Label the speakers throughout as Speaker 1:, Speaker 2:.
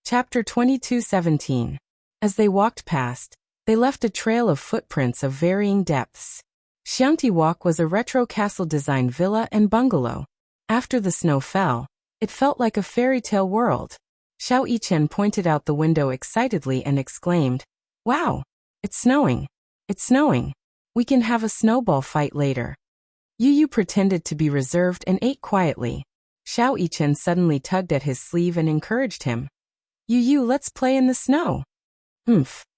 Speaker 1: Chapter 22:17. As they walked past, they left a trail of footprints of varying depths. Xiangti Walk was a retro castle-designed villa and bungalow. After the snow fell, it felt like a fairy tale world. Xiao Yichen pointed out the window excitedly and exclaimed, "Wow! It's snowing! It's snowing! We can have a snowball fight later." Yu Yu pretended to be reserved and ate quietly. Xiao Yichen suddenly tugged at his sleeve and encouraged him. "Yu Yu, let's play in the snow."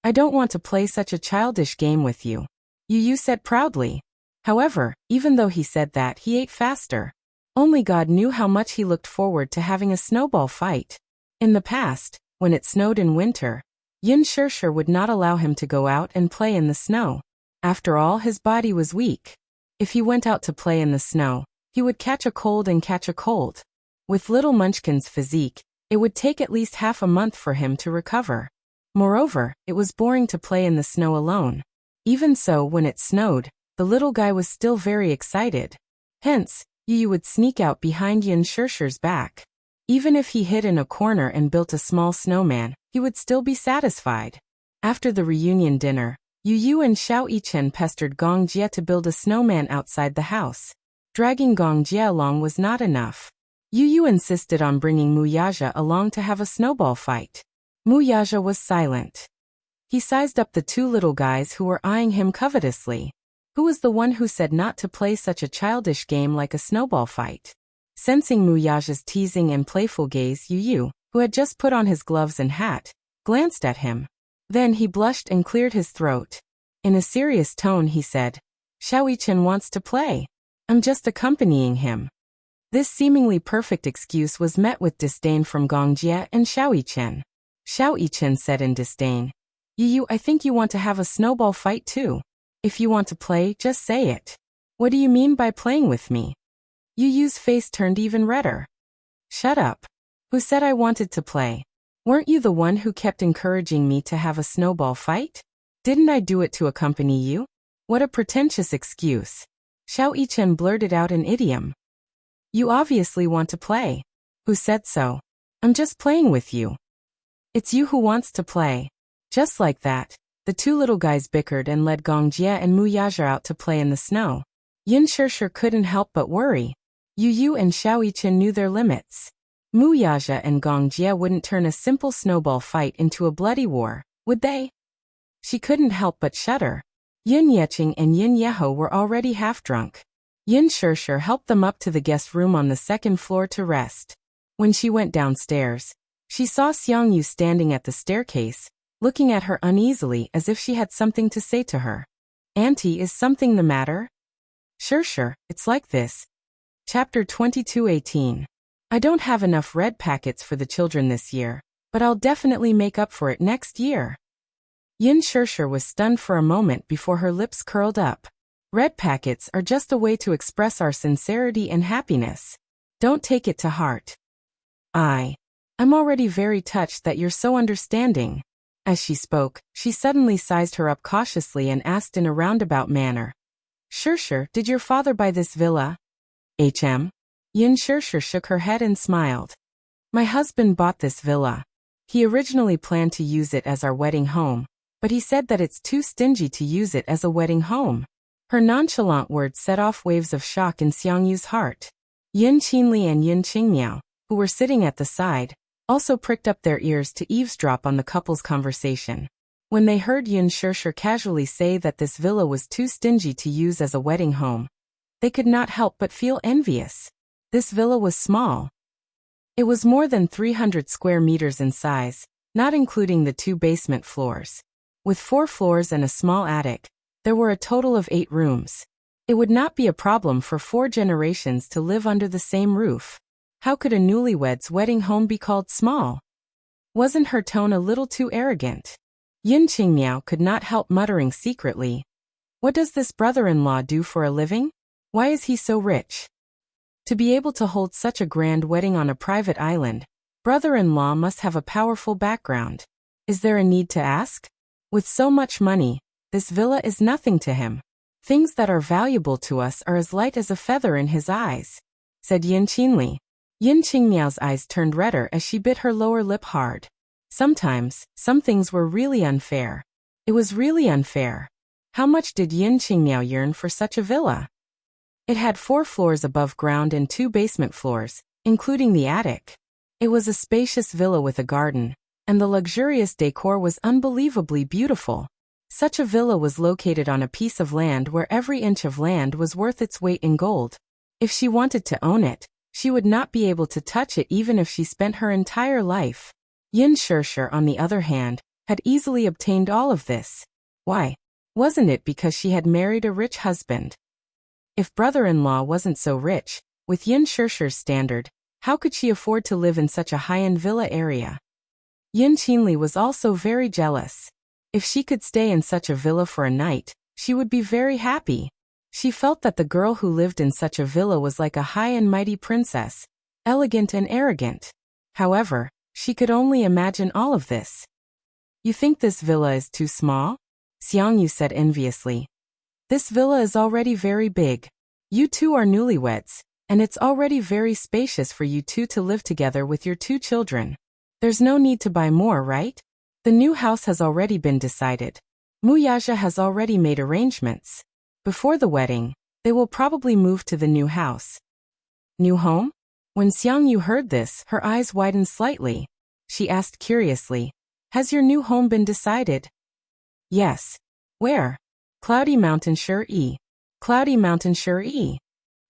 Speaker 1: I don't want to play such a childish game with you," Yu Yu said proudly. However, even though he said that, he ate faster. Only God knew how much he looked forward to having a snowball fight. In the past, when it snowed in winter, Yin Shirshir would not allow him to go out and play in the snow. After all, his body was weak. If he went out to play in the snow, he would catch a cold and catch a cold. With little Munchkin's physique, it would take at least half a month for him to recover. Moreover, it was boring to play in the snow alone. Even so, when it snowed, the little guy was still very excited. Hence, Yu Yu would sneak out behind Yin Shirshir's back. Even if he hid in a corner and built a small snowman, he would still be satisfied. After the reunion dinner, Yu Yu and Xiao Yichen pestered Gong Jie to build a snowman outside the house. Dragging Gong Jie along was not enough. Yu Yu insisted on bringing Mu Yaja along to have a snowball fight. Mu Yaja was silent. He sized up the two little guys who were eyeing him covetously. Who was the one who said not to play such a childish game like a snowball fight? Sensing Mu Yaja's teasing and playful gaze, Yu Yu, who had just put on his gloves and hat, glanced at him. Then he blushed and cleared his throat. In a serious tone he said, "Xiao Yichen wants to play. I'm just accompanying him." This seemingly perfect excuse was met with disdain from Gong Jie and Xiao Yichen. Xiao Yichen said in disdain, "Yu Yu, I think you want to have a snowball fight too. If you want to play, just say it. What do you mean by playing with me?" Yu Yu's face turned even redder. "Shut up. Who said I wanted to play? Weren't you the one who kept encouraging me to have a snowball fight? Didn't I do it to accompany you? What a pretentious excuse." Xiao Yichen blurted out an idiom. "You obviously want to play. Who said so? I'm just playing with you." "It's you who wants to play." Just like that, the two little guys bickered and led Gong Jie and Mu Yaja out to play in the snow. Yin Shirshir couldn't help but worry. Yu Yu and Xiao Yichen knew their limits. Mu Yaja and Gong Jie wouldn't turn a simple snowball fight into a bloody war, would they? She couldn't help but shudder. Yin Yeqing and Yin Yeho were already half drunk. Yin Shirshir helped them up to the guest room on the second floor to rest. When she went downstairs, she saw Xiang Yu standing at the staircase, looking at her uneasily as if she had something to say to her. "Auntie, is something the matter?" "Shirshir, it's like this." Chapter 22:18. "I don't have enough red packets for the children this year, but I'll definitely make up for it next year." Yin Shirshir was stunned for a moment before her lips curled up. "Red packets are just a way to express our sincerity and happiness. Don't take it to heart." I'm already very touched that you're so understanding." As she spoke, she suddenly sized her up cautiously and asked in a roundabout manner, "Shirshir, did your father buy this villa?" Yin Shirshir shook her head and smiled. "My husband bought this villa. He originally planned to use it as our wedding home, but he said that it's too stingy to use it as a wedding home." Her nonchalant words set off waves of shock in Xiang Yu's heart. Yin Qinli and Yin Qingmiao, who were sitting at the side, also pricked up their ears to eavesdrop on the couple's conversation. When they heard Yin Shirshir casually say that this villa was too stingy to use as a wedding home, they could not help but feel envious. This villa was small. It was more than 300 square meters in size, not including the two basement floors. With 4 floors and a small attic, there were a total of 8 rooms. It would not be a problem for 4 generations to live under the same roof. How could a newlywed's wedding home be called small? Wasn't her tone a little too arrogant? Yin Qingmiao could not help muttering secretly, "What does this brother-in-law do for a living? Why is he so rich? To be able to hold such a grand wedding on a private island, brother-in-law must have a powerful background. Is there a need to ask? With so much money, this villa is nothing to him. Things that are valuable to us are as light as a feather in his eyes," said Yin Qinli. Yin Qingmiao's eyes turned redder as she bit her lower lip hard. Sometimes, some things were really unfair. It was really unfair. How much did Yin Qingmiao yearn for such a villa? It had 4 floors above ground and 2 basement floors, including the attic. It was a spacious villa with a garden, and the luxurious decor was unbelievably beautiful. Such a villa was located on a piece of land where every inch of land was worth its weight in gold. If she wanted to own it, she would not be able to touch it even if she spent her entire life. Yin Shishir, on the other hand, had easily obtained all of this. Why? Wasn't it because she had married a rich husband? If brother-in-law wasn't so rich, with Yin Shishir's standard, how could she afford to live in such a high-end villa area? Yin Qinli was also very jealous. If she could stay in such a villa for a night, she would be very happy. She felt that the girl who lived in such a villa was like a high and mighty princess, elegant and arrogant. However, she could only imagine all of this. You think this villa is too small? Xiangyu said enviously. This villa is already very big. You two are newlyweds, and it's already very spacious for you two to live together with your 2 children. There's no need to buy more, right? The new house has already been decided. Muyaja has already made arrangements. Before the wedding, they will probably move to the new house. New home? When Xiangyu heard this, her eyes widened slightly. She asked curiously, "Has your new home been decided?" Yes. Where? Cloudy Mountain Shi. Cloudy Mountain Shi.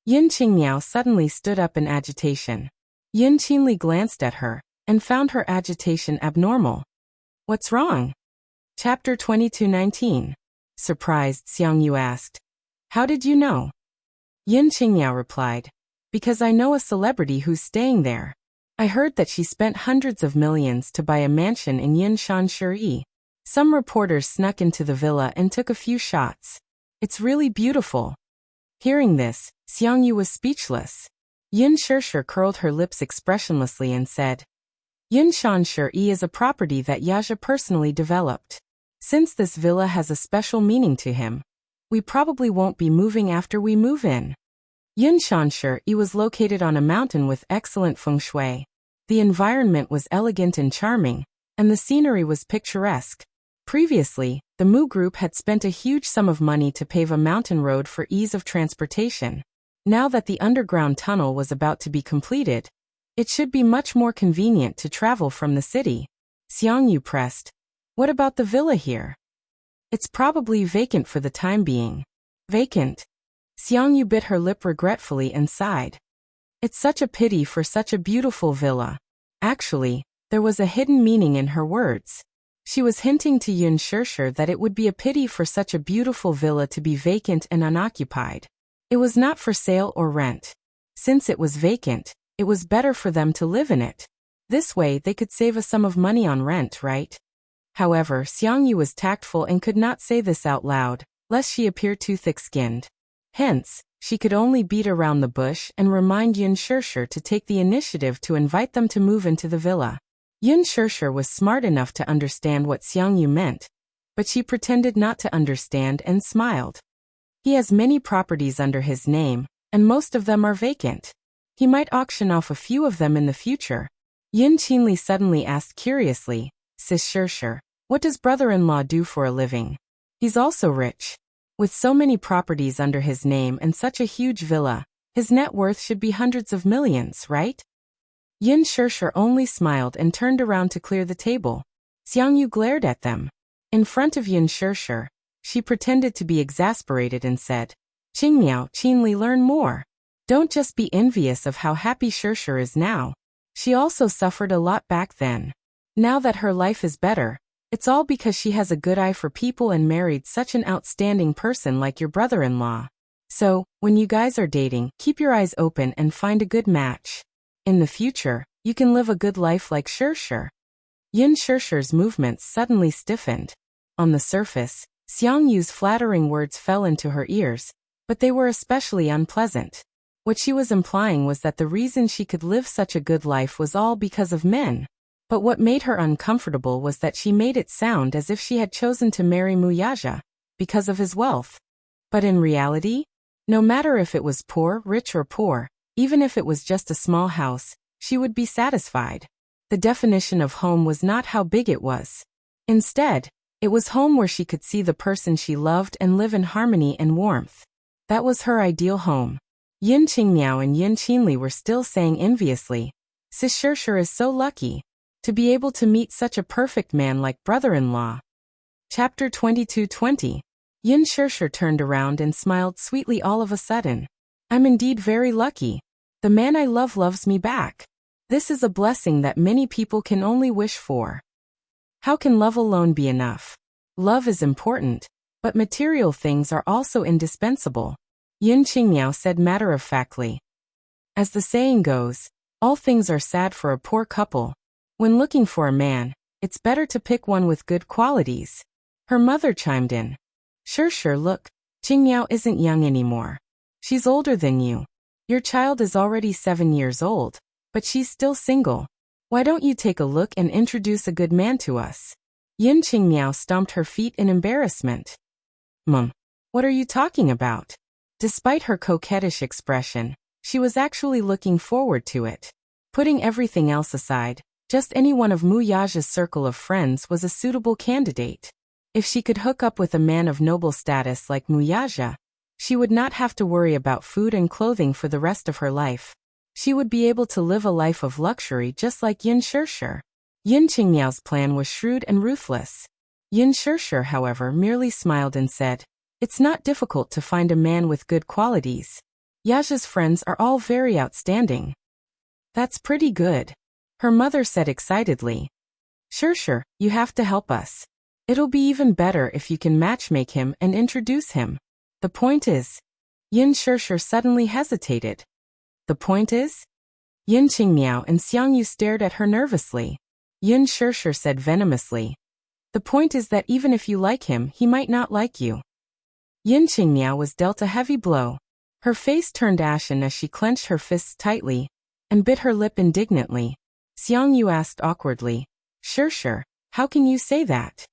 Speaker 1: Yin Qingmiao suddenly stood up in agitation. Yin Qinli glanced at her and found her agitation abnormal. What's wrong? Chapter 22:19. Surprised, Xiangyu asked. How did you know? Yin Qingmiao replied. Because I know a celebrity who's staying there. I heard that she spent hundreds of millions to buy a mansion in Yinshan Shi. Some reporters snuck into the villa and took a few shots. It's really beautiful. Hearing this, Xiangyu was speechless. Yin Shishir curled her lips expressionlessly and said, Yinshan Shi is a property that Yaja personally developed. Since this villa has a special meaning to him, we probably won't be moving after we move in. Yinshan Shi was located on a mountain with excellent feng shui. The environment was elegant and charming, and the scenery was picturesque. Previously, the Mu Group had spent a huge sum of money to pave a mountain road for ease of transportation. Now that the underground tunnel was about to be completed, it should be much more convenient to travel from the city. Xiangyu pressed. What about the villa here? It's probably vacant for the time being. Vacant? Xiangyu bit her lip regretfully and sighed. It's such a pity for such a beautiful villa. Actually, there was a hidden meaning in her words. She was hinting to Yin Shishir that it would be a pity for such a beautiful villa to be vacant and unoccupied. It was not for sale or rent. Since it was vacant, it was better for them to live in it. This way they could save a sum of money on rent, right? However, Xiangyu was tactful and could not say this out loud, lest she appear too thick-skinned. Hence, she could only beat around the bush and remind Yin Shishir to take the initiative to invite them to move into the villa. Yin Shishir was smart enough to understand what Xiangyu meant, but she pretended not to understand and smiled. He has many properties under his name, and most of them are vacant. He might auction off a few of them in the future. Yin Qinli suddenly asked curiously, Sis Shishir, what does brother-in-law do for a living? He's also rich. With so many properties under his name and such a huge villa, his net worth should be hundreds of millions, right? Yin Shishir only smiled and turned around to clear the table. Xiangyu glared at them. In front of Yin Shishir, she pretended to be exasperated and said, Qingmiao, Qinli, learn more. Don't just be envious of how happy Shishir is now. She also suffered a lot back then. Now that her life is better, it's all because she has a good eye for people and married such an outstanding person like your brother-in-law. So, when you guys are dating, keep your eyes open and find a good match. In the future, you can live a good life like Shishir. Yin Shishir's movements suddenly stiffened. On the surface, Xiangyu's flattering words fell into her ears, but they were especially unpleasant. What she was implying was that the reason she could live such a good life was all because of men. But what made her uncomfortable was that she made it sound as if she had chosen to marry Muyaja because of his wealth. But in reality, no matter if it was poor, rich or poor, even if it was just a small house, she would be satisfied. The definition of home was not how big it was. Instead, it was home where she could see the person she loved and live in harmony and warmth. That was her ideal home. Yin Qingmiao and Yin Qinli were still saying enviously, "Sis Shirshir is so lucky to be able to meet such a perfect man like brother-in-law." Chapter 22:20. Yin Shirshir turned around and smiled sweetly all of a sudden. "I'm indeed very lucky. The man I love loves me back. This is a blessing that many people can only wish for. How can love alone be enough? Love is important, but material things are also indispensable," Yin Qingmiao said matter-of-factly. As the saying goes, all things are sad for a poor couple. When looking for a man, it's better to pick one with good qualities. Her mother chimed in. "Shirshir, look, Qingmiao isn't young anymore. She's older than you. Your child is already 7 years old, but she's still single. Why don't you take a look and introduce a good man to us?" Yin Qingmiao stomped her feet in embarrassment. What are you talking about?" Despite her coquettish expression, she was actually looking forward to it. Putting everything else aside, just any one of Mu Yaja's circle of friends was a suitable candidate. If she could hook up with a man of noble status like Mu Yaja, she would not have to worry about food and clothing for the rest of her life. She would be able to live a life of luxury just like Yin Shirshir. Yin Qingmiao's plan was shrewd and ruthless. Yin Shirshir, however, merely smiled and said, "It's not difficult to find a man with good qualities. Yaja's friends are all very outstanding." "That's pretty good," her mother said excitedly. "Shirshir, you have to help us. It'll be even better if you can matchmake him and introduce him. The point is..." Yin Shirshir suddenly hesitated. "The point is?" Yin Qingmiao and Xiangyu stared at her nervously. Yin Shirshir said venomously, "The point is that even if you like him, he might not like you." Yin Qingmiao was dealt a heavy blow. Her face turned ashen as she clenched her fists tightly and bit her lip indignantly. Xiangyu asked awkwardly, "Shirshir, how can you say that?"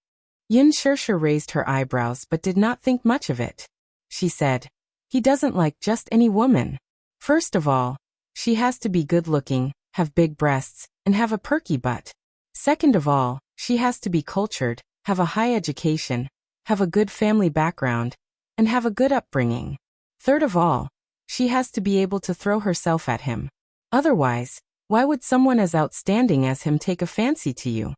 Speaker 1: Yin Shirshir raised her eyebrows but did not think much of it. She said, "He doesn't like just any woman. First of all, she has to be good-looking, have big breasts, and have a perky butt. Second of all, she has to be cultured, have a high education, have a good family background, and have a good upbringing. Third of all, she has to be able to throw herself at him. Otherwise, why would someone as outstanding as him take a fancy to you?"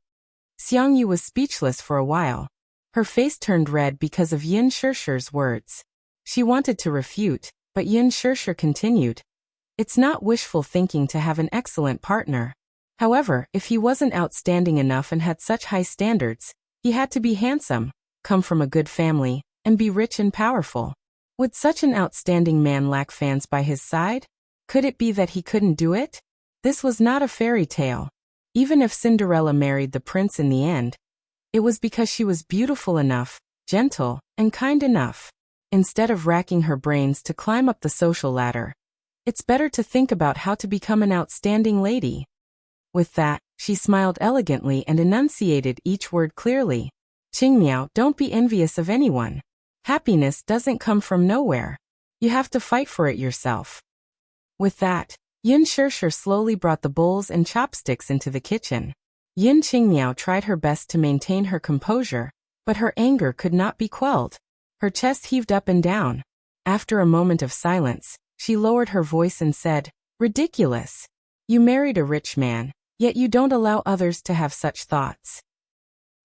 Speaker 1: Xiangyu was speechless for a while. Her face turned red because of Yin Shirshir's words. She wanted to refute, but Yin Shirshir continued, "It's not wishful thinking to have an excellent partner. However, if he wasn't outstanding enough and had such high standards, he had to be handsome, come from a good family, and be rich and powerful. Would such an outstanding man lack fans by his side? Could it be that he couldn't do it? This was not a fairy tale. Even if Cinderella married the prince in the end, it was because she was beautiful enough, gentle, and kind enough. Instead of racking her brains to climb up the social ladder, it's better to think about how to become an outstanding lady." With that, she smiled elegantly and enunciated each word clearly. "Qingmiao, don't be envious of anyone. Happiness doesn't come from nowhere. You have to fight for it yourself." With that, Yin Shirshir slowly brought the bowls and chopsticks into the kitchen. Yin Qingmiao tried her best to maintain her composure, but her anger could not be quelled. Her chest heaved up and down. After a moment of silence, she lowered her voice and said, "Ridiculous. You married a rich man, yet you don't allow others to have such thoughts."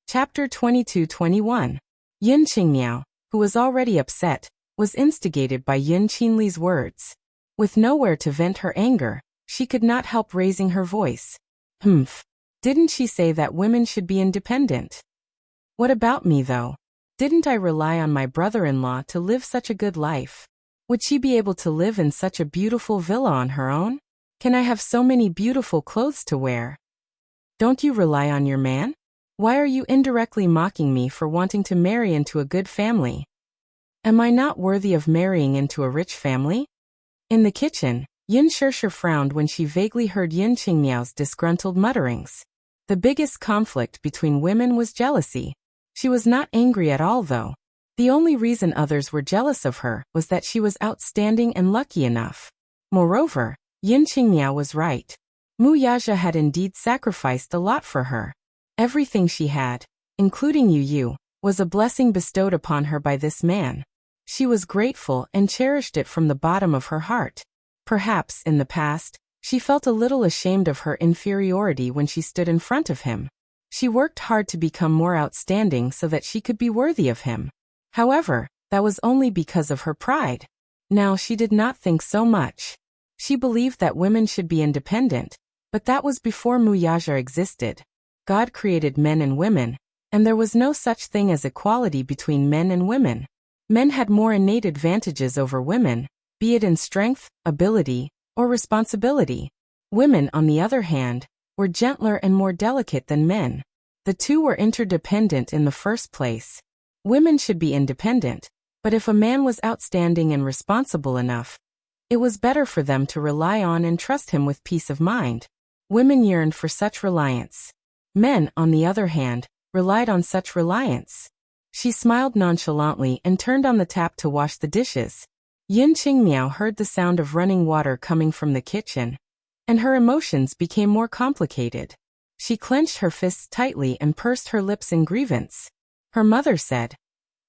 Speaker 1: Chapter 22:21. Yin Qingmiao, who was already upset, was instigated by Yin Qinli's words. With nowhere to vent her anger, she could not help raising her voice. Didn't she say that women should be independent? What about me though? Didn't I rely on my brother-in-law to live such a good life? Would she be able to live in such a beautiful villa on her own? Can I have so many beautiful clothes to wear? Don't you rely on your man? Why are you indirectly mocking me for wanting to marry into a good family? Am I not worthy of marrying into a rich family? In the kitchen, Yin Shirshir frowned when she vaguely heard Yin Qingmiao's disgruntled mutterings. The biggest conflict between women was jealousy. She was not angry at all though. The only reason others were jealous of her was that she was outstanding and lucky enough. Moreover, Yin Qingmiao was right. Muyaja had indeed sacrificed a lot for her. Everything she had, including Yu, was a blessing bestowed upon her by this man. She was grateful and cherished it from the bottom of her heart. Perhaps, in the past, she felt a little ashamed of her inferiority when she stood in front of him. She worked hard to become more outstanding so that she could be worthy of him. However, that was only because of her pride. Now she did not think so much. She believed that women should be independent, but that was before Muyaja existed. God created men and women, and there was no such thing as equality between men and women. Men had more innate advantages over women, be it in strength, ability, or responsibility. Women, on the other hand, were gentler and more delicate than men. The two were interdependent in the first place. Women should be independent, but if a man was outstanding and responsible enough, it was better for them to rely on and trust him with peace of mind. Women yearned for such reliance. Men, on the other hand, relied on such reliance. She smiled nonchalantly and turned on the tap to wash the dishes. Yin Qingmiao heard the sound of running water coming from the kitchen, and her emotions became more complicated. She clenched her fists tightly and pursed her lips in grievance. Her mother said,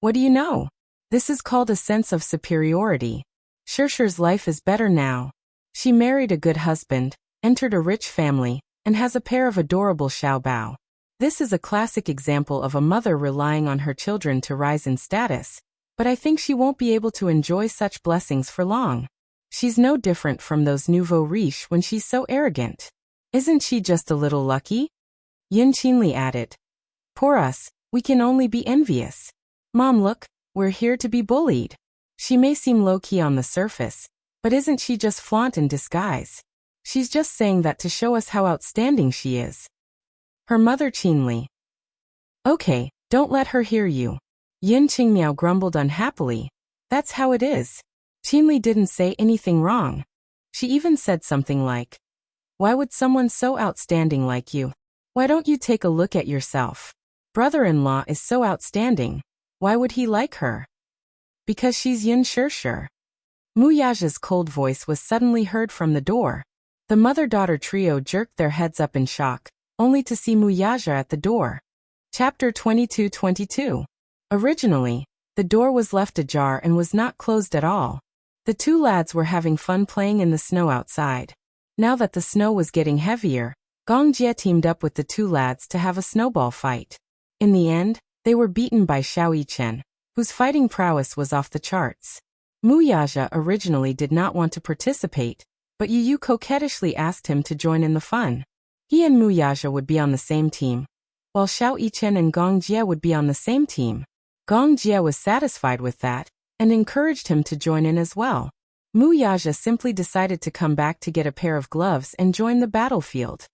Speaker 1: "What do you know? This is called a sense of superiority. Shishi's life is better now. She married a good husband, entered a rich family, and has a pair of adorable xiaobao. This is a classic example of a mother relying on her children to rise in status, but I think she won't be able to enjoy such blessings for long. She's no different from those nouveau riches when she's so arrogant. Isn't she just a little lucky?" Yin Qinli added. "Poor us, we can only be envious. Mom, look, we're here to be bullied. She may seem low-key on the surface, but isn't she just flaunt in disguise? She's just saying that to show us how outstanding she is." Her mother Qinli. "Okay, don't let her hear you." Yin Qingmiao grumbled unhappily. "That's how it is." Qinli didn't say anything wrong. She even said something like, "Why would someone so outstanding like you? Why don't you take a look at yourself? Brother-in-law is so outstanding. Why would he like her?" "Because she's Yin Shishi." Muyaja's cold voice was suddenly heard from the door. The mother-daughter trio jerked their heads up in shock, only to see Muyaja at the door. Chapter 22-22. Originally, the door was left ajar and was not closed at all. The two lads were having fun playing in the snow outside. Now that the snow was getting heavier, Gong Jie teamed up with the two lads to have a snowball fight. In the end, they were beaten by Xiao Yichen, whose fighting prowess was off the charts. Muyaja originally did not want to participate, but Yu coquettishly asked him to join in the fun. He and Muyaja would be on the same team, while Xiao Yichen and Gong Jie would be on the same team. Gong Jie was satisfied with that, and encouraged him to join in as well. Muyaja simply decided to come back to get a pair of gloves and join the battlefield.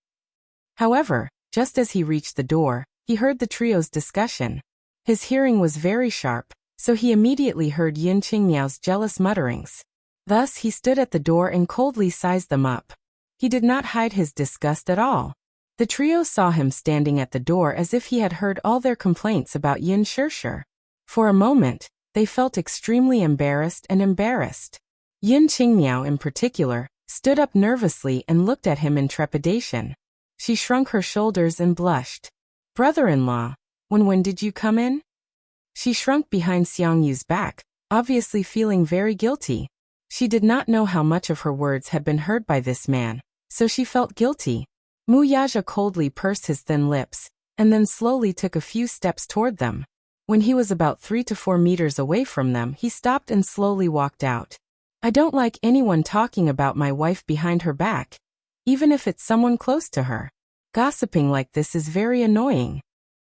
Speaker 1: However, just as he reached the door, he heard the trio's discussion. His hearing was very sharp, so he immediately heard Yin Qingmiao's jealous mutterings. Thus he stood at the door and coldly sized them up. He did not hide his disgust at all. The trio saw him standing at the door as if he had heard all their complaints about Yin Shishi. For a moment, they felt extremely embarrassed. Yin Qingmiao in particular stood up nervously and looked at him in trepidation. She shrunk her shoulders and blushed. "Brother-in-law, when did you come in?" She shrunk behind Xiang Yu's back, obviously feeling very guilty. She did not know how much of her words had been heard by this man, so she felt guilty. Muyaja coldly pursed his thin lips, and then slowly took a few steps toward them. When he was about 3 to 4 meters away from them, he stopped and slowly walked out. "I don't like anyone talking about my wife behind her back, even if it's someone close to her. Gossiping like this is very annoying."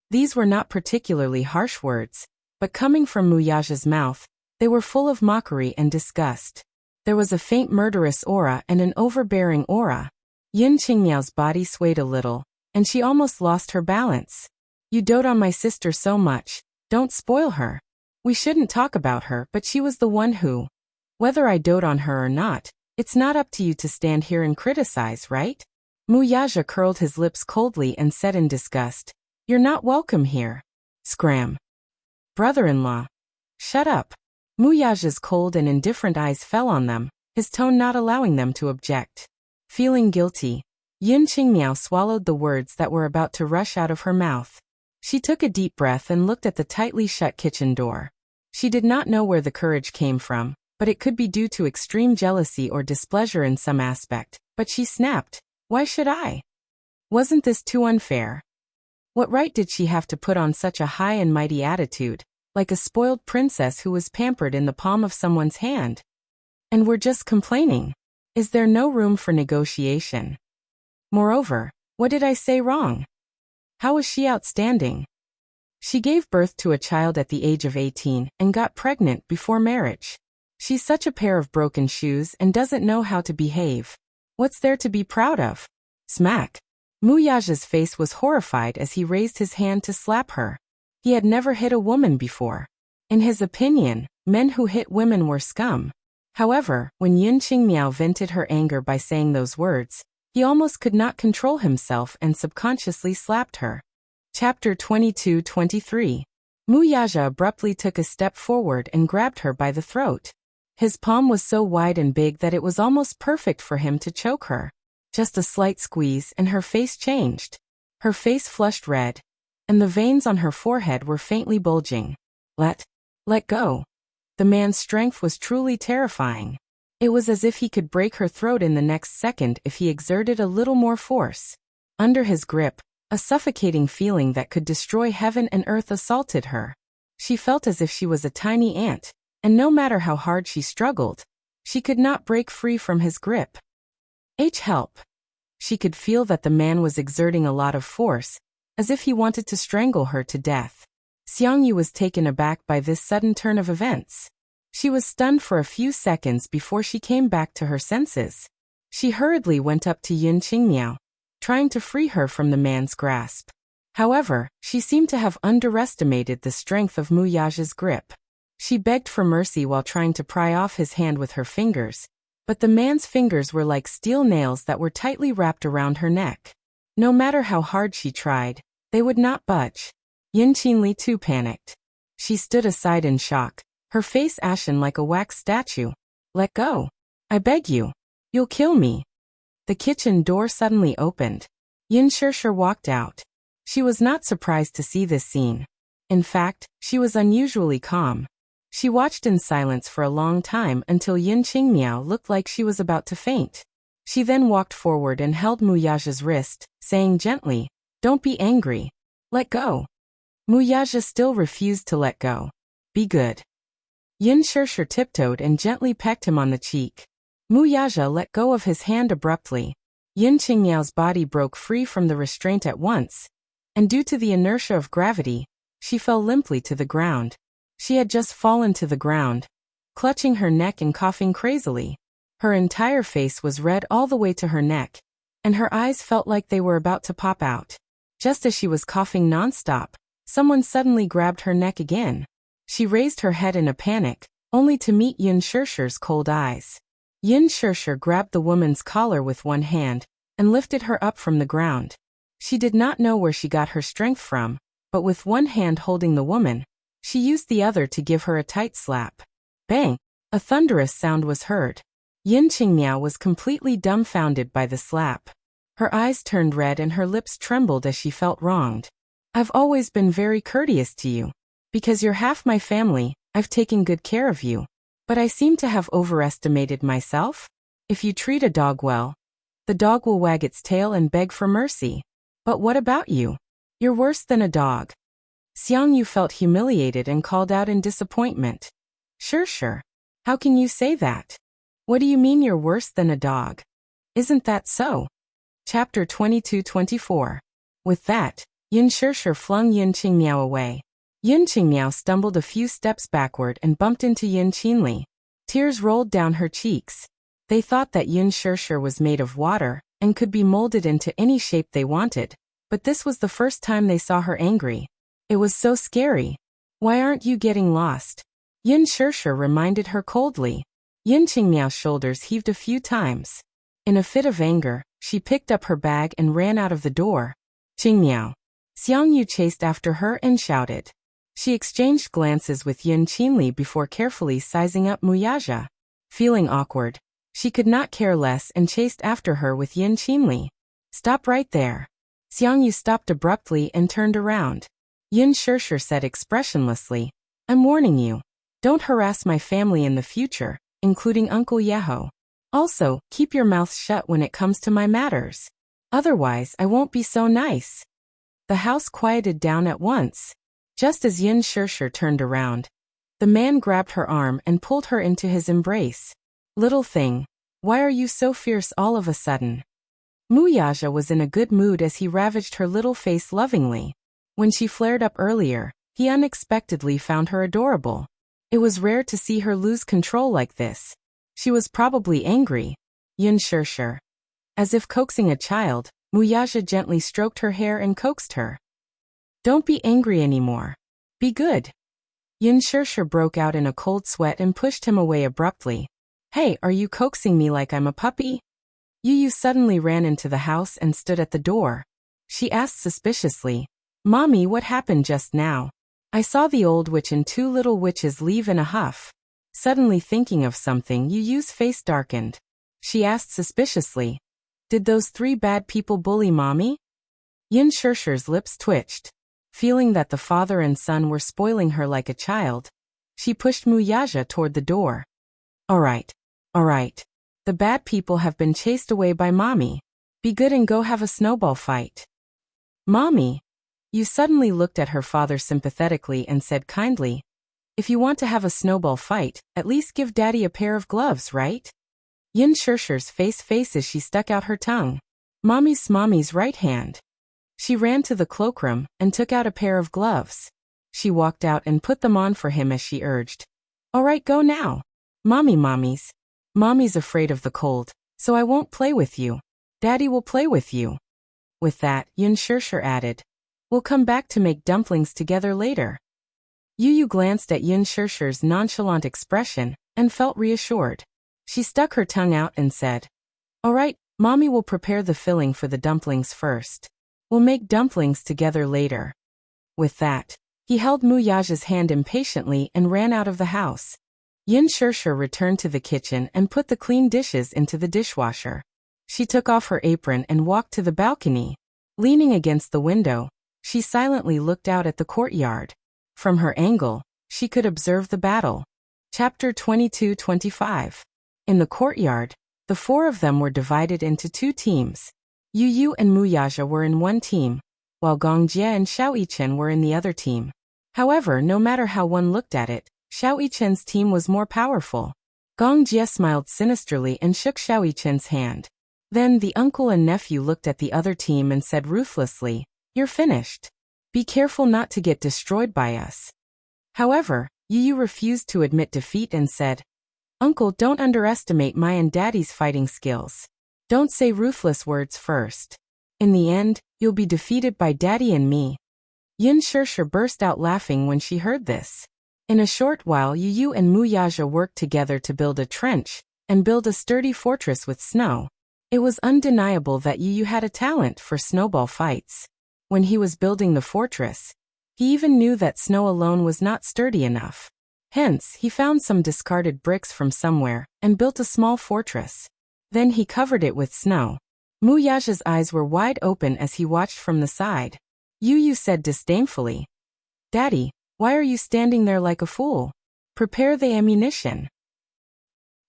Speaker 1: These were not particularly harsh words, but coming from Muyaja's mouth, they were full of mockery and disgust. There was a faint murderous aura and an overbearing aura. Yin Qingmiao's body swayed a little, and she almost lost her balance. "You dote on my sister so much, don't spoil her. We shouldn't talk about her, but she was the one who... Whether I dote on her or not, it's not up to you to stand here and criticize, right?" Muyaja curled his lips coldly and said in disgust, "You're not welcome here." Scram. "Brother-in-law. Shut up." Muyaja's cold and indifferent eyes fell on them, his tone not allowing them to object. Feeling guilty, Yun Qingmiao swallowed the words that were about to rush out of her mouth. She took a deep breath and looked at the tightly shut kitchen door. She did not know where the courage came from, but it could be due to extreme jealousy or displeasure in some aspect. But she snapped, "Why should I? Wasn't this too unfair? What right did she have to put on such a high and mighty attitude, like a spoiled princess who was pampered in the palm of someone's hand? And we're just complaining. Is there no room for negotiation? Moreover, what did I say wrong? How was she outstanding? She gave birth to a child at the age of 18 and got pregnant before marriage. She's such a pair of broken shoes and doesn't know how to behave. What's there to be proud of?" Smack! Mu Yaja's face was horrified as he raised his hand to slap her. He had never hit a woman before. In his opinion, men who hit women were scum. However, when Yun Qingmiao vented her anger by saying those words, he almost could not control himself and subconsciously slapped her. Chapter 22-23. Mu Yaja abruptly took a step forward and grabbed her by the throat. His palm was so wide and big that it was almost perfect for him to choke her. Just a slight squeeze and her face changed. Her face flushed red, and the veins on her forehead were faintly bulging. Let go. The man's strength was truly terrifying. It was as if he could break her throat in the next second if he exerted a little more force. Under his grip, a suffocating feeling that could destroy heaven and earth assaulted her. She felt as if she was a tiny ant, and no matter how hard she struggled, she could not break free from his grip. Help! She could feel that the man was exerting a lot of force, as if he wanted to strangle her to death. Xiangyu was taken aback by this sudden turn of events. She was stunned for a few seconds before she came back to her senses. She hurriedly went up to Yun Qingmiao, trying to free her from the man's grasp. However, she seemed to have underestimated the strength of Mu Yaja's grip. She begged for mercy while trying to pry off his hand with her fingers, but the man's fingers were like steel nails that were tightly wrapped around her neck. No matter how hard she tried, they would not budge. Yin Qinli too panicked. She stood aside in shock, her face ashen like a wax statue. "Let go. I beg you. You'll kill me." The kitchen door suddenly opened. Yin Shishir walked out. She was not surprised to see this scene. In fact, she was unusually calm. She watched in silence for a long time until Yun Qingmiao looked like she was about to faint. She then walked forward and held Mu Yaja's wrist, saying gently, "Don't be angry. Let go." Mu Yaja still refused to let go. "Be good." Yin Shishir tiptoed and gently pecked him on the cheek. Mu Yaja let go of his hand abruptly. Yun Qingmiao's body broke free from the restraint at once, and due to the inertia of gravity, she fell limply to the ground. She had just fallen to the ground, clutching her neck and coughing crazily. Her entire face was red all the way to her neck, and her eyes felt like they were about to pop out. Just as she was coughing nonstop, someone suddenly grabbed her neck again. She raised her head in a panic, only to meet Yun Shishir's cold eyes. Yun Shishir grabbed the woman's collar with one hand and lifted her up from the ground. She did not know where she got her strength from, but with one hand holding the woman, she used the other to give her a tight slap. Bang! A thunderous sound was heard. Yin Qingmiao was completely dumbfounded by the slap. Her eyes turned red and her lips trembled as she felt wronged. "I've always been very courteous to you. Because you're half my family, I've taken good care of you. But I seem to have overestimated myself. If you treat a dog well, the dog will wag its tail and beg for mercy. But what about you? You're worse than a dog." Xiangyu felt humiliated and called out in disappointment. Sure. How can you say that? What do you mean you're worse than a dog? Isn't that so?" Chapter 22-24. With that, Yin Shishir flung Yun Qingmiao away. Yun Qingmiao stumbled a few steps backward and bumped into Yin Qinli. Tears rolled down her cheeks. They thought that Yin Shishir was made of water and could be molded into any shape they wanted, but this was the first time they saw her angry. It was so scary. "Why aren't you getting lost?" Yin Shishir reminded her coldly. Yin Qingmiao's shoulders heaved a few times. In a fit of anger, she picked up her bag and ran out of the door. "Qingmiao!" Xiangyu chased after her and shouted. She exchanged glances with Yun Qinli before carefully sizing up Mu Yaja. Feeling awkward, she could not care less and chased after her with Yin Qinli. Stop right there. Xiang Yu stopped abruptly and turned around. Yin Shishir said expressionlessly, I'm warning you. Don't harass my family in the future, including Uncle Yeho. Also, keep your mouth shut when it comes to my matters. Otherwise, I won't be so nice. The house quieted down at once. Just as Yin Shishir turned around, the man grabbed her arm and pulled her into his embrace. Little thing, why are you so fierce all of a sudden? Muyaja was in a good mood as he ravaged her little face lovingly. When she flared up earlier, he unexpectedly found her adorable. It was rare to see her lose control like this. She was probably angry. Yin Shishir. As if coaxing a child, Muyaja gently stroked her hair and coaxed her. Don't be angry anymore. Be good. Yin Shishir broke out in a cold sweat and pushed him away abruptly. Hey, are you coaxing me like I'm a puppy? Yu suddenly ran into the house and stood at the door. She asked suspiciously, Mommy, what happened just now? I saw the old witch and two little witches leave in a huff. Suddenly thinking of something, Yu's face darkened. She asked suspiciously, Did those three bad people bully Mommy? Yin Shishir's lips twitched. Feeling that the father and son were spoiling her like a child, she pushed Muyaja toward the door. All right. The bad people have been chased away by Mommy. Be good and go have a snowball fight. Mommy. Yu suddenly looked at her father sympathetically and said kindly, If you want to have a snowball fight, at least give Daddy a pair of gloves, right? Yin Shishir's face as she stuck out her tongue. Mommy's right hand. She ran to the cloakroom and took out a pair of gloves. She walked out and put them on for him as she urged. All right, go now. Mommy's afraid of the cold, so I won't play with you. Daddy will play with you. With that, Yin Shishir added, We'll come back to make dumplings together later. Yu glanced at Yin Shishir's nonchalant expression and felt reassured. She stuck her tongue out and said, All right, Mommy will prepare the filling for the dumplings first. We'll make dumplings together later. With that, he held Muyaja's hand impatiently and ran out of the house. Yin Shishir returned to the kitchen and put the clean dishes into the dishwasher. She took off her apron and walked to the balcony. Leaning against the window, she silently looked out at the courtyard. From her angle, she could observe the battle. Chapter 22-25. In the courtyard, the four of them were divided into two teams. Yu and Muyaja were in one team, while Gongjie and Xiao Yichen were in the other team. However, no matter how one looked at it, Xiao Yichen's team was more powerful. Gongjie smiled sinisterly and shook Xiao Yichen's hand. Then the uncle and nephew looked at the other team and said ruthlessly, You're finished. Be careful not to get destroyed by us. However, Yu refused to admit defeat and said, Uncle, don't underestimate my and Daddy's fighting skills. Don't say ruthless words first. In the end, you'll be defeated by Daddy and me. Yin Shishir burst out laughing when she heard this. In a short while, Yu and Muyaja worked together to build a trench and build a sturdy fortress with snow. It was undeniable that Yu had a talent for snowball fights. When he was building the fortress, he even knew that snow alone was not sturdy enough. Hence, he found some discarded bricks from somewhere and built a small fortress. Then he covered it with snow. Muyaja's eyes were wide open as he watched from the side. Yu said disdainfully, Daddy, why are you standing there like a fool? Prepare the ammunition.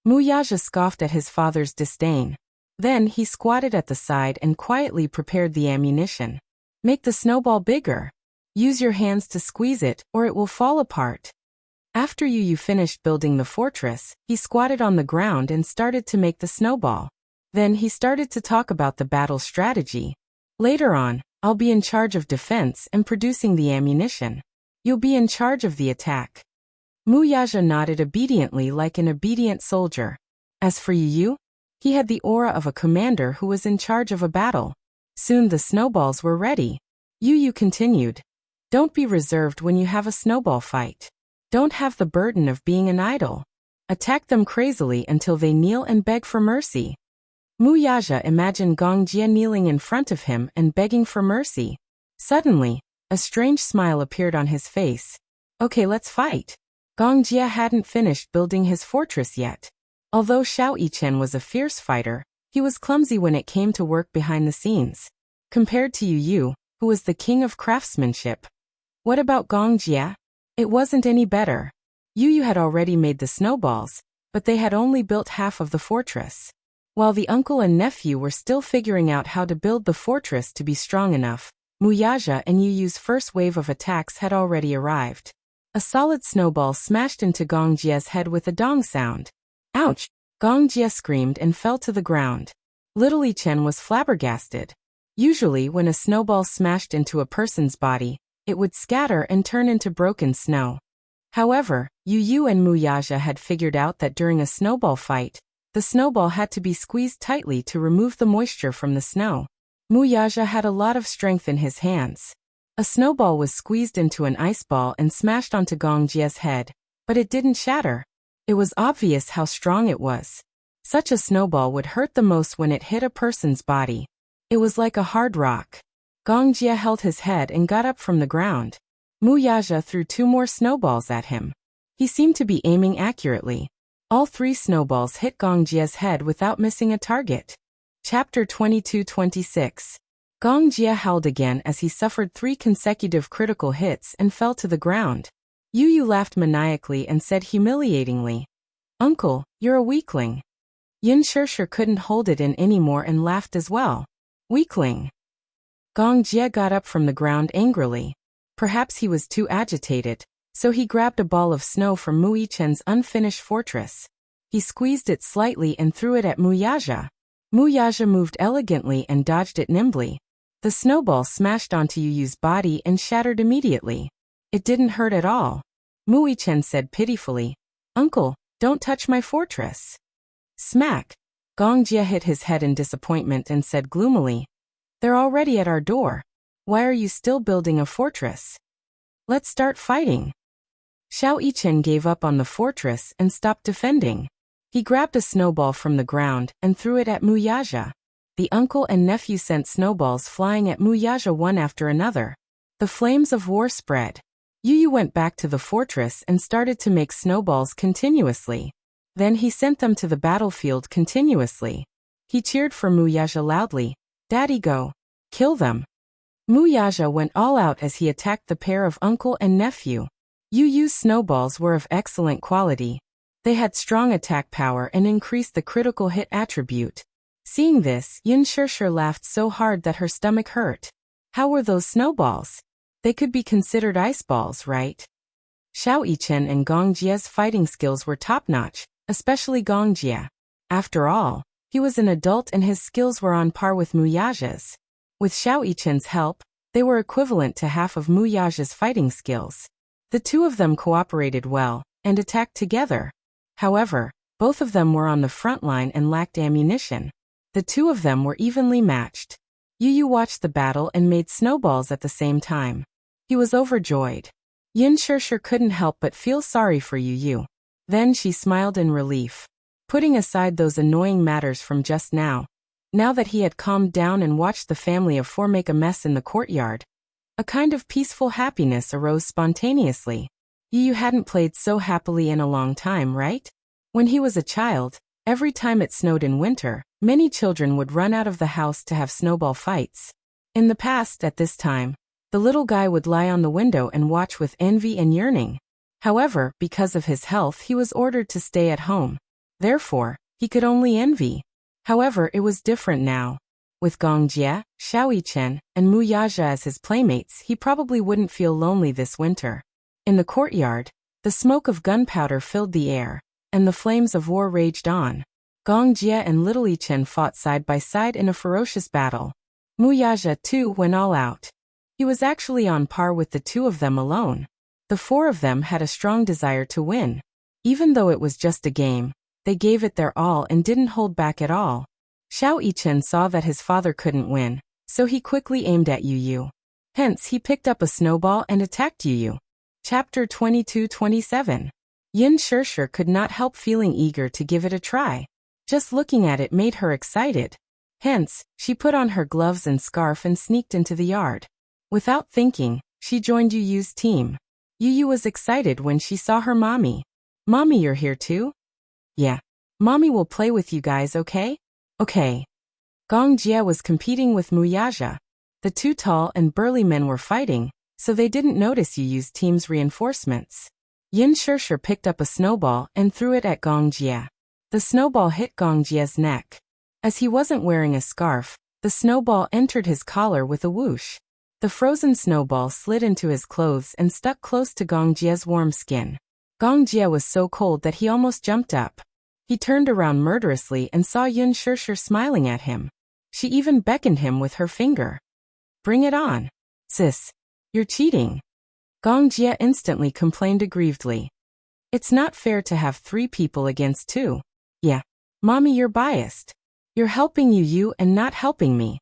Speaker 1: Muyaja scoffed at his father's disdain. Then he squatted at the side and quietly prepared the ammunition. Make the snowball bigger. Use your hands to squeeze it or it will fall apart. After Yu finished building the fortress, he squatted on the ground and started to make the snowball. Then he started to talk about the battle strategy. Later on, I'll be in charge of defense and producing the ammunition. You'll be in charge of the attack. Muyaja nodded obediently like an obedient soldier. As for Yu, he had the aura of a commander who was in charge of a battle. Soon the snowballs were ready. Yu continued, Don't be reserved when you have a snowball fight. Don't have the burden of being an idol. Attack them crazily until they kneel and beg for mercy. Muyaja imagined Gongjie kneeling in front of him and begging for mercy. Suddenly, a strange smile appeared on his face. Okay, let's fight. Gongjie hadn't finished building his fortress yet. Although Xiao Yichen was a fierce fighter, He was clumsy when it came to work behind the scenes. Compared to Yu Yu, who was the king of craftsmanship. What about Gong Jia? It wasn't any better. Yu Yu had already made the snowballs, but they had only built half of the fortress. While the uncle and nephew were still figuring out how to build the fortress to be strong enough, Muyaja and Yu Yu's first wave of attacks had already arrived. A solid snowball smashed into Gong Jia's head with a dong sound. Ouch! Gong Jia screamed and fell to the ground. Little Yi Chen was flabbergasted. Usually when a snowball smashed into a person's body, it would scatter and turn into broken snow. However, Yu Yu and Muyaja had figured out that during a snowball fight, the snowball had to be squeezed tightly to remove the moisture from the snow. Muyaja had a lot of strength in his hands. A snowball was squeezed into an ice ball and smashed onto Gong Jia's head, but it didn't shatter. It was obvious how strong it was. Such a snowball would hurt the most when it hit a person's body. It was like a hard rock. Gong Jia held his head and got up from the ground. Muyaja threw 2 more snowballs at him. He seemed to be aiming accurately. All 3 snowballs hit Gong Jia's head without missing a target. Chapter 22-26. Gong Jia howled again as he suffered 3 consecutive critical hits and fell to the ground. Yu Yu laughed maniacally and said humiliatingly, "Uncle, you're a weakling." Yin Shirshir couldn't hold it in anymore and laughed as well. Weakling. Gong Jia got up from the ground angrily. Perhaps he was too agitated, so he grabbed a ball of snow from Mu Yichen's unfinished fortress. He squeezed it slightly and threw it at Muyaja. Muyaja moved elegantly and dodged it nimbly. The snowball smashed onto Yu Yu's body and shattered immediately. It didn't hurt at all. Mu Yichen said pitifully, "Uncle, don't touch my fortress." Smack! Gong Jia hit his head in disappointment and said gloomily, "They're already at our door. Why are you still building a fortress? Let's start fighting." Xiao Yichen gave up on the fortress and stopped defending. He grabbed a snowball from the ground and threw it at Muyaja. The uncle and nephew sent snowballs flying at Muyaja one after another. The flames of war spread. Yu Yu went back to the fortress and started to make snowballs continuously. Then he sent them to the battlefield continuously. He cheered for Muyaja loudly, "Daddy, go! Kill them!" Muyaja went all out as he attacked the pair of uncle and nephew. Yu Yu's snowballs were of excellent quality. They had strong attack power and increased the critical hit attribute. Seeing this, Yin Shirshir laughed so hard that her stomach hurt. How were those snowballs? They could be considered ice balls, right? Xiao Yichen and Gong Jia's fighting skills were top-notch, especially Gong Jia. After all, he was an adult and his skills were on par with Muyaja's. With Xiao Yichen's help, they were equivalent to half of Muyaja's fighting skills. The 2 of them cooperated well and attacked together. However, both of them were on the front line and lacked ammunition. The 2 of them were evenly matched. Yu Yu watched the battle and made snowballs at the same time. He was overjoyed. Yin Shirshir couldn't help but feel sorry for Yu Yu. Then she smiled in relief. Putting aside those annoying matters from just now that he had calmed down and watched the family of 4 make a mess in the courtyard, a kind of peaceful happiness arose spontaneously. Yu Yu hadn't played so happily in a long time, right? When he was a child, every time it snowed in winter, many children would run out of the house to have snowball fights. In the past, at this time, the little guy would lie on the window and watch with envy and yearning. However, because of his health, he was ordered to stay at home. Therefore, he could only envy. However, it was different now. With Gong Jia, Xiao Yichen, and Muyaja as his playmates, he probably wouldn't feel lonely this winter. In the courtyard, the smoke of gunpowder filled the air, and the flames of war raged on. Gong Jia and Little Yichen fought side by side in a ferocious battle. Muyaja, too, went all out. He was actually on par with the 2 of them alone. The 4 of them had a strong desire to win. Even though it was just a game, they gave it their all and didn't hold back at all. Xiao Yichen saw that his father couldn't win, so he quickly aimed at Yu Yu. Hence, he picked up a snowball and attacked Yu Yu. Chapter 22-27. Yin Shirshir could not help feeling eager to give it a try. Just looking at it made her excited. Hence, she put on her gloves and scarf and sneaked into the yard. Without thinking, she joined Yu Yu's team. Yu Yu was excited when she saw her mommy. "Mommy, you're here too?" "Yeah. Mommy will play with you guys, okay?" Okay. Gong Jie was competing with Muyaja. The two tall and burly men were fighting, so they didn't notice you used team's reinforcements. Yin Shishir picked up a snowball and threw it at Gong Jie. The snowball hit Gong Jie's neck. As he wasn't wearing a scarf, the snowball entered his collar with a whoosh. The frozen snowball slid into his clothes and stuck close to Gong Jie's warm skin. Gong Jie was so cold that he almost jumped up. He turned around murderously and saw Yin Shishir smiling at him. She even beckoned him with her finger. Bring it on. Sis. You're cheating. Gong Jie instantly complained aggrievedly. It's not fair to have 3 people against 2. Yeah. Mommy, you're biased. You're helping you and not helping me.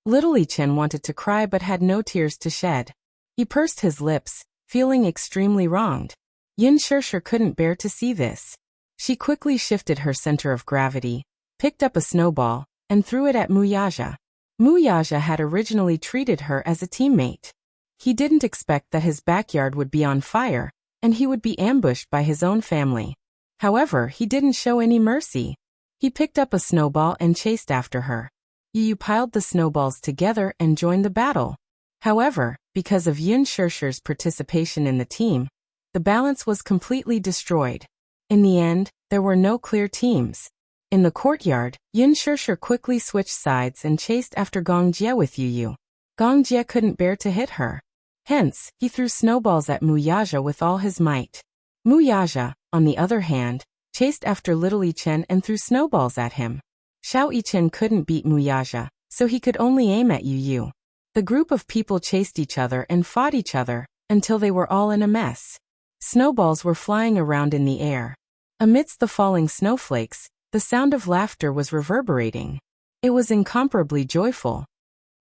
Speaker 1: Little Li Chen wanted to cry but had no tears to shed. He pursed his lips, feeling extremely wronged. Yin Shishir couldn't bear to see this. She quickly shifted her center of gravity, picked up a snowball, and threw it at Muyaja. Muyaja had originally treated her as a teammate. He didn't expect that his backyard would be on fire, and he would be ambushed by his own family. However, he didn't show any mercy. He picked up a snowball and chased after her. Yu piled the snowballs together and joined the battle. However, because of Yin Shishir's participation in the team, the balance was completely destroyed. In the end, there were no clear teams. In the courtyard, Yin Shishir quickly switched sides and chased after Gong Jie with Yu. Gong Jie couldn't bear to hit her. Hence, he threw snowballs at Muyaja with all his might. Muyaja, on the other hand, chased after Little Li Chen and threw snowballs at him. Xiao Yichen couldn't beat Muyaja, so he could only aim at Yu. The group of people chased each other and fought each other, until they were all in a mess. Snowballs were flying around in the air. Amidst the falling snowflakes, the sound of laughter was reverberating. It was incomparably joyful.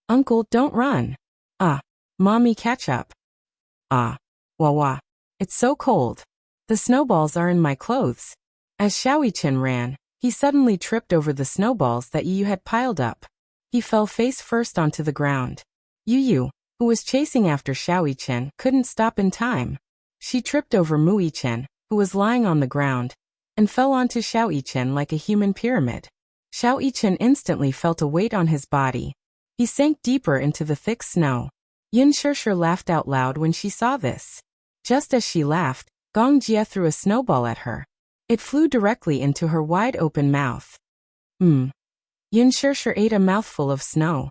Speaker 1: Uncle, don't run. Ah. Mommy, catch up. Ah. Wah. It's so cold. The snowballs are in my clothes. As Xiao Yichen ran, he suddenly tripped over the snowballs that Yu had piled up. He fell face first onto the ground. Yu, who was chasing after Xiao Yichen, couldn't stop in time. She tripped over Mu Yichen, who was lying on the ground, and fell onto Xiao Yichen like a human pyramid. Xiao Yichen instantly felt a weight on his body. He sank deeper into the thick snow. Yin Shishir laughed out loud when she saw this. Just as she laughed, Gong Jie threw a snowball at her. It flew directly into her wide-open mouth. Yin Shishir ate a mouthful of snow.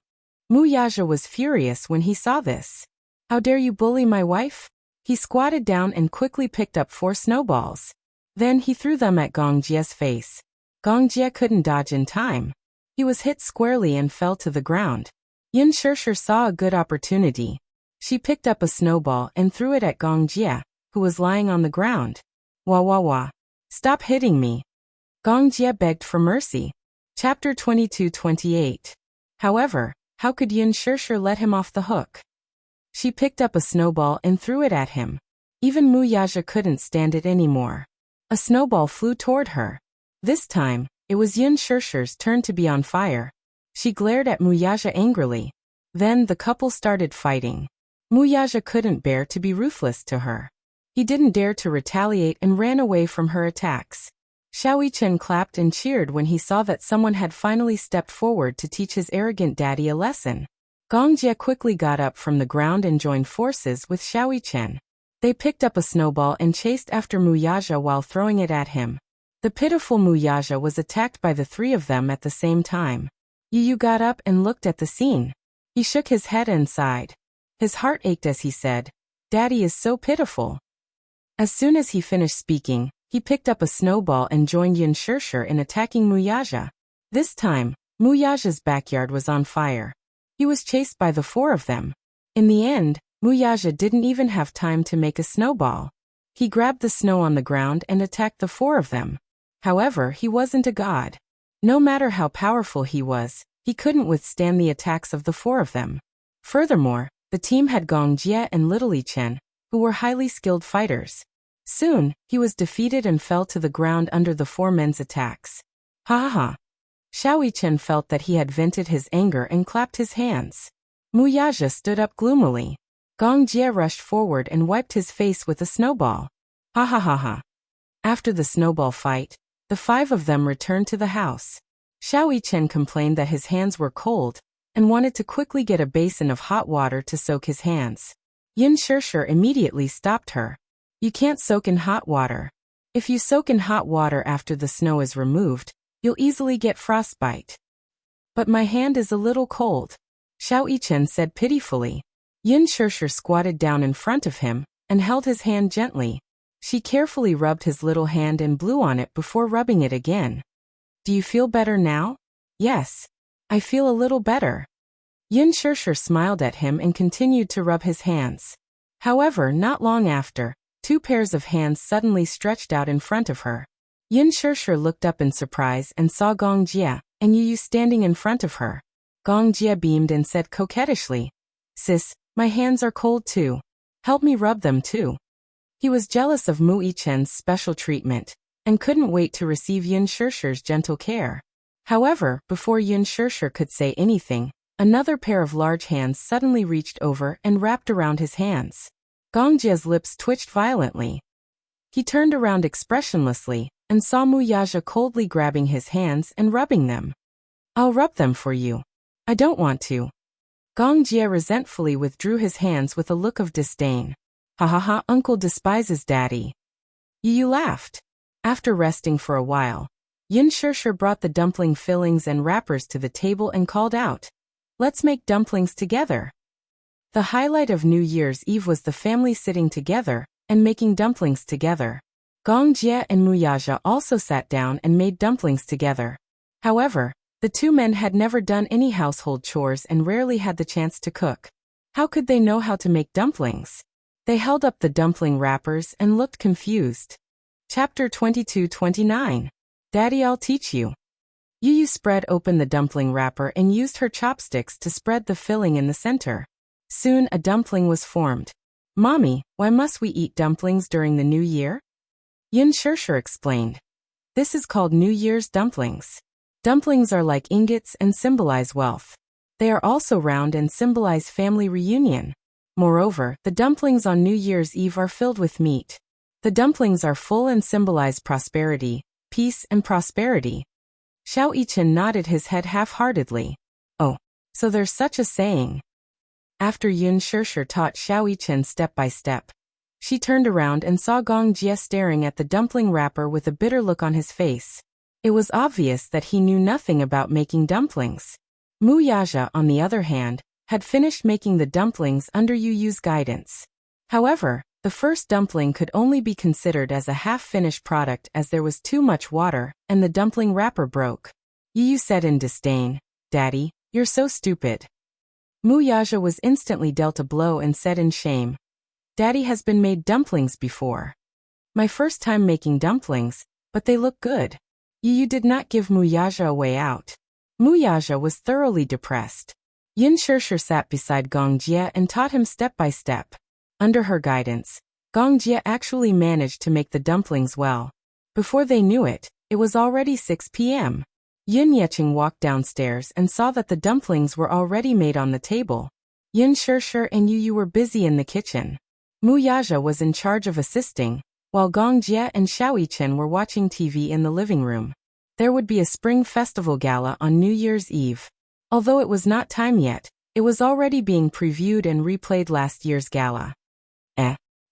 Speaker 1: Muyaja was furious when he saw this. How dare you bully my wife? He squatted down and quickly picked up 4 snowballs. Then he threw them at Gong Jie's face. Gong Jie couldn't dodge in time. He was hit squarely and fell to the ground. Yin Shishir saw a good opportunity. She picked up a snowball and threw it at Gong Jie, who was lying on the ground. Wah. Stop hitting me. Gong Jie begged for mercy. Chapter 22-28. However, how could Yin Shishir let him off the hook? She picked up a snowball and threw it at him. Even Muyaja couldn't stand it anymore. A snowball flew toward her. This time, it was Yin Shishir's turn to be on fire. She glared at Muyaja angrily. Then the couple started fighting. Muyaja couldn't bear to be ruthless to her. He didn't dare to retaliate and ran away from her attacks. Xiao Yichen clapped and cheered when he saw that someone had finally stepped forward to teach his arrogant daddy a lesson. Gong Jie quickly got up from the ground and joined forces with Xiao Yichen. They picked up a snowball and chased after Muyaja while throwing it at him. The pitiful Muyaja was attacked by the 3 of them at the same time. Yu got up and looked at the scene. He shook his head and sighed. His heart ached as he said, "Daddy is so pitiful." As soon as he finished speaking, he picked up a snowball and joined Yin Shishir in attacking Muyaja. This time, Muyaja's backyard was on fire. He was chased by the 4 of them. In the end, Muyaja didn't even have time to make a snowball. He grabbed the snow on the ground and attacked the 4 of them. However, he wasn't a god. No matter how powerful he was, he couldn't withstand the attacks of the 4 of them. Furthermore, the team had Gong Jie and Little Li Chen, who were highly skilled fighters. Soon, he was defeated and fell to the ground under the 4 men's attacks. Ha. Xiao Yichen felt that he had vented his anger and clapped his hands. Muyaja stood up gloomily. Gong Jie rushed forward and wiped his face with a snowball. Ha. After the snowball fight, the 5 of them returned to the house. Xiao Yichen complained that his hands were cold and wanted to quickly get a basin of hot water to soak his hands. Yin Shishir immediately stopped her. You can't soak in hot water. If you soak in hot water after the snow is removed, you'll easily get frostbite. But my hand is a little cold, Xiao Yichen said pitifully. Yin Shishir squatted down in front of him and held his hand gently. She carefully rubbed his little hand and blew on it before rubbing it again. Do you feel better now? Yes. I feel a little better. Yin Shishir smiled at him and continued to rub his hands. However, not long after, two pairs of hands suddenly stretched out in front of her. Yin Shishir looked up in surprise and saw Gong Jie and Yu standing in front of her. Gong Jie beamed and said coquettishly, Sis, my hands are cold too. Help me rub them too. He was jealous of Mu Yichen's special treatment and couldn't wait to receive Yin Shishir's gentle care. However, before Yin Shishir could say anything, another pair of large hands suddenly reached over and wrapped around his hands. Gong Jie's lips twitched violently. He turned around expressionlessly and saw Mu Yaja coldly grabbing his hands and rubbing them. I'll rub them for you. I don't want to. Gong Jie resentfully withdrew his hands with a look of disdain. Ha ha ha, uncle despises daddy. Yu laughed. After resting for a while, Yin Shishir brought the dumpling fillings and wrappers to the table and called out, Let's make dumplings together. The highlight of New Year's Eve was the family sitting together and making dumplings together. Gong Jie and Mu Yaja also sat down and made dumplings together. However, the two men had never done any household chores and rarely had the chance to cook. How could they know how to make dumplings? They held up the dumpling wrappers and looked confused. Chapter 22-29. Daddy, I'll teach you. Yu spread open the dumpling wrapper and used her chopsticks to spread the filling in the center. Soon a dumpling was formed. Mommy, why must we eat dumplings during the New Year? Yin Shishir explained. This is called New Year's dumplings. Dumplings are like ingots and symbolize wealth. They are also round and symbolize family reunion. Moreover, the dumplings on New Year's Eve are filled with meat. The dumplings are full and symbolize prosperity, peace and prosperity. Xiao Yichen nodded his head half-heartedly. Oh, so there's such a saying. After Yin Shishir taught Xiao Yichen step by step, she turned around and saw Gong Jie staring at the dumpling wrapper with a bitter look on his face. It was obvious that he knew nothing about making dumplings. Mu Yaja, on the other hand, had finished making the dumplings under Yu's guidance. However, the first dumpling could only be considered as a half-finished product as there was too much water and the dumpling wrapper broke. Yu said in disdain, Daddy, you're so stupid. Mu Yaja was instantly dealt a blow and said in shame, Daddy has been made dumplings before. My first time making dumplings, but they look good. Yu did not give Mu Yaja a way out. Mu Yaja was thoroughly depressed. Yin Shishir sat beside Gong Jie and taught him step by step. Under her guidance, Gong Jie actually managed to make the dumplings well. Before they knew it, it was already 6 p.m. Yin Yecheng walked downstairs and saw that the dumplings were already made on the table. Yin Shishir and Yu were busy in the kitchen. Mu Yaja was in charge of assisting, while Gong Jie and Xiao Yichen were watching TV in the living room. There would be a spring festival gala on New Year's Eve. Although it was not time yet, it was already being previewed and replayed last year's gala.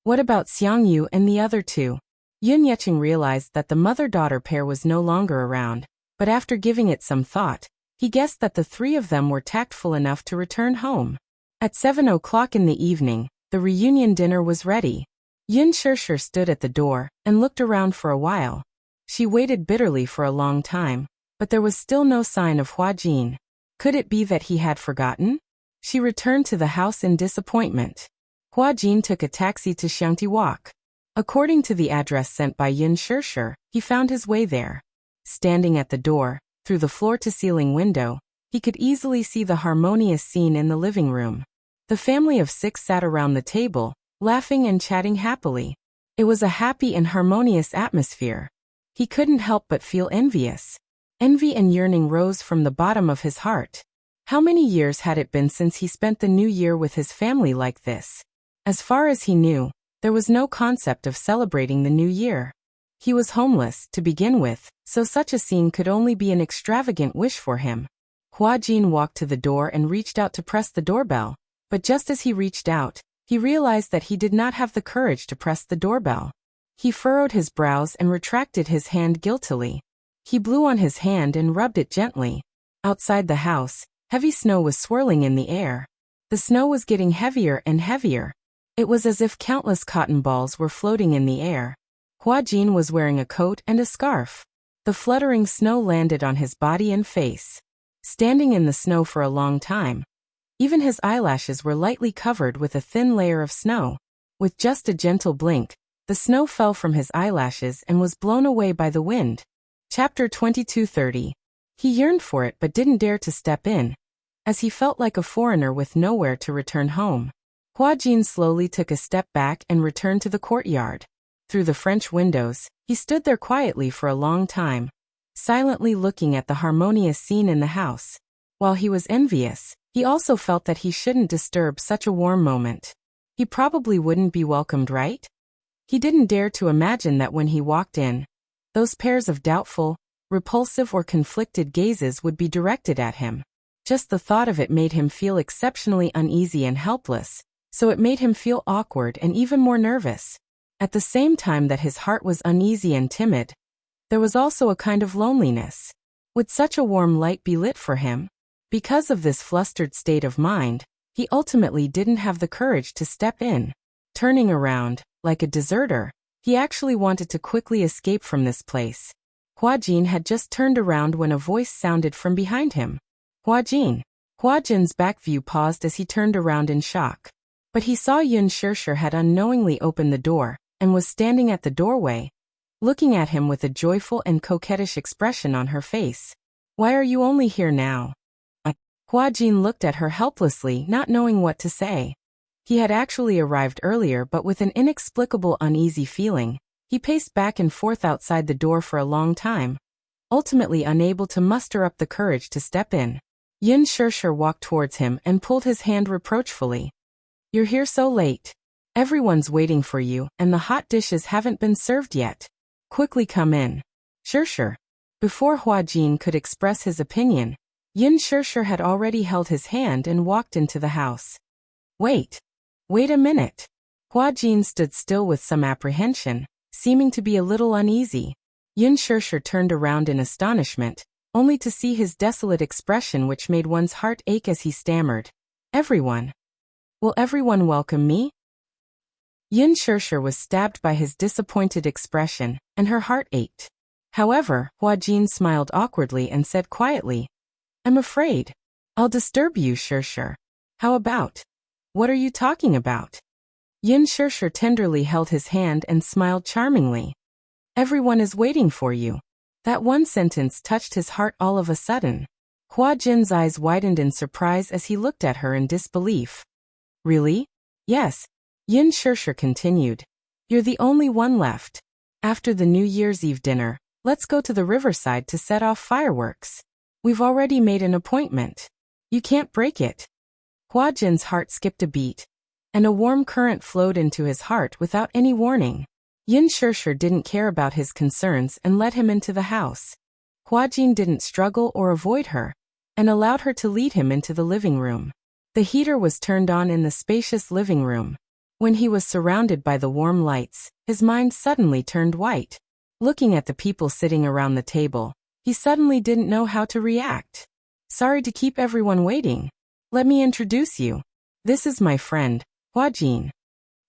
Speaker 1: What about Xiang Yu and the other two? Yin Yecheng realized that the mother-daughter pair was no longer around, but after giving it some thought, he guessed that the three of them were tactful enough to return home. At 7 o'clock in the evening, the reunion dinner was ready. Yin Shishir stood at the door and looked around for a while. She waited bitterly for a long time, but there was still no sign of Hua Jin. Could it be that he had forgotten? She returned to the house in disappointment. Hua Jin took a taxi to Xiangti Walk. According to the address sent by Yin Shishir, he found his way there. Standing at the door, through the floor-to-ceiling window, he could easily see the harmonious scene in the living room. The family of 6 sat around the table, laughing and chatting happily. It was a happy and harmonious atmosphere. He couldn't help but feel envious. Envy and yearning rose from the bottom of his heart. How many years had it been since he spent the new year with his family like this? As far as he knew, there was no concept of celebrating the new year. He was homeless, to begin with, so such a scene could only be an extravagant wish for him. Hua Jin walked to the door and reached out to press the doorbell, but just as he reached out, he realized that he did not have the courage to press the doorbell. He furrowed his brows and retracted his hand guiltily. He blew on his hand and rubbed it gently. Outside the house, heavy snow was swirling in the air. The snow was getting heavier and heavier. It was as if countless cotton balls were floating in the air. Hua Jin was wearing a coat and a scarf. The fluttering snow landed on his body and face. Standing in the snow for a long time, even his eyelashes were lightly covered with a thin layer of snow. With just a gentle blink, the snow fell from his eyelashes and was blown away by the wind. Chapter 22:30. He yearned for it but didn't dare to step in, as he felt like a foreigner with nowhere to return home. Hua Jin slowly took a step back and returned to the courtyard. Through the French windows, he stood there quietly for a long time, silently looking at the harmonious scene in the house. While he was envious, he also felt that he shouldn't disturb such a warm moment. He probably wouldn't be welcomed, right? He didn't dare to imagine that when he walked in, those pairs of doubtful, repulsive or conflicted gazes would be directed at him. Just the thought of it made him feel exceptionally uneasy and helpless, so it made him feel awkward and even more nervous. At the same time that his heart was uneasy and timid, there was also a kind of loneliness. Would such a warm light be lit for him? Because of this flustered state of mind, he ultimately didn't have the courage to step in. Turning around, like a deserter, he actually wanted to quickly escape from this place. Hua Jin had just turned around when a voice sounded from behind him. Hua Jin. Hua Jin's back view paused as he turned around in shock. But he saw Yun Shirshir had unknowingly opened the door, and was standing at the doorway, looking at him with a joyful and coquettish expression on her face. Why are you only here now? Hua Jin looked at her helplessly, not knowing what to say. He had actually arrived earlier but with an inexplicable uneasy feeling. He paced back and forth outside the door for a long time, ultimately unable to muster up the courage to step in. Yun Shirshir walked towards him and pulled his hand reproachfully. You're here so late. Everyone's waiting for you, and the hot dishes haven't been served yet. Quickly come in. Shirshir. Before Hua Jin could express his opinion, Yun Shirshir had already held his hand and walked into the house. Wait a minute. Hua Jin stood still with some apprehension, seeming to be a little uneasy. Yun Shirshir turned around in astonishment, only to see his desolate expression which made one's heart ache as he stammered. Everyone. Will everyone welcome me? Yun Shirshir was stabbed by his disappointed expression, and her heart ached. However, Hua Jin smiled awkwardly and said quietly, I'm afraid. I'll disturb you, Shirshir. How about? What are you talking about? Yun Shirshir tenderly held his hand and smiled charmingly. Everyone is waiting for you. That one sentence touched his heart all of a sudden. Hua Jin's eyes widened in surprise as he looked at her in disbelief. Really? Yes. Yun Shirshir continued. You're the only one left. After the New Year's Eve dinner, let's go to the riverside to set off fireworks. We've already made an appointment. You can't break it. Hua Jin's heart skipped a beat, and a warm current flowed into his heart without any warning. Yun Shirshir didn't care about his concerns and led him into the house. Hua Jin didn't struggle or avoid her, and allowed her to lead him into the living room. The heater was turned on in the spacious living room. When he was surrounded by the warm lights, his mind suddenly turned white. Looking at the people sitting around the table, he suddenly didn't know how to react. Sorry to keep everyone waiting. Let me introduce you. This is my friend, Hua Jin.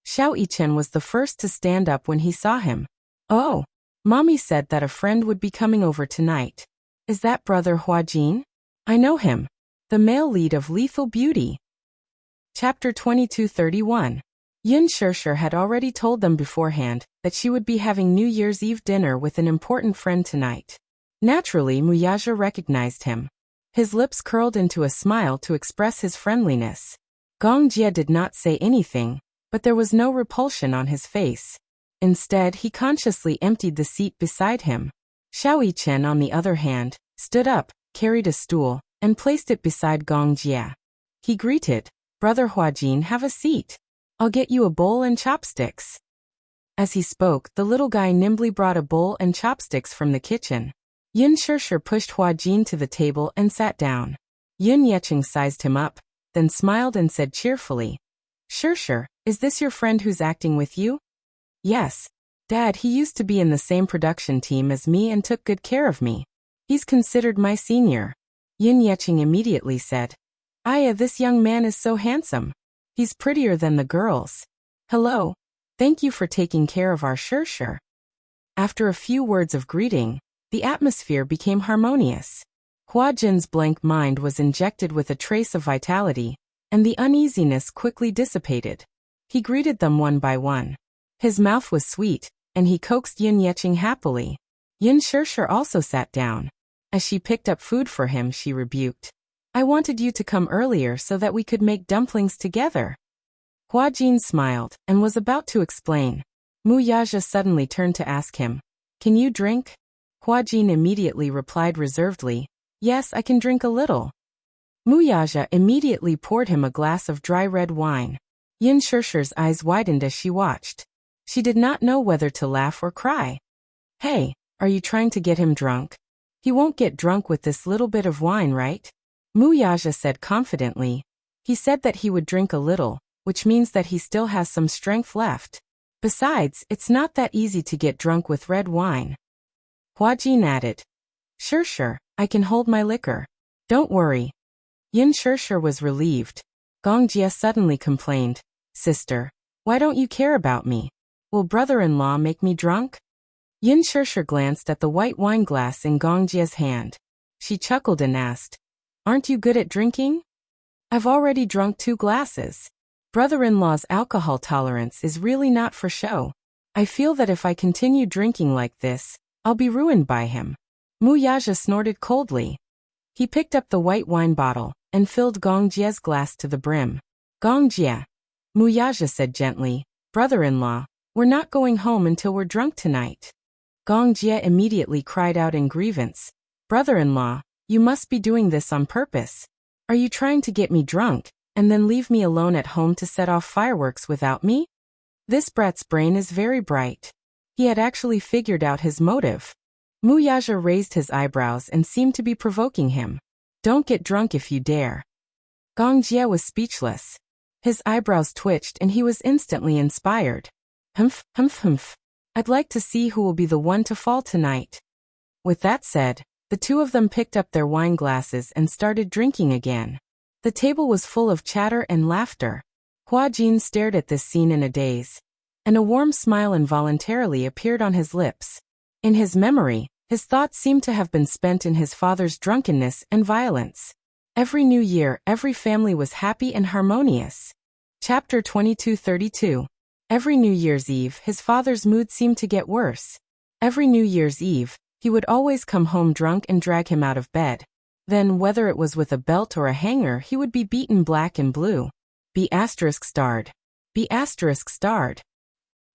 Speaker 1: Xiao Yichen was the first to stand up when he saw him. Oh, Mommy said that a friend would be coming over tonight. Is that brother Hua Jin? I know him. The male lead of Lethal Beauty. Chapter 22:31. Yun Shirshir had already told them beforehand that she would be having New Year's Eve dinner with an important friend tonight. Naturally, Muyaja recognized him. His lips curled into a smile to express his friendliness. Gong Jie did not say anything, but there was no repulsion on his face. Instead, he consciously emptied the seat beside him. Xiao Yichen, on the other hand, stood up, carried a stool, and placed it beside Gong Jie. He greeted, Brother Hua Jin, have a seat. I'll get you a bowl and chopsticks. As he spoke, the little guy nimbly brought a bowl and chopsticks from the kitchen. Yun Shirshir pushed Hua Jin to the table and sat down. Yun Yecheng sized him up, then smiled and said cheerfully, "Shirshir, is this your friend who's acting with you?" "Yes. Dad, he used to be in the same production team as me and took good care of me. He's considered my senior." Yun Yecheng immediately said, "Aya, this young man is so handsome. He's prettier than the girls. Hello. Thank you for taking care of our Shirshir." After a few words of greeting, the atmosphere became harmonious. Hua Jin's blank mind was injected with a trace of vitality, and the uneasiness quickly dissipated. He greeted them one by one. His mouth was sweet, and he coaxed Yun Yecheng happily. Yun Shirshir also sat down. As she picked up food for him, she rebuked, "I wanted you to come earlier so that we could make dumplings together." Hua Jin smiled, and was about to explain. Mu Yaja suddenly turned to ask him, "Can you drink?" Hua Jin immediately replied reservedly, "Yes, I can drink a little." Mu Yaja immediately poured him a glass of dry red wine. Yun Shirshir's eyes widened as she watched. She did not know whether to laugh or cry. "Hey, are you trying to get him drunk? He won't get drunk with this little bit of wine, right?" Mu Yaja said confidently. "He said that he would drink a little, which means that he still has some strength left. Besides, it's not that easy to get drunk with red wine." Hua Jin added, "Shirshir, I can hold my liquor. Don't worry." Yun Shirshir was relieved. Gong Jie suddenly complained, "Sister, why don't you care about me? Will brother-in-law make me drunk?" Yun Shirshir glanced at the white wine glass in Gong Jie's hand. She chuckled and asked, "Aren't you good at drinking?" "I've already drunk 2 glasses. Brother-in-law's alcohol tolerance is really not for show. I feel that if I continue drinking like this, I'll be ruined by him." Mu Yaja snorted coldly. He picked up the white wine bottle and filled Gong Jie's glass to the brim. "Gong Jie," Mu Yaja said gently, "brother-in-law, we're not going home until we're drunk tonight." Gong Jie immediately cried out in grievance, "Brother-in-law, you must be doing this on purpose. Are you trying to get me drunk, and then leave me alone at home to set off fireworks without me?" This brat's brain is very bright. He had actually figured out his motive. Mu Yaja raised his eyebrows and seemed to be provoking him. "Don't get drunk if you dare." Gong Jie was speechless. His eyebrows twitched and he was instantly inspired. "Humph, humph, humph. I'd like to see who will be the one to fall tonight." With that said, the two of them picked up their wine glasses and started drinking again. The table was full of chatter and laughter. Hua Jin stared at this scene in a daze, and a warm smile involuntarily appeared on his lips. In his memory, his thoughts seemed to have been spent in his father's drunkenness and violence. Every new year, every family was happy and harmonious. Chapter 2232. Every New Year's Eve, his father's mood seemed to get worse. Every New Year's Eve, he would always come home drunk and drag him out of bed. Then, whether it was with a belt or a hanger, he would be beaten black and blue. B*****. B*****.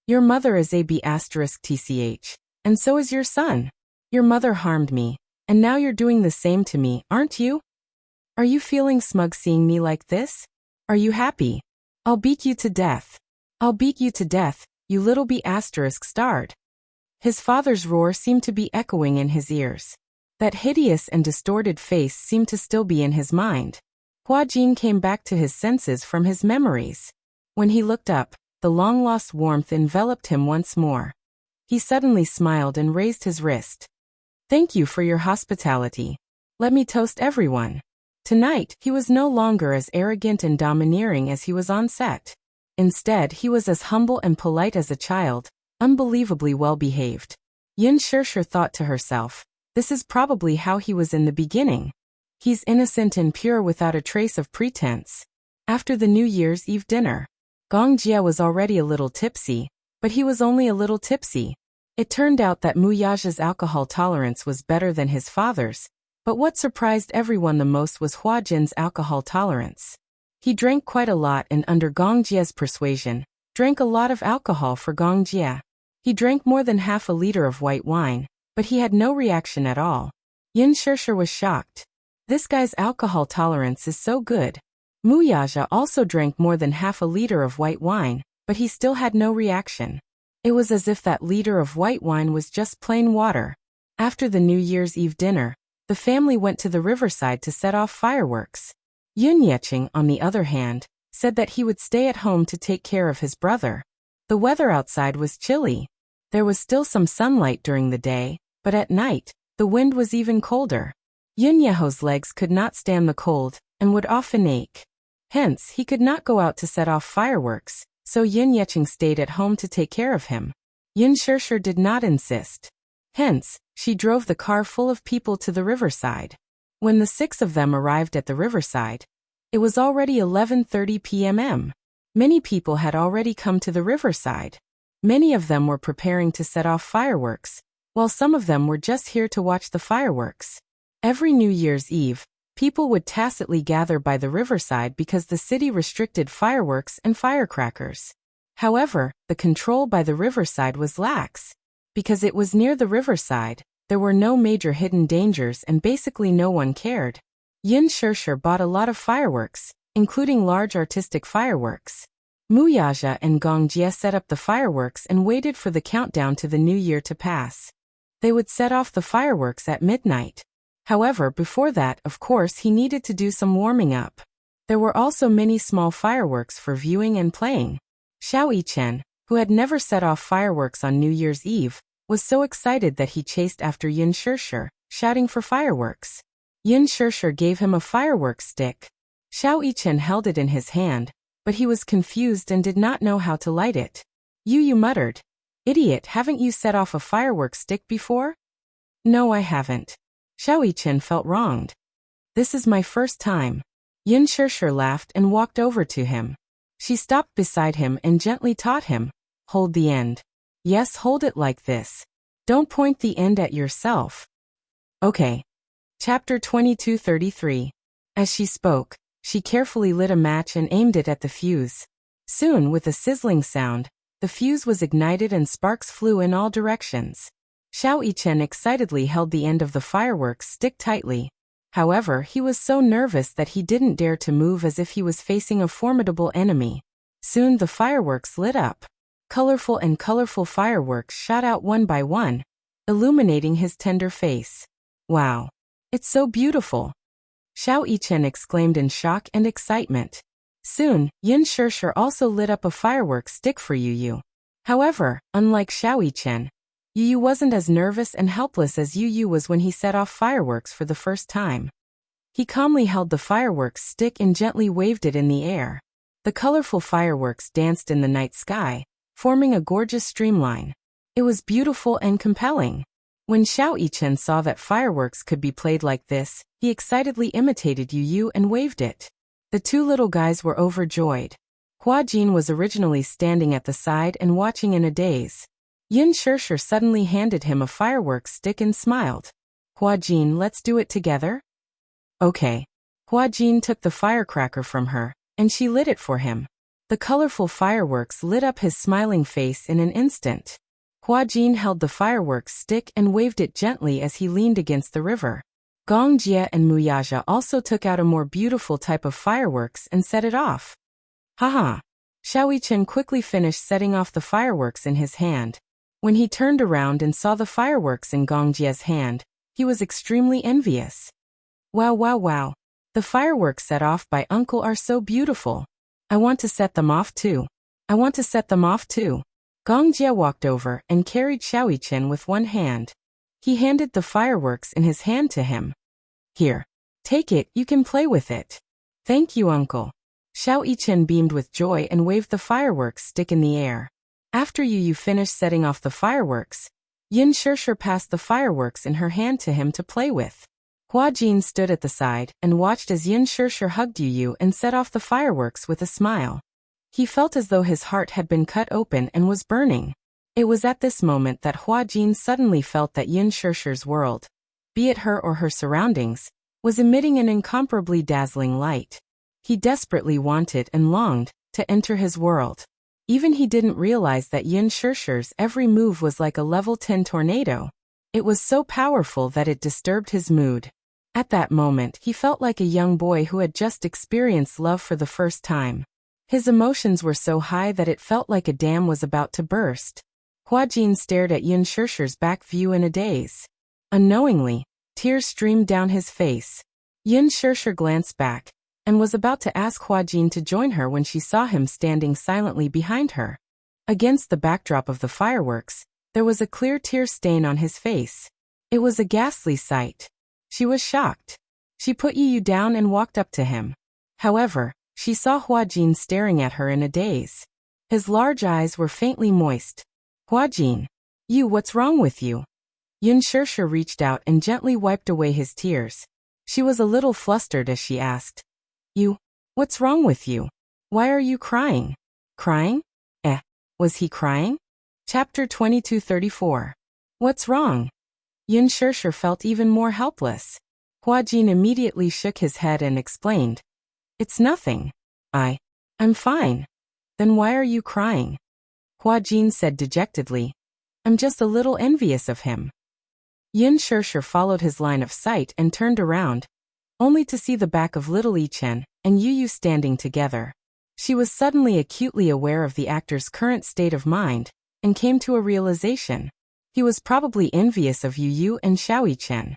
Speaker 1: Your mother is a B****tch. And so is your son. Your mother harmed me, and now you're doing the same to me, aren't you? Are you feeling smug seeing me like this? Are you happy? I'll beat you to death. I'll beat you to death, you little B*****. His father's roar seemed to be echoing in his ears. That hideous and distorted face seemed to still be in his mind. Hua Jin came back to his senses from his memories. When he looked up, the long-lost warmth enveloped him once more. He suddenly smiled and raised his wrist. "Thank you for your hospitality. Let me toast everyone." Tonight, he was no longer as arrogant and domineering as he was on set. Instead, he was as humble and polite as a child, unbelievably well-behaved. Yun Shirshir thought to herself, this is probably how he was in the beginning. He's innocent and pure without a trace of pretense. After the New Year's Eve dinner, Gong Jie was already a little tipsy, but he was only a little tipsy. It turned out that Mu Yaja's alcohol tolerance was better than his father's, but what surprised everyone the most was Hua Jin's alcohol tolerance. He drank quite a lot and under Gong Jie's persuasion, drank a lot of alcohol for Gong Jie. He drank more than half a liter of white wine, but he had no reaction at all. Yun Shirshir was shocked. This guy's alcohol tolerance is so good. Mu Yaja also drank more than half a liter of white wine, but he still had no reaction. It was as if that liter of white wine was just plain water. After the New Year's Eve dinner, the family went to the riverside to set off fireworks. Yun Yeching, on the other hand, said that he would stay at home to take care of his brother. The weather outside was chilly. There was still some sunlight during the day, but at night, the wind was even colder. Yun Yeho's legs could not stand the cold, and would often ache. Hence, he could not go out to set off fireworks, so Yun Yeching stayed at home to take care of him. Yun Shirshir did not insist. Hence, she drove the car full of people to the riverside. When the 6 of them arrived at the riverside, it was already 11:30 p.m. Many people had already come to the riverside. Many of them were preparing to set off fireworks, while some of them were just here to watch the fireworks. Every New Year's Eve, people would tacitly gather by the riverside because the city restricted fireworks and firecrackers. However, the control by the riverside was lax. Because it was near the riverside, there were no major hidden dangers and basically no one cared. Yun Shirshir bought a lot of fireworks, including large artistic fireworks. Muyaja and Gong Jie set up the fireworks and waited for the countdown to the new year to pass. They would set off the fireworks at midnight. However, before that, of course, he needed to do some warming up. There were also many small fireworks for viewing and playing. Xiao Yichen, who had never set off fireworks on New Year's Eve, was so excited that he chased after Yun Shirshir, shouting for fireworks. Yun Shirshir gave him a fireworks stick. Xiao Yichen held it in his hand, but he was confused and did not know how to light it. Yu muttered, "Idiot, haven't you set off a fireworks stick before?" "No, I haven't." Xiao Yichen felt wronged. "This is my first time." Yun Shirshir laughed and walked over to him. She stopped beside him and gently taught him, "Hold the end. Yes, hold it like this. Don't point the end at yourself." Okay. Chapter 22:33. As she spoke, she carefully lit a match and aimed it at the fuse. Soon, with a sizzling sound, the fuse was ignited and sparks flew in all directions. Xiao Yichen excitedly held the end of the fireworks stick tightly. However, he was so nervous that he didn't dare to move as if he was facing a formidable enemy. Soon the fireworks lit up. Colorful fireworks shot out one by one, illuminating his tender face. "Wow. It's so beautiful." Xiao Yichen exclaimed in shock and excitement. Soon, Yun Shirshir also lit up a fireworks stick for Yu. However, unlike Xiao Yichen, Yu wasn't as nervous and helpless as Yu was when he set off fireworks for the first time. He calmly held the fireworks stick and gently waved it in the air. The colorful fireworks danced in the night sky, forming a gorgeous streamline. It was beautiful and compelling. When Xiao Yichen saw that fireworks could be played like this, he excitedly imitated Yu and waved it. The 2 little guys were overjoyed. Hua Jin was originally standing at the side and watching in a daze. Yun Shirshir suddenly handed him a fireworks stick and smiled. "Hua Jin, let's do it together?" "Okay." Hua Jin took the firecracker from her, and she lit it for him. The colorful fireworks lit up his smiling face in an instant. Hua Jin held the fireworks stick and waved it gently as he leaned against the river. Gong Jie and Muyaja also took out a more beautiful type of fireworks and set it off. Haha! Xiao Yichen quickly finished setting off the fireworks in his hand. When he turned around and saw the fireworks in Gong Jie's hand, he was extremely envious. Wow! The fireworks set off by Uncle are so beautiful. I want to set them off too. Gong Jie walked over and carried Xiao Yichen with one hand. He handed the fireworks in his hand to him. "Here. Take it, you can play with it." "Thank you, Uncle." Xiao Yichen beamed with joy and waved the fireworks stick in the air. After Yu finished setting off the fireworks, Yun Shirshir passed the fireworks in her hand to him to play with. Hua Jin stood at the side and watched as Yun Shirshir hugged Yu and set off the fireworks with a smile. He felt as though his heart had been cut open and was burning. It was at this moment that Hua Jin suddenly felt that Yun Shirshir's world, be it her or her surroundings, was emitting an incomparably dazzling light. He desperately wanted and longed to enter his world. Even he didn't realize that Yun Shirshir's every move was like a level 10 tornado. It was so powerful that it disturbed his mood. At that moment, he felt like a young boy who had just experienced love for the first time. His emotions were so high that it felt like a dam was about to burst. Hua Jin stared at Yun Shishir's back view in a daze. Unknowingly, tears streamed down his face. Yun Shishir glanced back, and was about to ask Hua Jin to join her when she saw him standing silently behind her. Against the backdrop of the fireworks, there was a clear tear stain on his face. It was a ghastly sight. She was shocked. She put Yu down and walked up to him. However, she saw Hua Jin staring at her in a daze. His large eyes were faintly moist. Hua Jin. You, what's wrong with you? Yun Shishir reached out and gently wiped away his tears. She was a little flustered as she asked. You, what's wrong with you? Why are you crying? Crying? Was he crying? Chapter 2234. What's wrong? Yun Shishir felt even more helpless. Hua Jin immediately shook his head and explained. It's nothing. I'm fine. Then why are you crying? Hua Jin said dejectedly. I'm just a little envious of him. Yun Shishir followed his line of sight and turned around, only to see the back of little Yi-Chen and Yu standing together. She was suddenly acutely aware of the actor's current state of mind, and came to a realization. He was probably envious of Yu and Xiao Yi-Chen.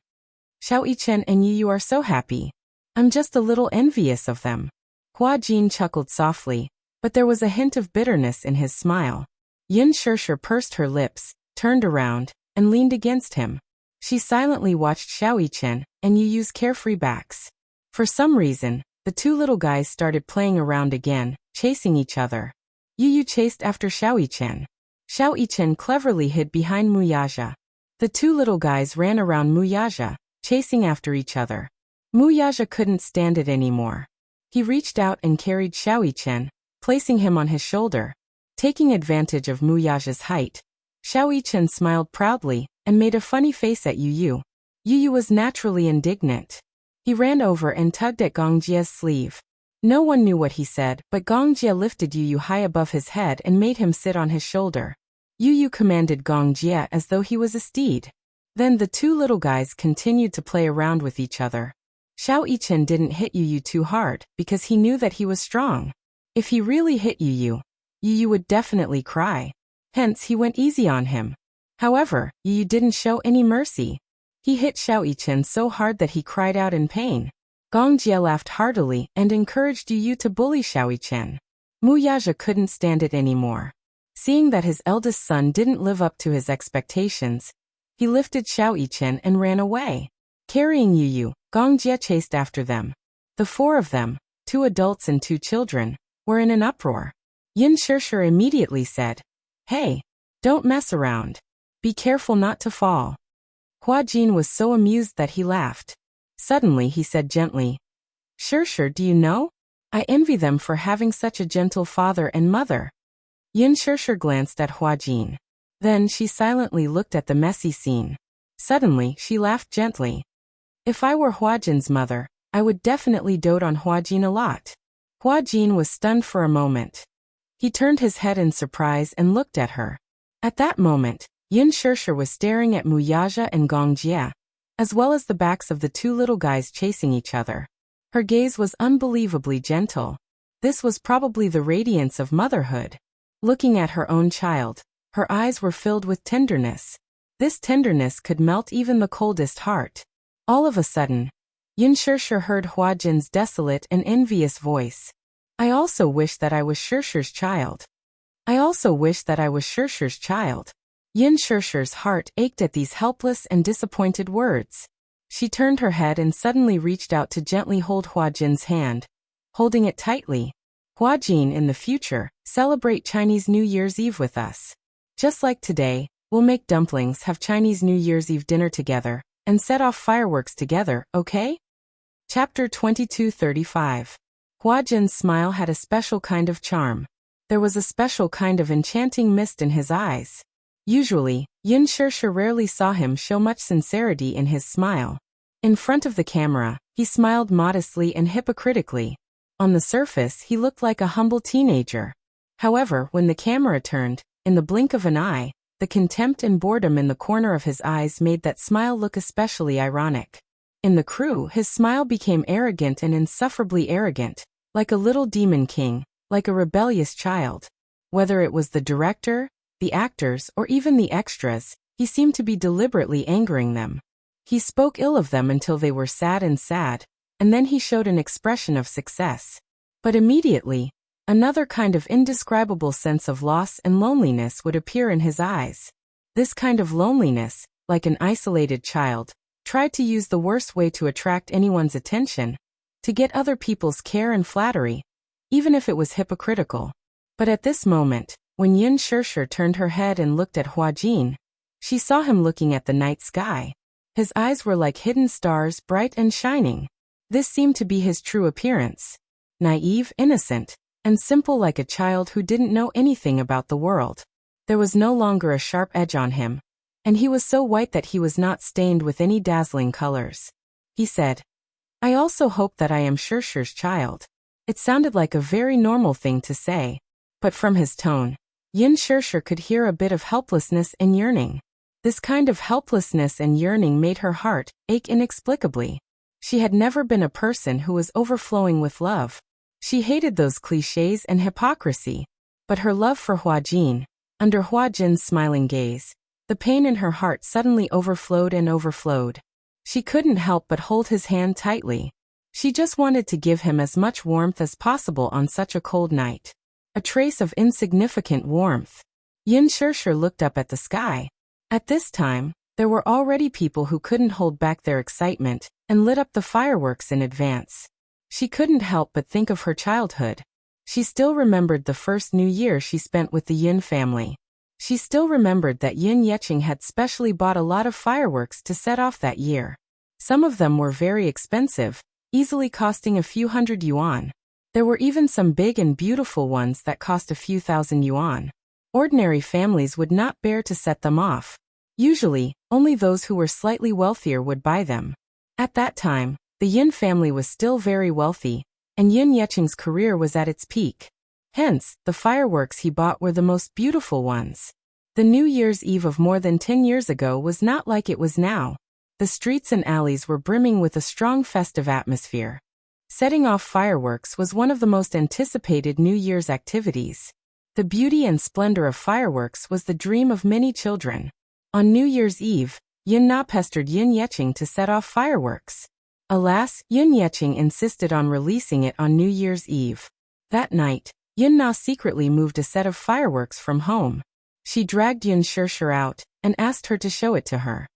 Speaker 1: Xiao Yi-Chen and Yu are so happy. I'm just a little envious of them. Hua Jin chuckled softly, but there was a hint of bitterness in his smile. Yun Shishir pursed her lips, turned around, and leaned against him. She silently watched Xiao Yi-Chen and Yu's carefree backs. For some reason, the two little guys started playing around again, chasing each other. Yu chased after Xiao Yi-Chen. Xiao Yi-Chen cleverly hid behind Muyaja. The two little guys ran around Muyaja, chasing after each other. Muyaja couldn't stand it anymore. He reached out and carried Xiao Yi-Chen, placing him on his shoulder. Taking advantage of Muyaja's height, Xiao Yi-Chen smiled proudly and made a funny face at Yu. Yu was naturally indignant. He ran over and tugged at Gongjie's sleeve. No one knew what he said, but Gongjie lifted Yu high above his head and made him sit on his shoulder. Yu commanded Gongjie as though he was a steed. Then the two little guys continued to play around with each other. Xiao Yi-Chen didn't hit Yu too hard because he knew that he was strong. If he really hit Yu would definitely cry. Hence he went easy on him. However, Yu didn't show any mercy. He hit Xiao Yi-Chen so hard that he cried out in pain. Gongjie laughed heartily and encouraged Yu to bully Xiao Yi-Chen. Muyaja couldn't stand it anymore. Seeing that his eldest son didn't live up to his expectations, he lifted Xiao Yi-Chen and ran away. Carrying Yu, Gongjie chased after them. The four of them, 2 adults and 2 children, were in an uproar. Yun Shishir immediately said, Hey, don't mess around. Be careful not to fall. Hua Jin was so amused that he laughed. Suddenly he said gently, Shishir, do you know? I envy them for having such a gentle father and mother. Yun Shishir glanced at Hua Jin. Then she silently looked at the messy scene. Suddenly she laughed gently. If I were Hua Jin's mother, I would definitely dote on Hua Jin a lot. Hua Jin was stunned for a moment. He turned his head in surprise and looked at her. At that moment, Yun Shishir was staring at Muyaja and Gongjie, as well as the backs of the 2 little guys chasing each other. Her gaze was unbelievably gentle. This was probably the radiance of motherhood. Looking at her own child, her eyes were filled with tenderness. This tenderness could melt even the coldest heart. All of a sudden, Yun Shishir heard Hua Jin's desolate and envious voice. I also wish that I was Shishir's child. I also wish that I was Shishir's child. Yun Shishir's heart ached at these helpless and disappointed words. She turned her head and suddenly reached out to gently hold Hua Jin's hand, holding it tightly. Hua Jin, in the future, celebrate Chinese New Year's Eve with us. Just like today, we'll make dumplings, have Chinese New Year's Eve dinner together, and set off fireworks together, okay? Chapter 2235. Hua Jin's smile had a special kind of charm. There was a special kind of enchanting mist in his eyes. Usually, Yun Shishir rarely saw him show much sincerity in his smile. In front of the camera, he smiled modestly and hypocritically. On the surface, he looked like a humble teenager. However, when the camera turned, in the blink of an eye, the contempt and boredom in the corner of his eyes made that smile look especially ironic. In the crew, his smile became arrogant and insufferably arrogant, like a little demon king, like a rebellious child. Whether it was the director, the actors, or even the extras, he seemed to be deliberately angering them. He spoke ill of them until they were sad, and then he showed an expression of success. But immediately, another kind of indescribable sense of loss and loneliness would appear in his eyes. This kind of loneliness, like an isolated child, tried to use the worst way to attract anyone's attention, to get other people's care and flattery, even if it was hypocritical. But at this moment, when Yin Shirshir turned her head and looked at Hua Jin, she saw him looking at the night sky. His eyes were like hidden stars, bright and shining. This seemed to be his true appearance. Naive, innocent, and simple, like a child who didn't know anything about the world. There was no longer a sharp edge on him, and he was so white that he was not stained with any dazzling colors. He said, "I also hope that I am Shirshir's child." It sounded like a very normal thing to say, but from his tone, Yin Shirshir could hear a bit of helplessness and yearning. This kind of helplessness and yearning made her heart ache inexplicably. She had never been a person who was overflowing with love. She hated those clichés and hypocrisy. But her love for Hua Jin, under Hua Jin's smiling gaze, the pain in her heart suddenly overflowed and overflowed. She couldn't help but hold his hand tightly. She just wanted to give him as much warmth as possible on such a cold night. A trace of insignificant warmth. Yin Shirshir looked up at the sky. At this time, there were already people who couldn't hold back their excitement and lit up the fireworks in advance. She couldn't help but think of her childhood. She still remembered the first New Year she spent with the Yin family. She still remembered that Yin Yeqing had specially bought a lot of fireworks to set off that year. Some of them were very expensive, easily costing a few hundred yuan. There were even some big and beautiful ones that cost a few thousand yuan. Ordinary families would not bear to set them off. Usually, only those who were slightly wealthier would buy them. At that time, the Yin family was still very wealthy, and Yin Yeqing's career was at its peak. Hence, the fireworks he bought were the most beautiful ones. The New Year's Eve of more than 10 years ago was not like it was now. The streets and alleys were brimming with a strong festive atmosphere. Setting off fireworks was one of the most anticipated New Year's activities. The beauty and splendor of fireworks was the dream of many children. On New Year's Eve, Yin Na pestered Yin Yeqing to set off fireworks. Alas, Yin Yeqing insisted on releasing it on New Year's Eve. That night, Yin Na secretly moved a set of fireworks from home. She dragged Yin Shirshir out and asked her to show it to her.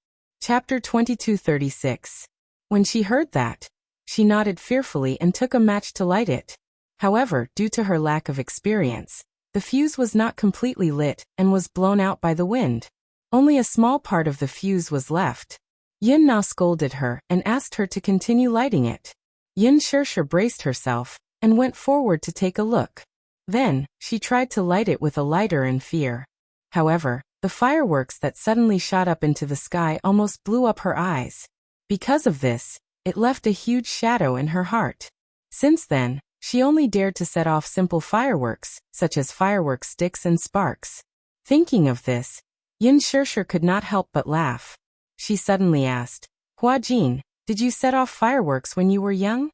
Speaker 1: Chapter 2236. When she heard that, she nodded fearfully and took a match to light it. However, due to her lack of experience, the fuse was not completely lit and was blown out by the wind. Only a small part of the fuse was left. Yin Na scolded her and asked her to continue lighting it. Yin Shirshir braced herself and went forward to take a look. Then, she tried to light it with a lighter in fear. However, the fireworks that suddenly shot up into the sky almost blew up her eyes. Because of this, it left a huge shadow in her heart. Since then, she only dared to set off simple fireworks, such as firework sticks and sparks. Thinking of this, Yin Shirshir could not help but laugh. She suddenly asked, "Hua Jin, did you set off fireworks when you were young?"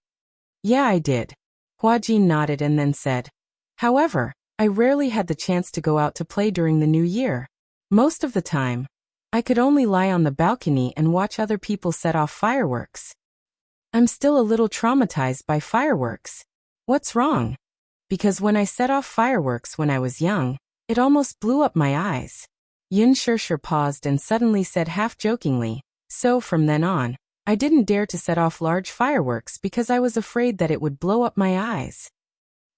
Speaker 1: "Yeah, I did." Hua Jin nodded and then said, "However, I rarely had the chance to go out to play during the New Year. Most of the time, I could only lie on the balcony and watch other people set off fireworks. I'm still a little traumatized by fireworks." "What's wrong?" "Because when I set off fireworks when I was young, it almost blew up my eyes." Yin Shirshir paused and suddenly said half-jokingly, "So from then on, I didn't dare to set off large fireworks because I was afraid that it would blow up my eyes."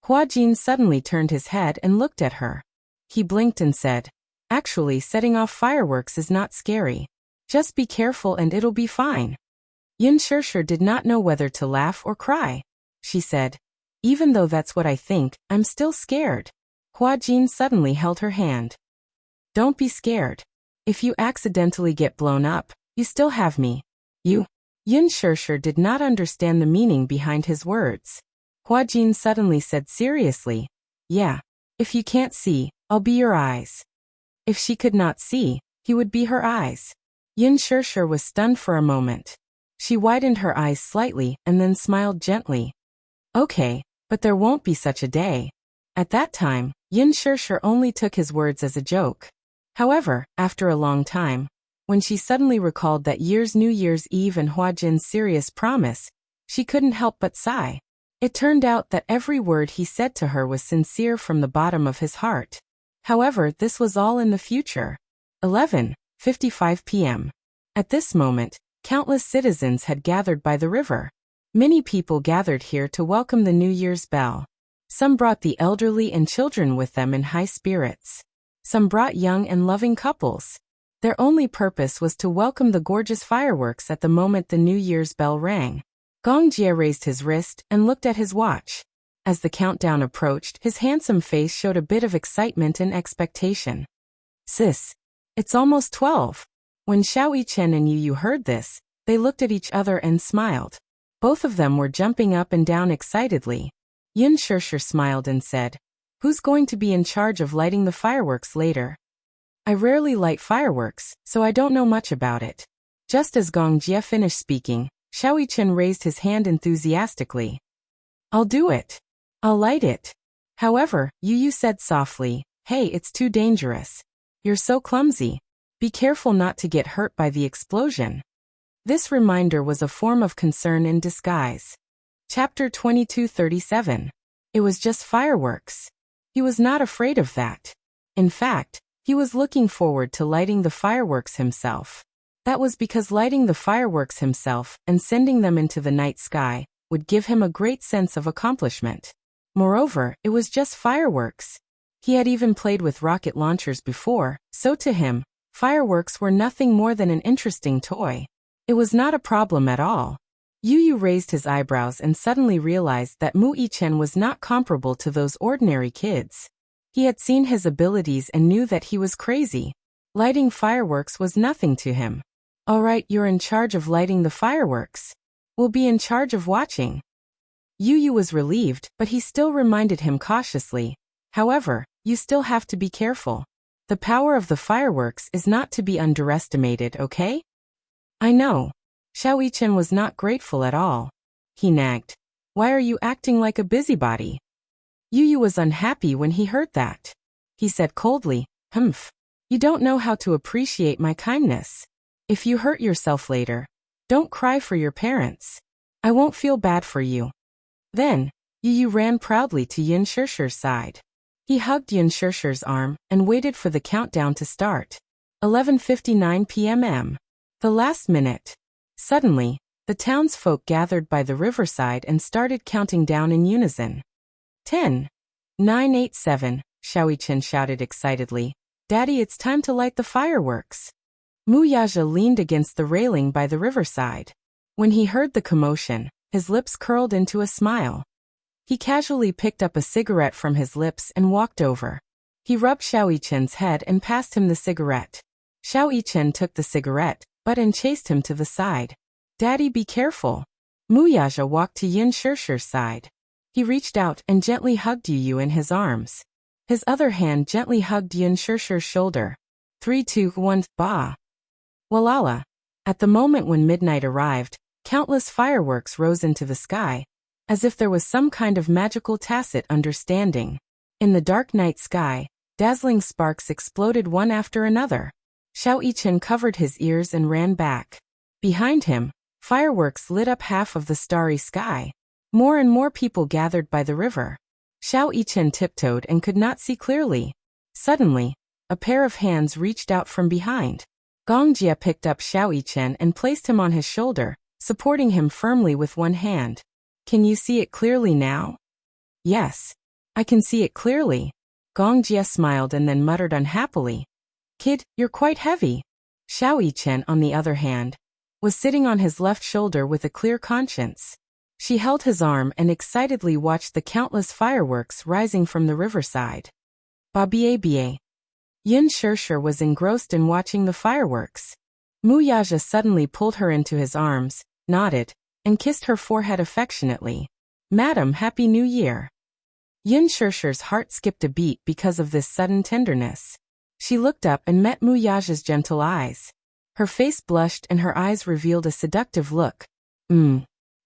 Speaker 1: Hua Jin suddenly turned his head and looked at her. He blinked and said, "Actually, setting off fireworks is not scary. Just be careful and it'll be fine." Yin Shirshir did not know whether to laugh or cry. She said, "Even though that's what I think, I'm still scared." Hua Jin suddenly held her hand. "Don't be scared. If you accidentally get blown up, you still have me." "You?" Yin Shirshir did not understand the meaning behind his words. Hua Jin suddenly said seriously, "Yeah. If you can't see, I'll be your eyes." If she could not see, he would be her eyes. Yin Shirshir was stunned for a moment. She widened her eyes slightly and then smiled gently. "Okay, but there won't be such a day." At that time, Yin Shirshir only took his words as a joke. However, after a long time, when she suddenly recalled that year's New Year's Eve and Hua Jin's serious promise, she couldn't help but sigh. It turned out that every word he said to her was sincere from the bottom of his heart. However, this was all in the future. 11:55 p.m. At this moment, countless citizens had gathered by the river. Many people gathered here to welcome the New Year's bell. Some brought the elderly and children with them in high spirits. Some brought young and loving couples. Their only purpose was to welcome the gorgeous fireworks at the moment the New Year's bell rang. Gong Jie raised his wrist and looked at his watch. As the countdown approached, his handsome face showed a bit of excitement and expectation. Sis, it's almost 12. When Xiao Yichen and Yu heard this, they looked at each other and smiled. Both of them were jumping up and down excitedly. Yin Shishir smiled and said, "Who's going to be in charge of lighting the fireworks later?" "I rarely light fireworks, so I don't know much about it." Just as Gong Jie finished speaking, Xiao Yichen raised his hand enthusiastically. "I'll do it. I'll light it." However, Yu said softly, "Hey, it's too dangerous. You're so clumsy. Be careful not to get hurt by the explosion." This reminder was a form of concern in disguise. Chapter 22:37. It was just fireworks. He was not afraid of that. In fact, he was looking forward to lighting the fireworks himself. That was because lighting the fireworks himself and sending them into the night sky would give him a great sense of accomplishment. Moreover, it was just fireworks. He had even played with rocket launchers before, so to him, fireworks were nothing more than an interesting toy. It was not a problem at all. Yu raised his eyebrows and suddenly realized that Mu Yichen was not comparable to those ordinary kids. He had seen his abilities and knew that he was crazy. Lighting fireworks was nothing to him. "All right, you're in charge of lighting the fireworks. We'll be in charge of watching." Yu was relieved, but he still reminded him cautiously, "However, you still have to be careful. The power of the fireworks is not to be underestimated, okay?" "I know." Xiao Yichen was not grateful at all. He nagged, "Why are you acting like a busybody?" Yu was unhappy when he heard that. He said coldly, "Humph. You don't know how to appreciate my kindness. If you hurt yourself later, don't cry for your parents. I won't feel bad for you." Then, Yu ran proudly to Yin Shishir's side. He hugged Yin Shishir's arm and waited for the countdown to start. 11:59 p.m. The last minute. Suddenly, the townsfolk gathered by the riverside and started counting down in unison. 10, 9, 8, 7, Xiao Yichen shouted excitedly. "Daddy, it's time to light the fireworks." Mu Yaja leaned against the railing by the riverside. When he heard the commotion, his lips curled into a smile. He casually picked up a cigarette from his lips and walked over. He rubbed Xiao Yichen's head and passed him the cigarette. Xiao Yichen took the cigarette, but and chased him to the side. "Daddy, be careful." Mu Yaja walked to Yin Shishir's side. He reached out and gently hugged Yu in his arms. His other hand gently hugged Yin Shishir's shoulder. 3, 2, 1, bah! Walala. At the moment when midnight arrived, countless fireworks rose into the sky, as if there was some kind of magical tacit understanding. In the dark night sky, dazzling sparks exploded one after another. Xiao Yichen covered his ears and ran back. Behind him, fireworks lit up half of the starry sky. More and more people gathered by the river. Xiao Yichen tiptoed and could not see clearly. Suddenly, a pair of hands reached out from behind. Gong Jie picked up Xiao Yichen and placed him on his shoulder, supporting him firmly with one hand. "Can you see it clearly now?" "Yes. I can see it clearly." Gong Jie smiled and then muttered unhappily. "Kid, you're quite heavy." Xiao Yichen, on the other hand, was sitting on his left shoulder with a clear conscience. She held his arm and excitedly watched the countless fireworks rising from the riverside. Ba-bie-bie. Yin Shishir was engrossed in watching the fireworks. Mu Yaja suddenly pulled her into his arms, nodded, and kissed her forehead affectionately. "Madam, Happy New Year." Yin Shishir's heart skipped a beat because of this sudden tenderness. She looked up and met Mu Yaja's gentle eyes. Her face blushed and her eyes revealed a seductive look.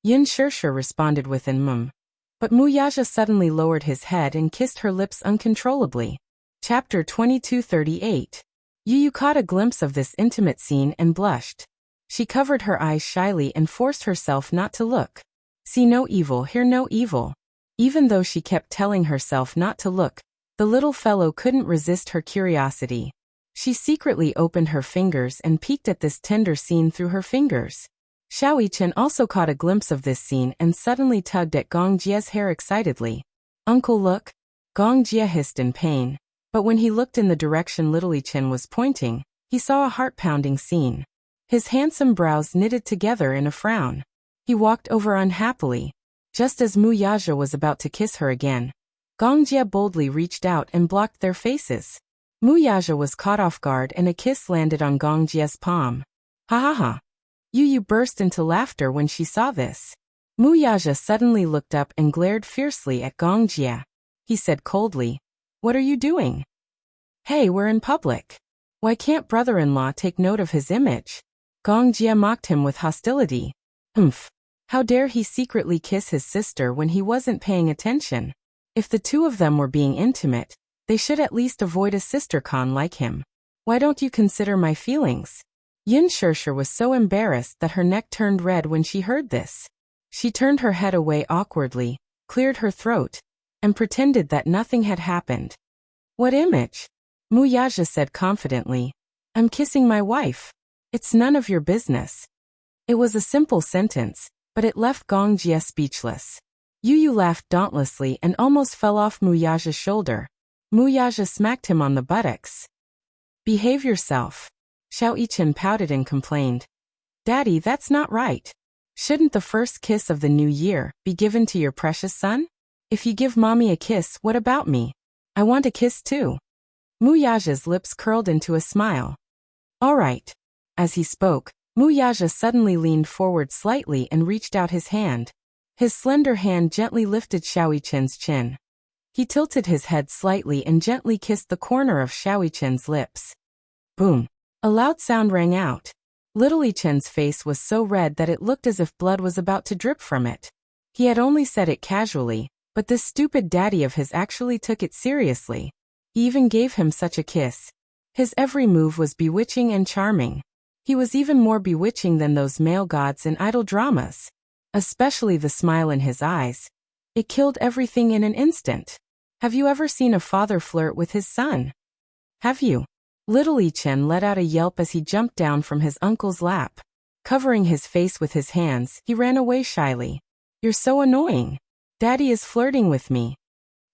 Speaker 1: Yin Shishir responded with an But Mu Yaja suddenly lowered his head and kissed her lips uncontrollably. Chapter 22:38. Yu caught a glimpse of this intimate scene and blushed. She covered her eyes shyly and forced herself not to look. See no evil, hear no evil. Even though she kept telling herself not to look, the little fellow couldn't resist her curiosity. She secretly opened her fingers and peeked at this tender scene through her fingers. Xiao Yichen also caught a glimpse of this scene and suddenly tugged at Gong Jie's hair excitedly. Uncle, look! Gong Jie hissed in pain, but when he looked in the direction little Yichen was pointing, he saw a heart-pounding scene. His handsome brows knitted together in a frown. He walked over unhappily. Just as Mu Yaja was about to kiss her again, Gong Jie boldly reached out and blocked their faces. Mu Yaja was caught off guard and a kiss landed on Gong Jie's palm. Ha ha ha! Yu burst into laughter when she saw this. Mu Yaja suddenly looked up and glared fiercely at Gong Jie. He said coldly, "What are you doing? Hey, we're in public. Why can't brother-in-law take note of his image?" Gong Jie mocked him with hostility. Humph! How dare he secretly kiss his sister when he wasn't paying attention? If the two of them were being intimate, they should at least avoid a sister-con like him. Why don't you consider my feelings? Yin Shirshir was so embarrassed that her neck turned red when she heard this. She turned her head away awkwardly, cleared her throat, and pretended that nothing had happened. What image? Mu Yaja said confidently. I'm kissing my wife. It's none of your business. It was a simple sentence, but it left Gong Jie speechless. Yu laughed dauntlessly and almost fell off Mu Yaja's shoulder. Mu Yaja smacked him on the buttocks. Behave yourself. Xiao Yichen pouted and complained. Daddy, that's not right. Shouldn't the first kiss of the new year be given to your precious son? If you give mommy a kiss, what about me? I want a kiss too. Mu Yaja's lips curled into a smile. All right. As he spoke, Mu Yaja suddenly leaned forward slightly and reached out his hand. His slender hand gently lifted Xiao Yichen's chin. He tilted his head slightly and gently kissed the corner of Xiao Yichen's lips. Boom! A loud sound rang out. Little Yichen's face was so red that it looked as if blood was about to drip from it. He had only said it casually, but this stupid daddy of his actually took it seriously. He even gave him such a kiss. His every move was bewitching and charming. He was even more bewitching than those male gods in idol dramas. Especially the smile in his eyes. It killed everything in an instant. Have you ever seen a father flirt with his son? Have you? Little Yichen let out a yelp as he jumped down from his uncle's lap. Covering his face with his hands, he ran away shyly. You're so annoying. Daddy is flirting with me.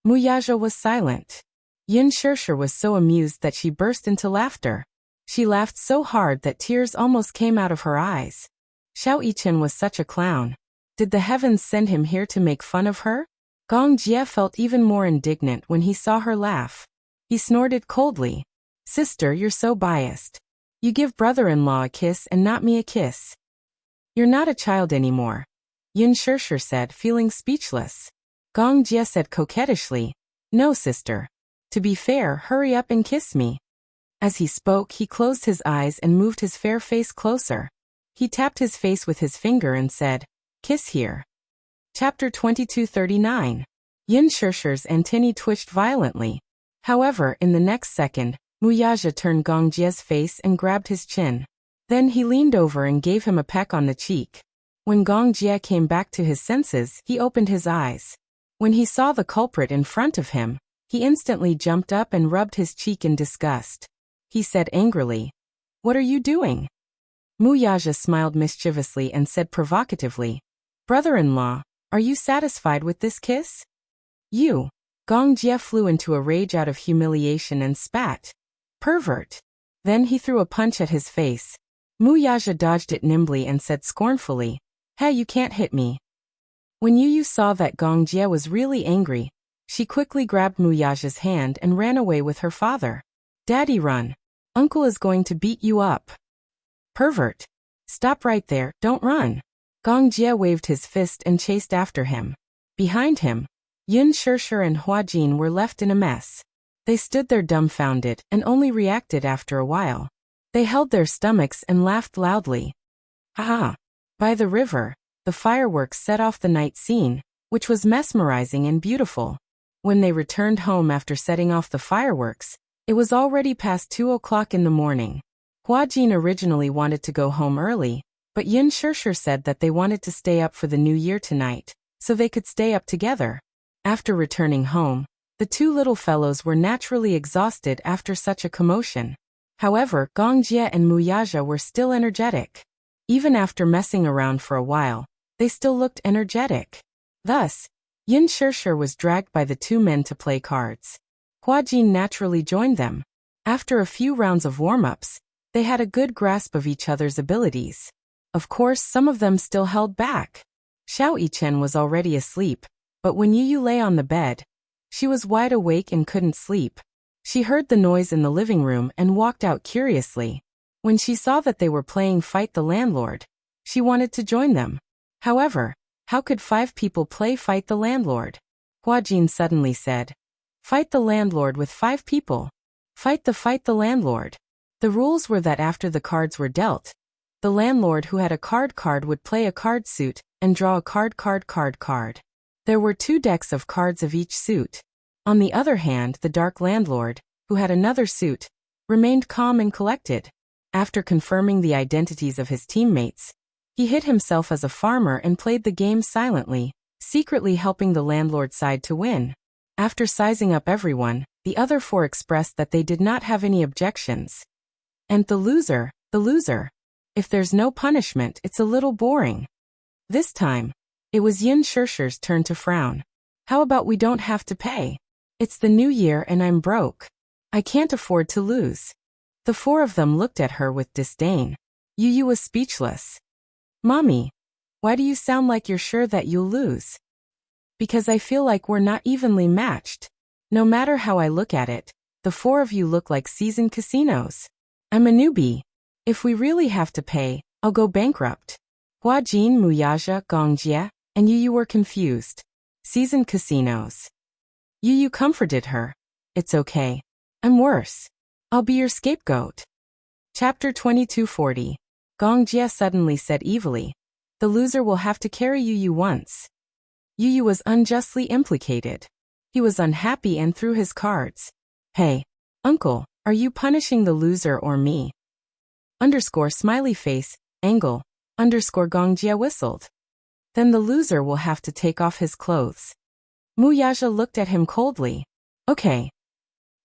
Speaker 1: Mu Yaja was silent. Yin Shirshir was so amused that she burst into laughter. She laughed so hard that tears almost came out of her eyes. Xiao Yichen was such a clown. Did the heavens send him here to make fun of her? Gong Jie felt even more indignant when he saw her laugh. He snorted coldly. Sister, you're so biased. You give brother-in-law a kiss and not me a kiss. You're not a child anymore. Yin Shirshir said, feeling speechless. Gong Jie said coquettishly, No, sister. To be fair, hurry up and kiss me. As he spoke, he closed his eyes and moved his fair face closer. He tapped his face with his finger and said, Kiss here. Chapter 2239. Yin Shirshir's antennae twitched violently. However, in the next second, Mu Yaja turned Gong Jie's face and grabbed his chin. Then he leaned over and gave him a peck on the cheek. When Gong Jie came back to his senses, he opened his eyes. When he saw the culprit in front of him, he instantly jumped up and rubbed his cheek in disgust. He said angrily, What are you doing? Mu Yaja smiled mischievously and said provocatively, Brother-in-law, are you satisfied with this kiss? You. Gong Jie flew into a rage out of humiliation and spat. Pervert. Then he threw a punch at his face. Mu Yaja dodged it nimbly and said scornfully, Hey, you can't hit me. When Yu saw that Gong Jie was really angry, she quickly grabbed Mu Yaja's hand and ran away with her father. Daddy, run. Uncle is going to beat you up. Pervert. Stop right there, don't run. Gong Jie waved his fist and chased after him. Behind him, Yin Shirshir and Hua Jin were left in a mess. They stood there dumbfounded and only reacted after a while. They held their stomachs and laughed loudly. Ha ha! By the river, the fireworks set off the night scene, which was mesmerizing and beautiful. When they returned home after setting off the fireworks, It was already past 2 o'clock in the morning. Hua Jin originally wanted to go home early, but Yin Shishir said that they wanted to stay up for the new year tonight, so they could stay up together. After returning home, the two little fellows were naturally exhausted after such a commotion. However, Gongjie and Muyaja were still energetic. Even after messing around for a while, they still looked energetic. Thus, Yin Shishir was dragged by the two men to play cards. Hua Jin naturally joined them. After a few rounds of warm-ups, they had a good grasp of each other's abilities. Of course, some of them still held back. Xiao Yichen was already asleep, but when Yu lay on the bed, she was wide awake and couldn't sleep. She heard the noise in the living room and walked out curiously. When she saw that they were playing Fight the Landlord, she wanted to join them. However, how could 5 people play Fight the Landlord? Hua Jin suddenly said, "Fight the landlord with 5 people. Fight the landlord." The rules were that after the cards were dealt, the landlord who had a card would play a card suit and draw a card. There were 2 decks of cards of each suit. On the other hand, the dark landlord, who had another suit, remained calm and collected. After confirming the identities of his teammates, he hid himself as a farmer and played the game silently, secretly helping the landlord side to win. After sizing up everyone, the other 4 expressed that they did not have any objections. And the loser. If there's no punishment, it's a little boring. This time, it was Yin Shishir's turn to frown. How about we don't have to pay? It's the new year and I'm broke. I can't afford to lose. The 4 of them looked at her with disdain. Yu was speechless. Mommy, why do you sound like you're sure that you'll lose? Because I feel like we're not evenly matched. No matter how I look at it, the 4 of you look like seasoned casinos. I'm a newbie. If we really have to pay, I'll go bankrupt. Hua Jin, Muyaja, Gongjie, and Yu were confused. Seasoned casinos. Yu comforted her. It's okay. I'm worse. I'll be your scapegoat. Chapter 2240. Gongjie suddenly said evilly. The loser will have to carry Yu once. Yu was unjustly implicated. He was unhappy and threw his cards. Hey, uncle, are you punishing the loser or me? Smiley face, angle, Gongjie whistled. Then the loser will have to take off his clothes. Muyaja looked at him coldly. Okay.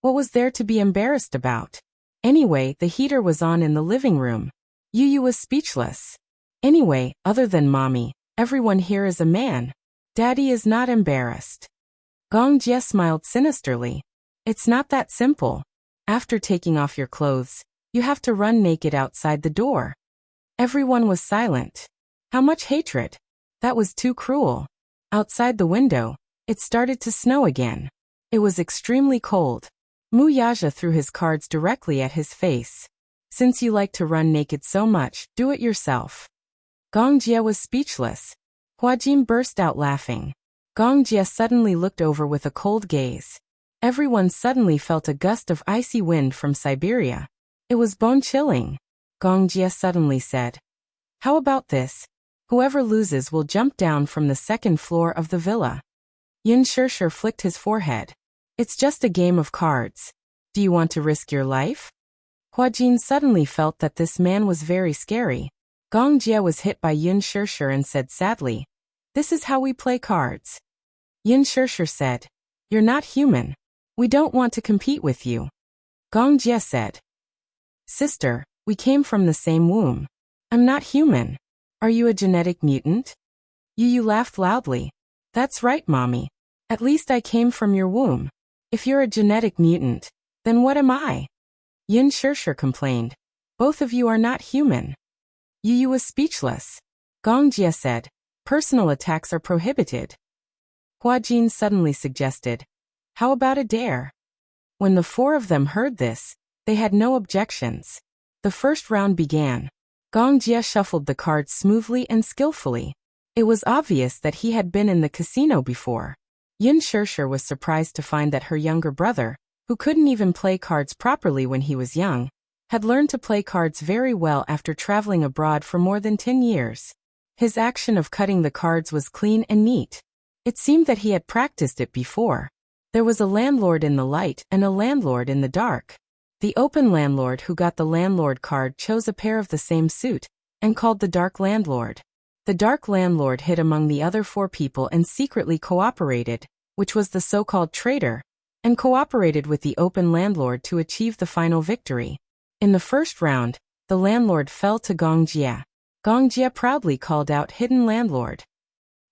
Speaker 1: What was there to be embarrassed about? Anyway, the heater was on in the living room. Yu was speechless. Anyway, other than mommy, everyone here is a man. Daddy is not embarrassed. Gongjie smiled sinisterly. It's not that simple. After taking off your clothes, you have to run naked outside the door. Everyone was silent. How much hatred! That was too cruel. Outside the window, it started to snow again. It was extremely cold. Muyaja threw his cards directly at his face. Since you like to run naked so much, do it yourself. Gongjie was speechless. Hua Jin burst out laughing. Gongjie suddenly looked over with a cold gaze. Everyone suddenly felt a gust of icy wind from Siberia. It was bone-chilling. Gongjie suddenly said, "How about this? Whoever loses will jump down from the 2nd floor of the villa." Yin Shishir flicked his forehead. It's just a game of cards. Do you want to risk your life? Hua Jin suddenly felt that this man was very scary. Gongjie was hit by Yin Shishir and said sadly, "This is how we play cards." Yin Shishir said, "You're not human. We don't want to compete with you." Gongjie said, "Sister, we came from the same womb. I'm not human. Are you a genetic mutant?" Yu laughed loudly. "That's right, mommy. At least I came from your womb. If you're a genetic mutant, then what am I?" Yin Shishir complained. "Both of you are not human." Yu was speechless. Gongjie said, "Personal attacks are prohibited." Hua Jin suddenly suggested, "How about a dare?" When the 4 of them heard this, they had no objections. The first round began. Gongjie shuffled the cards smoothly and skillfully. It was obvious that he had been in the casino before. Yin Shishir was surprised to find that her younger brother, who couldn't even play cards properly when he was young, had learned to play cards very well after traveling abroad for more than 10 years. His action of cutting the cards was clean and neat. It seemed that he had practiced it before. There was a landlord in the light and a landlord in the dark. The open landlord who got the landlord card chose a pair of the same suit, and called the dark landlord. The dark landlord hid among the other 4 people and secretly cooperated, which was the so-called traitor, and cooperated with the open landlord to achieve the final victory. In the first round, the landlord fell to Gong Jie. Gong Jie proudly called out hidden landlord.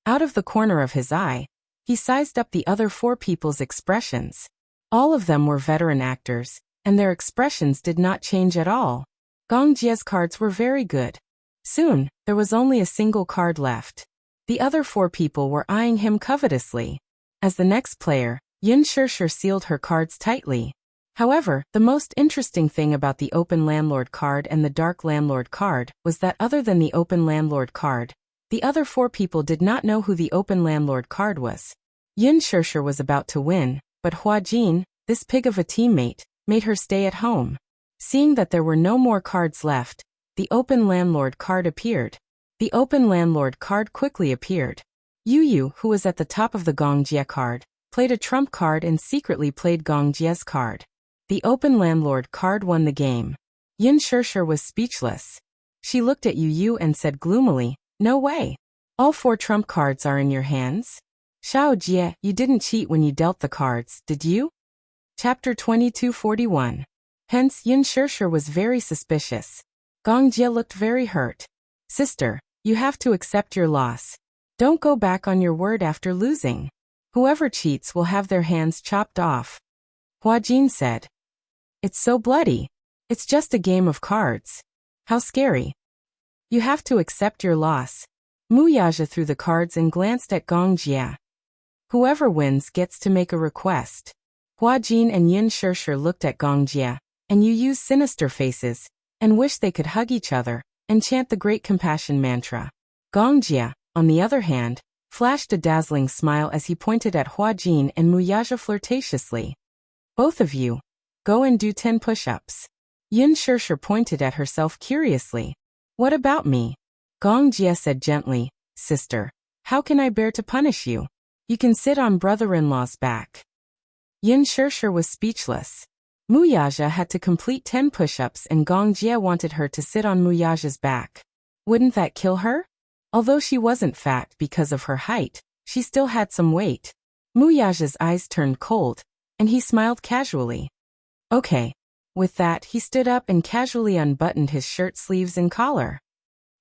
Speaker 1: Out of the corner of his eye, he sized up the other 4 people's expressions. All of them were veteran actors, and their expressions did not change at all. Gong Jie's cards were very good. Soon, there was only a single card left. The other 4 people were eyeing him covetously. As the next player, Yin Shirshir sealed her cards tightly. However, the most interesting thing about the open landlord card and the dark landlord card was that other than the open landlord card, the other 4 people did not know who the open landlord card was. Yin Shirshir was about to win, but Hua Jin, this pig of a teammate, made her stay at home. Seeing that there were no more cards left, the open landlord card appeared. The open landlord card quickly appeared. Yu Yu, who was at the top of the Gong Jie card, played a trump card and secretly played Gong Jie's card. The open landlord card won the game. Yin Shirshir was speechless. She looked at Yu Yu and said gloomily, "No way. All 4 trump cards are in your hands? Xiao Jie, you didn't cheat when you dealt the cards, did you?" Chapter 2241. Hence Yin Shirshir was very suspicious. Gong Jie looked very hurt. "Sister, you have to accept your loss. Don't go back on your word after losing. Whoever cheats will have their hands chopped off." Hua Jin said. "It's so bloody. It's just a game of cards. How scary. You have to accept your loss." Mu Yaja threw the cards and glanced at Gong Jie. "Whoever wins gets to make a request." Hua Jin and Yin Shirshir looked at Gong Jie, and Yu Yu's sinister faces, and wished they could hug each other, and chant the great compassion mantra. Gong Jie, on the other hand, flashed a dazzling smile as he pointed at Hua Jin and Mu Yaja flirtatiously. "Both of you, go and do 10 push-ups." Yin Shirshir pointed at herself curiously. "What about me?" Gong Jie said gently, "Sister, how can I bear to punish you? You can sit on brother-in-law's back." Yin Shirshir was speechless. Mu Yaja had to complete 10 push-ups and Gong Jie wanted her to sit on Mu Yaja's back. Wouldn't that kill her? Although she wasn't fat because of her height, she still had some weight. Mu Yaja's eyes turned cold, and he smiled casually. "Okay." With that, he stood up and casually unbuttoned his shirt sleeves and collar.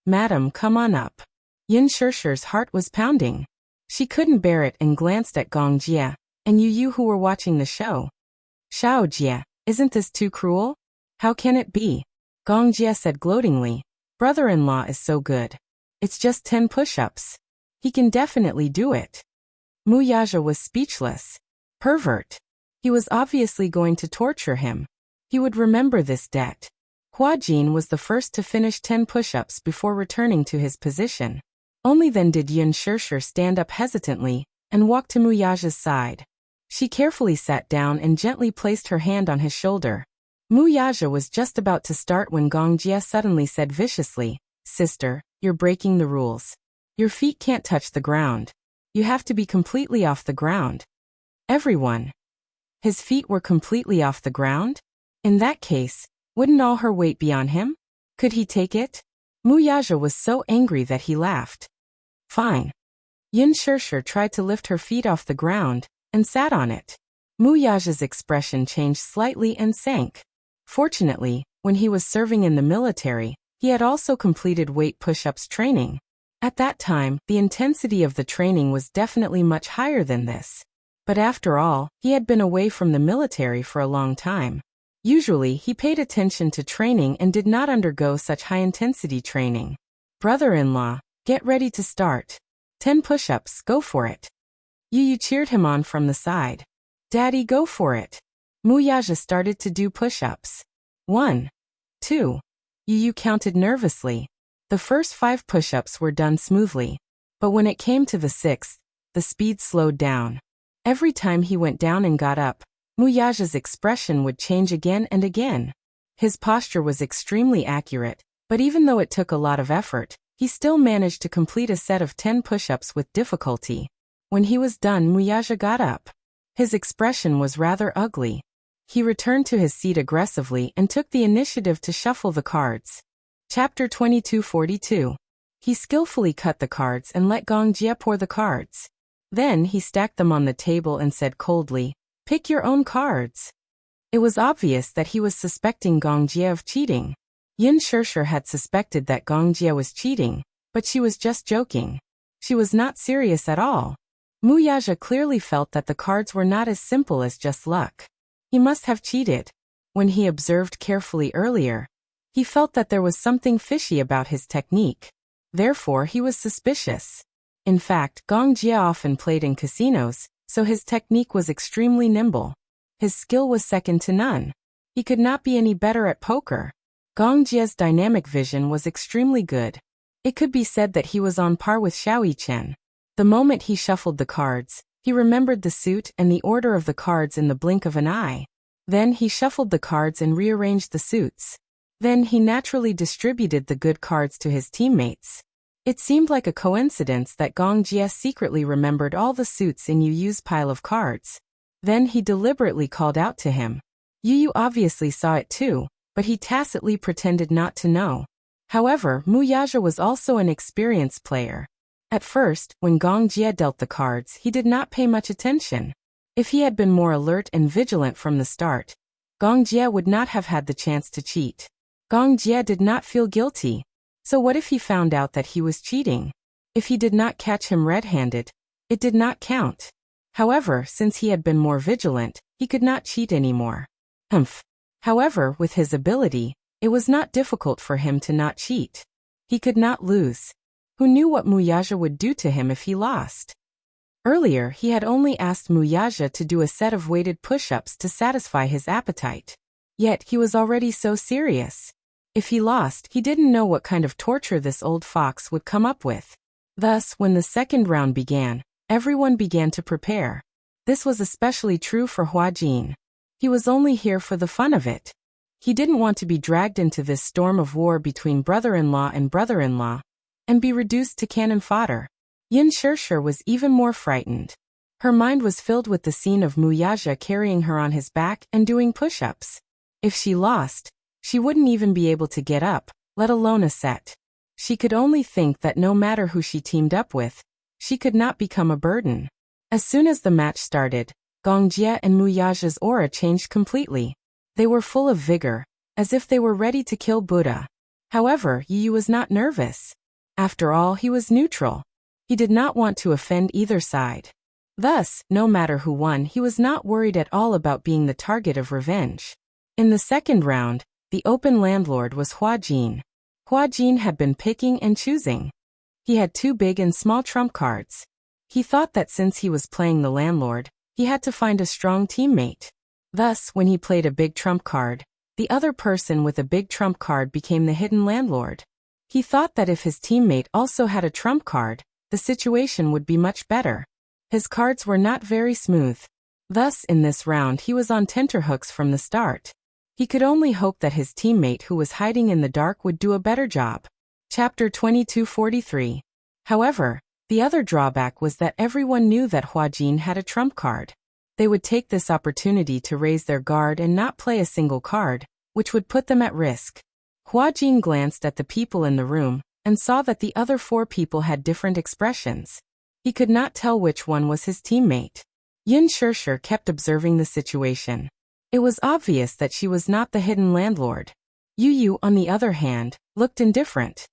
Speaker 1: "Madam, come on up." Yin Shirshir's heart was pounding. She couldn't bear it and glanced at Gong Jie and Yu Yu who were watching the show. "Xiao Jie, isn't this too cruel? How can it be?" Gong Jie said gloatingly. "Brother-in-law is so good. It's just 10 push-ups. He can definitely do it." Mu Yaja was speechless. Pervert. He was obviously going to torture him. He would remember this debt. Hua Jin was the first to finish 10 push-ups before returning to his position. Only then did Yin Shirshir stand up hesitantly and walk to Mu Yaja's side. She carefully sat down and gently placed her hand on his shoulder. Mu Yaja was just about to start when Gong Jie suddenly said viciously, "Sister, you're breaking the rules. Your feet can't touch the ground. You have to be completely off the ground." Everyone. His feet were completely off the ground? In that case, wouldn't all her weight be on him? Could he take it? Mu Yaja was so angry that he laughed. "Fine." Yin Shirshir tried to lift her feet off the ground and sat on it. Mu Yaja's expression changed slightly and sank. Fortunately, when he was serving in the military, he had also completed weight push-ups training. At that time, the intensity of the training was definitely much higher than this. But after all, he had been away from the military for a long time. Usually, he paid attention to training and did not undergo such high-intensity training. "Brother-in-law, get ready to start. 10 push-ups, go for it." Yu Yu cheered him on from the side. "Daddy, go for it." Mu Yaja started to do push-ups. 1, 2. Yu Yu counted nervously. The first 5 push-ups were done smoothly. But when it came to the 6th, the speed slowed down. Every time he went down and got up, Mu Yaja's expression would change again and again. His posture was extremely accurate, but even though it took a lot of effort, he still managed to complete a set of 10 push-ups with difficulty. When he was done, Mu Yaja got up. His expression was rather ugly. He returned to his seat aggressively and took the initiative to shuffle the cards. Chapter 2242. He skillfully cut the cards and let Gong Jie pour the cards. Then he stacked them on the table and said coldly, "Pick your own cards." It was obvious that he was suspecting Gong Jie of cheating. Yin Shishir had suspected that Gong Jie was cheating, but she was just joking. She was not serious at all. Mu Yaja clearly felt that the cards were not as simple as just luck. He must have cheated. When he observed carefully earlier, he felt that there was something fishy about his technique. Therefore, he was suspicious. In fact, Gong Jie often played in casinos, so his technique was extremely nimble. His skill was second to none. He could not be any better at poker. Gong Jie's dynamic vision was extremely good. It could be said that he was on par with Xiao Yichen. The moment he shuffled the cards, he remembered the suit and the order of the cards in the blink of an eye. Then he shuffled the cards and rearranged the suits. Then he naturally distributed the good cards to his teammates. It seemed like a coincidence that Gong Jie secretly remembered all the suits in Yu Yu's pile of cards. Then he deliberately called out to him. Yu Yu obviously saw it too, but he tacitly pretended not to know. However, Mu Yaja was also an experienced player. At first, when Gong Jie dealt the cards, he did not pay much attention. If he had been more alert and vigilant from the start, Gong Jie would not have had the chance to cheat. Gong Jie did not feel guilty. So what if he found out that he was cheating? If he did not catch him red-handed, it did not count. However, since he had been more vigilant, he could not cheat anymore. However, with his ability, it was not difficult for him to not cheat. He could not lose. Who knew what Mu Yaja would do to him if he lost? Earlier, he had only asked Mu Yaja to do a set of weighted push-ups to satisfy his appetite. Yet he was already so serious. If he lost, he didn't know what kind of torture this old fox would come up with. Thus, when the second round began, everyone began to prepare. This was especially true for Hua Jin. He was only here for the fun of it. He didn't want to be dragged into this storm of war between brother-in-law and be reduced to cannon fodder. Yin Shishir was even more frightened. Her mind was filled with the scene of Mu Yaja carrying her on his back and doing push-ups. If she lost, she wouldn't even be able to get up, let alone a set. She could only think that no matter who she teamed up with, she could not become a burden. As soon as the match started, Gong Jie and Mu Yaja's aura changed completely. They were full of vigor, as if they were ready to kill Buddha. However, Yu Yu was not nervous. After all, he was neutral. He did not want to offend either side. Thus, no matter who won, he was not worried at all about being the target of revenge. In the second round, the open landlord was Hua Jin. Hua Jin had been picking and choosing. He had 2 big and small trump cards. He thought that since he was playing the landlord, he had to find a strong teammate. Thus, when he played a big trump card, the other person with a big trump card became the hidden landlord. He thought that if his teammate also had a trump card, the situation would be much better. His cards were not very smooth. Thus, in this round he was on tenterhooks from the start. He could only hope that his teammate who was hiding in the dark would do a better job. Chapter 2243. However, the other drawback was that everyone knew that Hua Jin had a trump card. They would take this opportunity to raise their guard and not play a single card, which would put them at risk. Hua Jin glanced at the people in the room and saw that the other 4 people had different expressions. He could not tell which one was his teammate. Yin Shishir kept observing the situation. It was obvious that she was not the hidden landlord. Yu Yu, on the other hand, looked indifferent.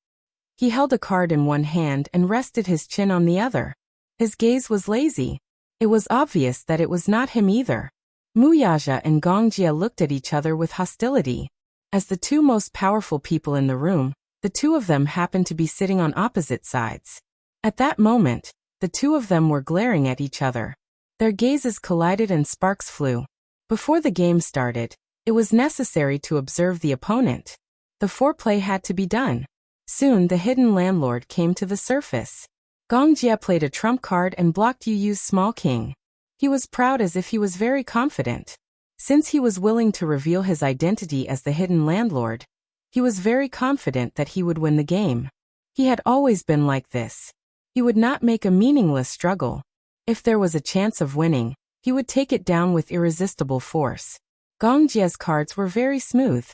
Speaker 1: He held a card in one hand and rested his chin on the other. His gaze was lazy. It was obvious that it was not him either. Mu Yaja and Gong Jie looked at each other with hostility. As the 2 most powerful people in the room, the 2 of them happened to be sitting on opposite sides. At that moment, the 2 of them were glaring at each other. Their gazes collided and sparks flew. Before the game started, it was necessary to observe the opponent. The foreplay had to be done. Soon the hidden landlord came to the surface. Gong Jie played a trump card and blocked Yu Yu's small king. He was proud as if he was very confident. Since he was willing to reveal his identity as the hidden landlord, he was very confident that he would win the game. He had always been like this. He would not make a meaningless struggle. If there was a chance of winning, he would take it down with irresistible force. Gong Jie's cards were very smooth.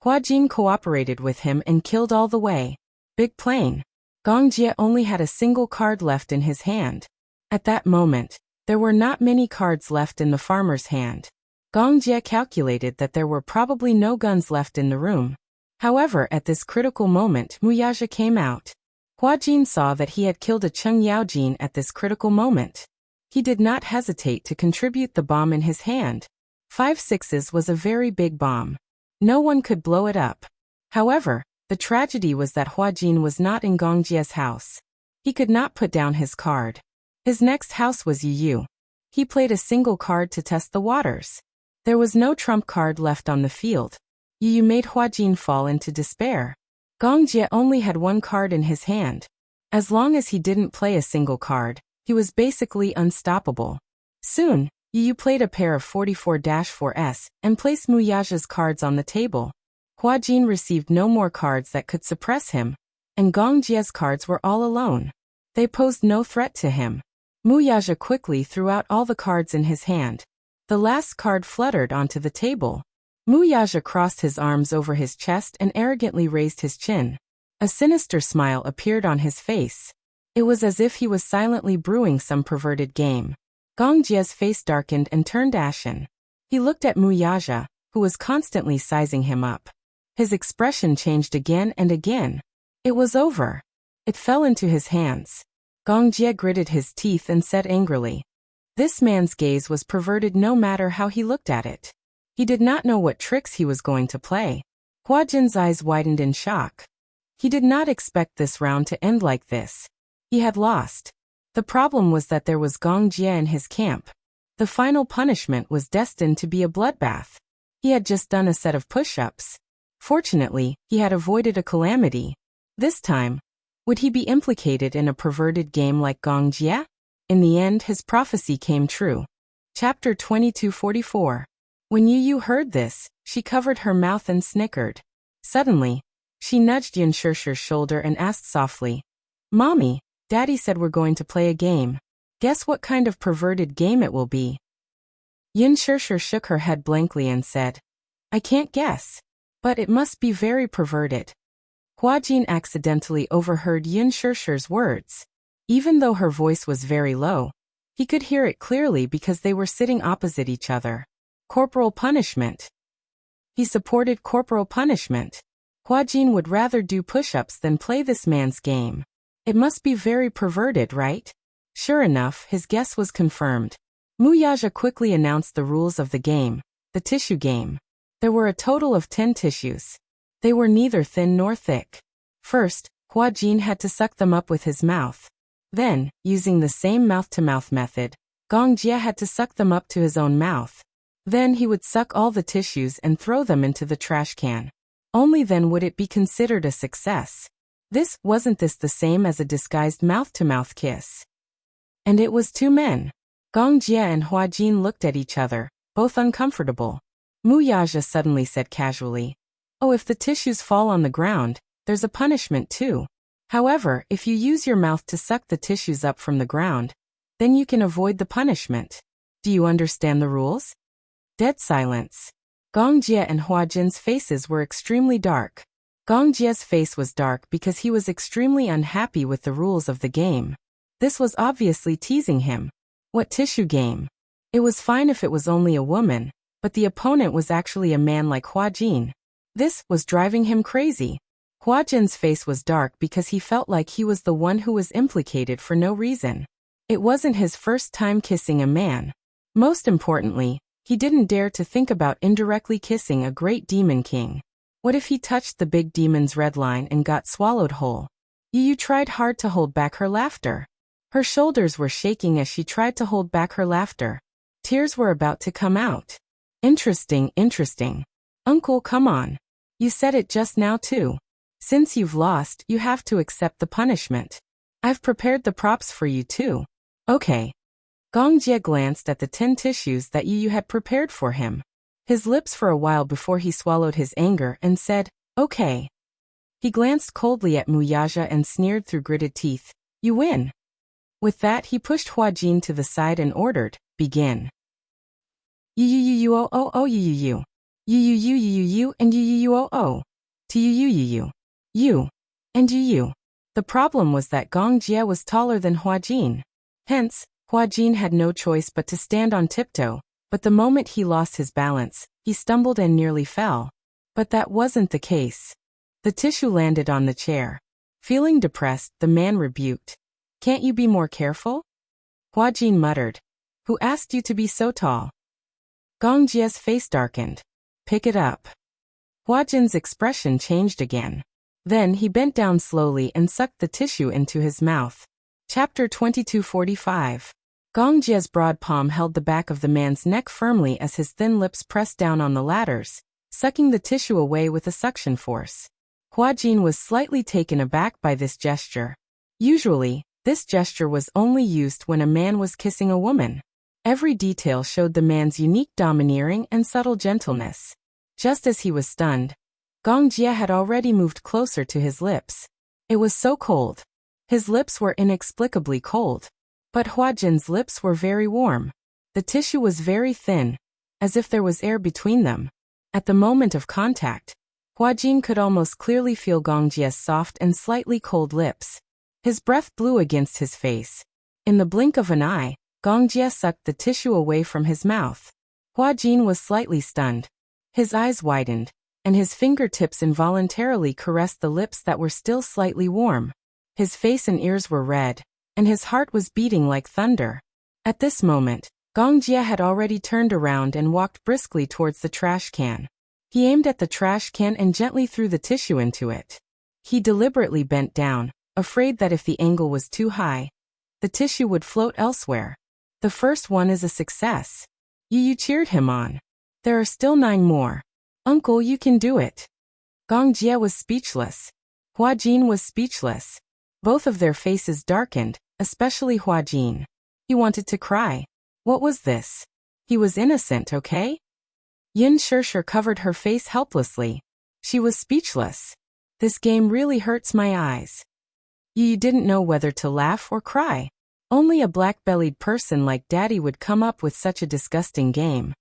Speaker 1: Hua Jin cooperated with him and killed all the way. Big plain. Gong Jie only had a single card left in his hand. At that moment, there were not many cards left in the farmer's hand. Gong Jie calculated that there were probably no guns left in the room. However, at this critical moment, Muyaja came out. Hua Jin saw that he had killed a Cheng Yaojin at this critical moment. He did not hesitate to contribute the bomb in his hand. 5 6s was a very big bomb. No one could blow it up. However, the tragedy was that Hua Jin was not in Gong Jie's house. He could not put down his card. His next house was Yu Yu. He played a single card to test the waters. There was no trump card left on the field. Yu Yu made Hua Jin fall into despair. Gong Jie only had one card in his hand. As long as he didn't play a single card, he was basically unstoppable. Soon, Yu Yu played a pair of 44-4s and placed Muyaja's cards on the table. Hua Jin received no more cards that could suppress him, and Gong Jie's cards were all alone. They posed no threat to him. Muyaja quickly threw out all the cards in his hand. The last card fluttered onto the table. Muyaja crossed his arms over his chest and arrogantly raised his chin. A sinister smile appeared on his face. It was as if he was silently brewing some perverted game. Gong Jie's face darkened and turned ashen. He looked at Muyaja, who was constantly sizing him up. His expression changed again and again. It was over. It fell into his hands. Gong Jie gritted his teeth and said angrily. This man's gaze was perverted no matter how he looked at it. He did not know what tricks he was going to play. Hua Jin's eyes widened in shock. He did not expect this round to end like this. He had lost. The problem was that there was Gong Jie in his camp. The final punishment was destined to be a bloodbath. He had just done a set of push-ups. Fortunately, he had avoided a calamity. This time, would he be implicated in a perverted game like Gong Jie? In the end, his prophecy came true. Chapter 2244. When Yu Yu heard this, she covered her mouth and snickered. Suddenly, she nudged Yun Shishir's shoulder and asked softly, Mommy, Daddy said we're going to play a game. Guess what kind of perverted game it will be? Yun Shishir shook her head blankly and said, I can't guess. But it must be very perverted. Hua Jin accidentally overheard Yun Shishir's words. Even though her voice was very low, he could hear it clearly because they were sitting opposite each other. Corporal punishment. He supported corporal punishment. Hua Jin would rather do push-ups than play this man's game. It must be very perverted, right? Sure enough, his guess was confirmed. Muyaja quickly announced the rules of the game, the tissue game. There were a total of 10 tissues. They were neither thin nor thick. First, Hua Jin had to suck them up with his mouth. Then, using the same mouth-to-mouth method, Gong Jie had to suck them up to his own mouth. Then he would suck all the tissues and throw them into the trash can. Only then would it be considered a success. Wasn't this the same as a disguised mouth-to-mouth kiss? And it was 2 men. Gong Jie and Hua Jin looked at each other, both uncomfortable. Muyaja suddenly said casually, Oh, if the tissues fall on the ground, there's a punishment too. However, if you use your mouth to suck the tissues up from the ground, then you can avoid the punishment. Do you understand the rules? Dead silence. Gong Jie and Hua Jin's faces were extremely dark. Gong Jie's face was dark because he was extremely unhappy with the rules of the game. This was obviously teasing him. What tissue game? It was fine if it was only a woman, but the opponent was actually a man like Hua Jin. This was driving him crazy. Hua Jin's face was dark because he felt like he was the one who was implicated for no reason. It wasn't his first time kissing a man. Most importantly, he didn't dare to think about indirectly kissing a great demon king. What if he touched the big demon's red line and got swallowed whole? Yu Yu tried hard to hold back her laughter. Her shoulders were shaking as she tried to hold back her laughter. Tears were about to come out. Interesting. Uncle, come on. You said it just now too. Since you've lost, you have to accept the punishment. I've prepared the props for you too. Okay. Gong Jie glanced at the 10 tissues that Yu Yu had prepared for him. His lips for a while before he swallowed his anger and said, Okay. He glanced coldly at Muyaja and sneered through gritted teeth, You win. With that, he pushed Hua Jin to the side and ordered, Begin. U and U and U. The problem was that Gong Jie was taller than Hua Jin. Hence, Hua Jin had no choice but to stand on tiptoe, but the moment he lost his balance, he stumbled and nearly fell. But that wasn't the case. The tissue landed on the chair. Feeling depressed, the man rebuked. "Can't you be more careful?" Hua Jin muttered. "Who asked you to be so tall?" Gong Jie's face darkened. "Pick it up." Hua Jin's expression changed again. Then he bent down slowly and sucked the tissue into his mouth. Chapter 2245. Gong Jie's broad palm held the back of the man's neck firmly as his thin lips pressed down on the ladders, sucking the tissue away with a suction force. Hua Jin was slightly taken aback by this gesture. Usually, this gesture was only used when a man was kissing a woman. Every detail showed the man's unique domineering and subtle gentleness. Just as he was stunned, Gong Jie had already moved closer to his lips. It was so cold. His lips were inexplicably cold. But Hua Jin's lips were very warm. The tissue was very thin, as if there was air between them. At the moment of contact, Hua Jin could almost clearly feel Gong Jie's soft and slightly cold lips. His breath blew against his face. In the blink of an eye, Gong Jie sucked the tissue away from his mouth. Hua Jin was slightly stunned. His eyes widened, and his fingertips involuntarily caressed the lips that were still slightly warm. His face and ears were red, and his heart was beating like thunder. At this moment, Gong Jie had already turned around and walked briskly towards the trash can. He aimed at the trash can and gently threw the tissue into it. He deliberately bent down, afraid that if the angle was too high, the tissue would float elsewhere. The first one is a success. Yu cheered him on. There are still 9 more. Uncle, you can do it. Gong Jie was speechless. Hua Jin was speechless. Both of their faces darkened, especially Hua Jin. He wanted to cry. What was this? He was innocent, okay? Yin Shirshir covered her face helplessly. She was speechless. This game really hurts my eyes. You didn't know whether to laugh or cry. Only a black-bellied person like Daddy would come up with such a disgusting game.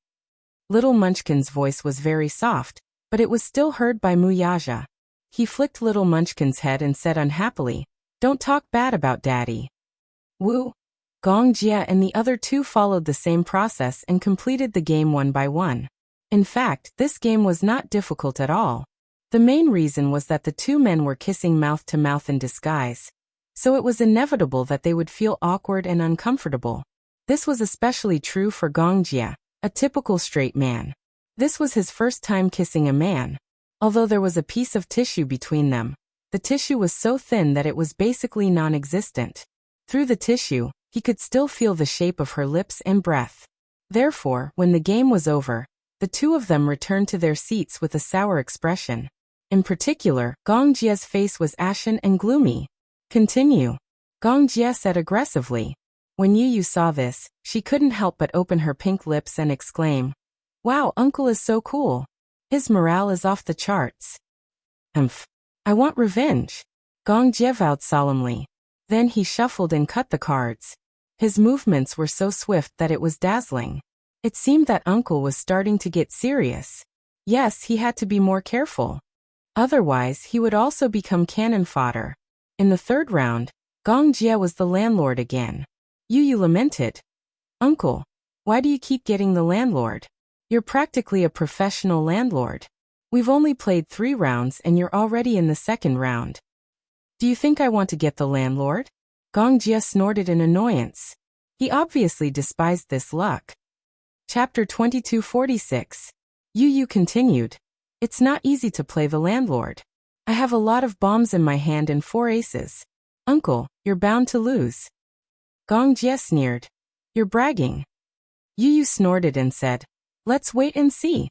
Speaker 1: Little Munchkin's voice was very soft, but it was still heard by Muyaja. He flicked Little Munchkin's head and said unhappily, "Don't talk bad about Daddy." Wu, Gong Jie and the other 2 followed the same process and completed the game one by one. In fact, this game was not difficult at all. The main reason was that the 2 men were kissing mouth to mouth in disguise, so it was inevitable that they would feel awkward and uncomfortable. This was especially true for Gong Jie, a typical straight man. This was his first time kissing a man. Although there was a piece of tissue between them, the tissue was so thin that it was basically non-existent. Through the tissue, he could still feel the shape of her lips and breath. Therefore, when the game was over, the 2 of them returned to their seats with a sour expression. In particular, Gong Jie's face was ashen and gloomy. "Continue," Gong Jie said aggressively. When Yu saw this, she couldn't help but open her pink lips and exclaim, "Wow, Uncle is so cool. His morale is off the charts." I want revenge," Gong Jie vowed solemnly. Then he shuffled and cut the cards. His movements were so swift that it was dazzling. It seemed that Uncle was starting to get serious. Yes, he had to be more careful. Otherwise, he would also become cannon fodder. In the 3rd round, Gong Jie was the landlord again. Yu lamented. "Uncle, why do you keep getting the landlord? You're practically a professional landlord. We've only played 3 rounds and you're already in the 2nd round. Do you think I want to get the landlord?" Gong Jie snorted in annoyance. He obviously despised this luck. Chapter 2246. Yu continued. "It's not easy to play the landlord. I have a lot of bombs in my hand and 4 aces. Uncle, you're bound to lose." Gong Jie sneered. "You're bragging." Yu snorted and said, "Let's wait and see."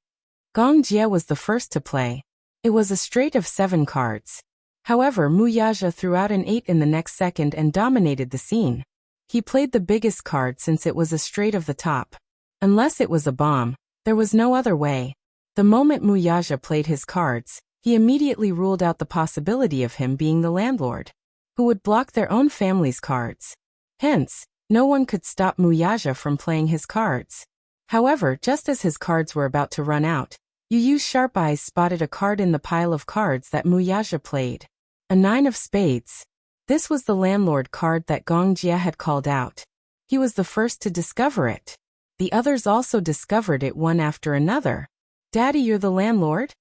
Speaker 1: Gong Jie was the first to play. It was a straight of 7 cards. However, Muyaja threw out an 8 in the next second and dominated the scene. He played the biggest card since it was a straight of the top. Unless it was a bomb, there was no other way. The moment Muyaja played his cards, he immediately ruled out the possibility of him being the landlord, who would block their own family's cards. Hence, no one could stop Muyaja from playing his cards. However, just as his cards were about to run out, Yu Yu's sharp eyes spotted a card in the pile of cards that Muyaja played. A 9 of spades. This was the landlord card that Gong Jia had called out. He was the first to discover it. The others also discovered it one after another. Daddy, you're the landlord?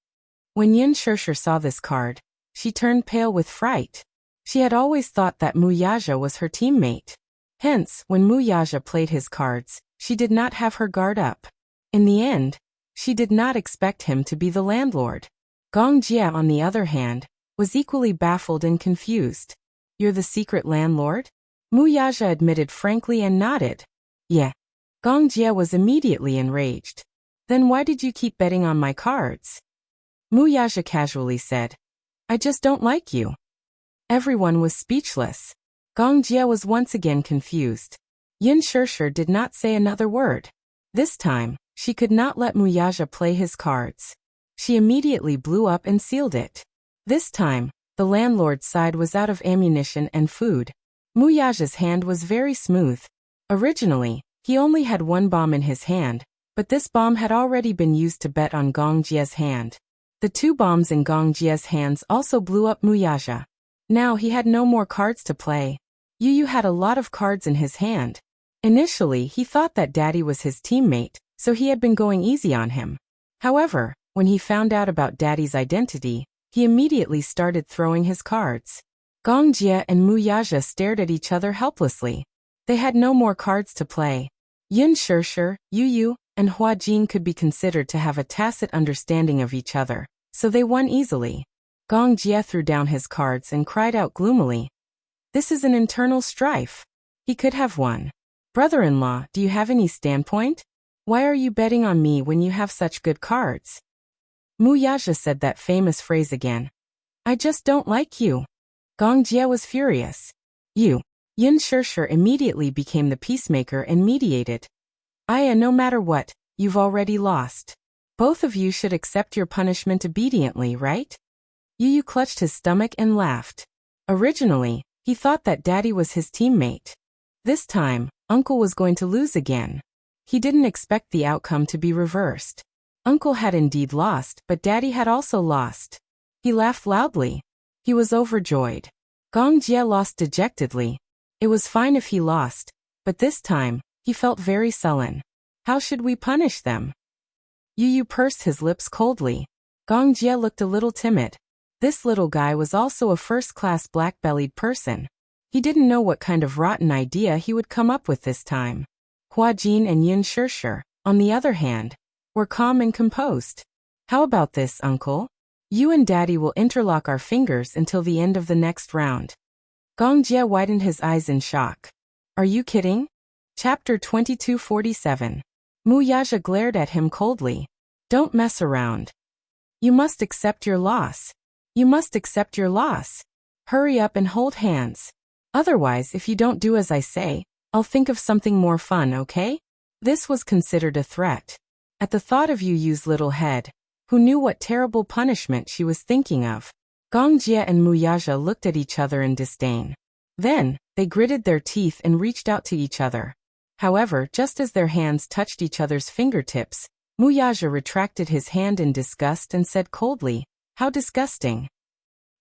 Speaker 1: When Yin Shirshir saw this card, she turned pale with fright. She had always thought that Muyaja was her teammate. Hence, when Muyaja played his cards, she did not have her guard up. In the end, she did not expect him to be the landlord. Gong Jia, on the other hand, was equally baffled and confused. You're the secret landlord? Muyaja admitted frankly and nodded. Yeah. Gong Jia was immediately enraged. Then why did you keep betting on my cards? Muyaja casually said. I just don't like you. Everyone was speechless. Gong Jia was once again confused. Yin Shirshir did not say another word. This time, she could not let Muyaja play his cards. She immediately blew up and sealed it. This time, the landlord's side was out of ammunition and food. Muyaja's hand was very smooth. Originally, he only had one bomb in his hand, but this bomb had already been used to bet on Gong Jia's hand. The 2 bombs in Gong Jia's hands also blew up Muyaja. Now he had no more cards to play. Yu Yu had a lot of cards in his hand. Initially, he thought that Daddy was his teammate, so he had been going easy on him. However, when he found out about Daddy's identity, he immediately started throwing his cards. Gong Jia and Muyaja stared at each other helplessly. They had no more cards to play. Yin Shirshir, Yu Yu, and Hua Jin could be considered to have a tacit understanding of each other, so they won easily. Gong Jia threw down his cards and cried out gloomily. This is an internal strife. He could have won. Brother-in-law, do you have any standpoint? Why are you betting on me when you have such good cards? Muyaja said that famous phrase again. I just don't like you. Gong Jia was furious. You. Yin Shirshir immediately became the peacemaker and mediated. Aya, no matter what, you've already lost. Both of you should accept your punishment obediently, right? Yu Yu clutched his stomach and laughed. Originally, he thought that Daddy was his teammate. This time, Uncle was going to lose again. He didn't expect the outcome to be reversed. Uncle had indeed lost, but Daddy had also lost. He laughed loudly. He was overjoyed. Gong Jia lost dejectedly. It was fine if he lost, but this time, he felt very sullen. How should we punish them? Yu Yu pursed his lips coldly. Gong Jia looked a little timid. This little guy was also a first-class black-bellied person. He didn't know what kind of rotten idea he would come up with this time. Hua Jin and Yin Shirshir, on the other hand, were calm and composed. How about this, Uncle? You and Daddy will interlock our fingers until the end of the next round. Gong Jia widened his eyes in shock. Are you kidding? Chapter 2247. Muyaja glared at him coldly. Don't mess around. You must accept your loss. You must accept your loss. Hurry up and hold hands. Otherwise, if you don't do as I say, I'll think of something more fun, okay? This was considered a threat. At the thought of Yu Yu's little head, who knew what terrible punishment she was thinking of, Gong Jia and Muyaja looked at each other in disdain. Then, they gritted their teeth and reached out to each other. However, just as their hands touched each other's fingertips, Muyaja retracted his hand in disgust and said coldly, How disgusting.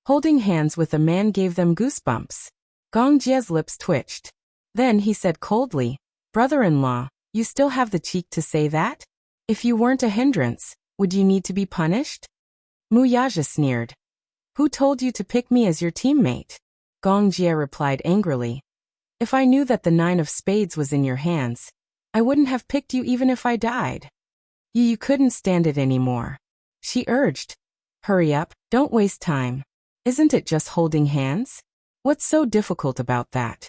Speaker 1: Holding hands with a man gave them goosebumps. Gong Jia's lips twitched. Then he said coldly, Brother-in-law, you still have the cheek to say that? If you weren't a hindrance, would you need to be punished? Muyaja sneered. Who told you to pick me as your teammate? Gong Jia replied angrily. If I knew that the 9 of spades was in your hands, I wouldn't have picked you even if I died. You couldn't stand it anymore. She urged. Hurry up, don't waste time. Isn't it just holding hands? What's so difficult about that?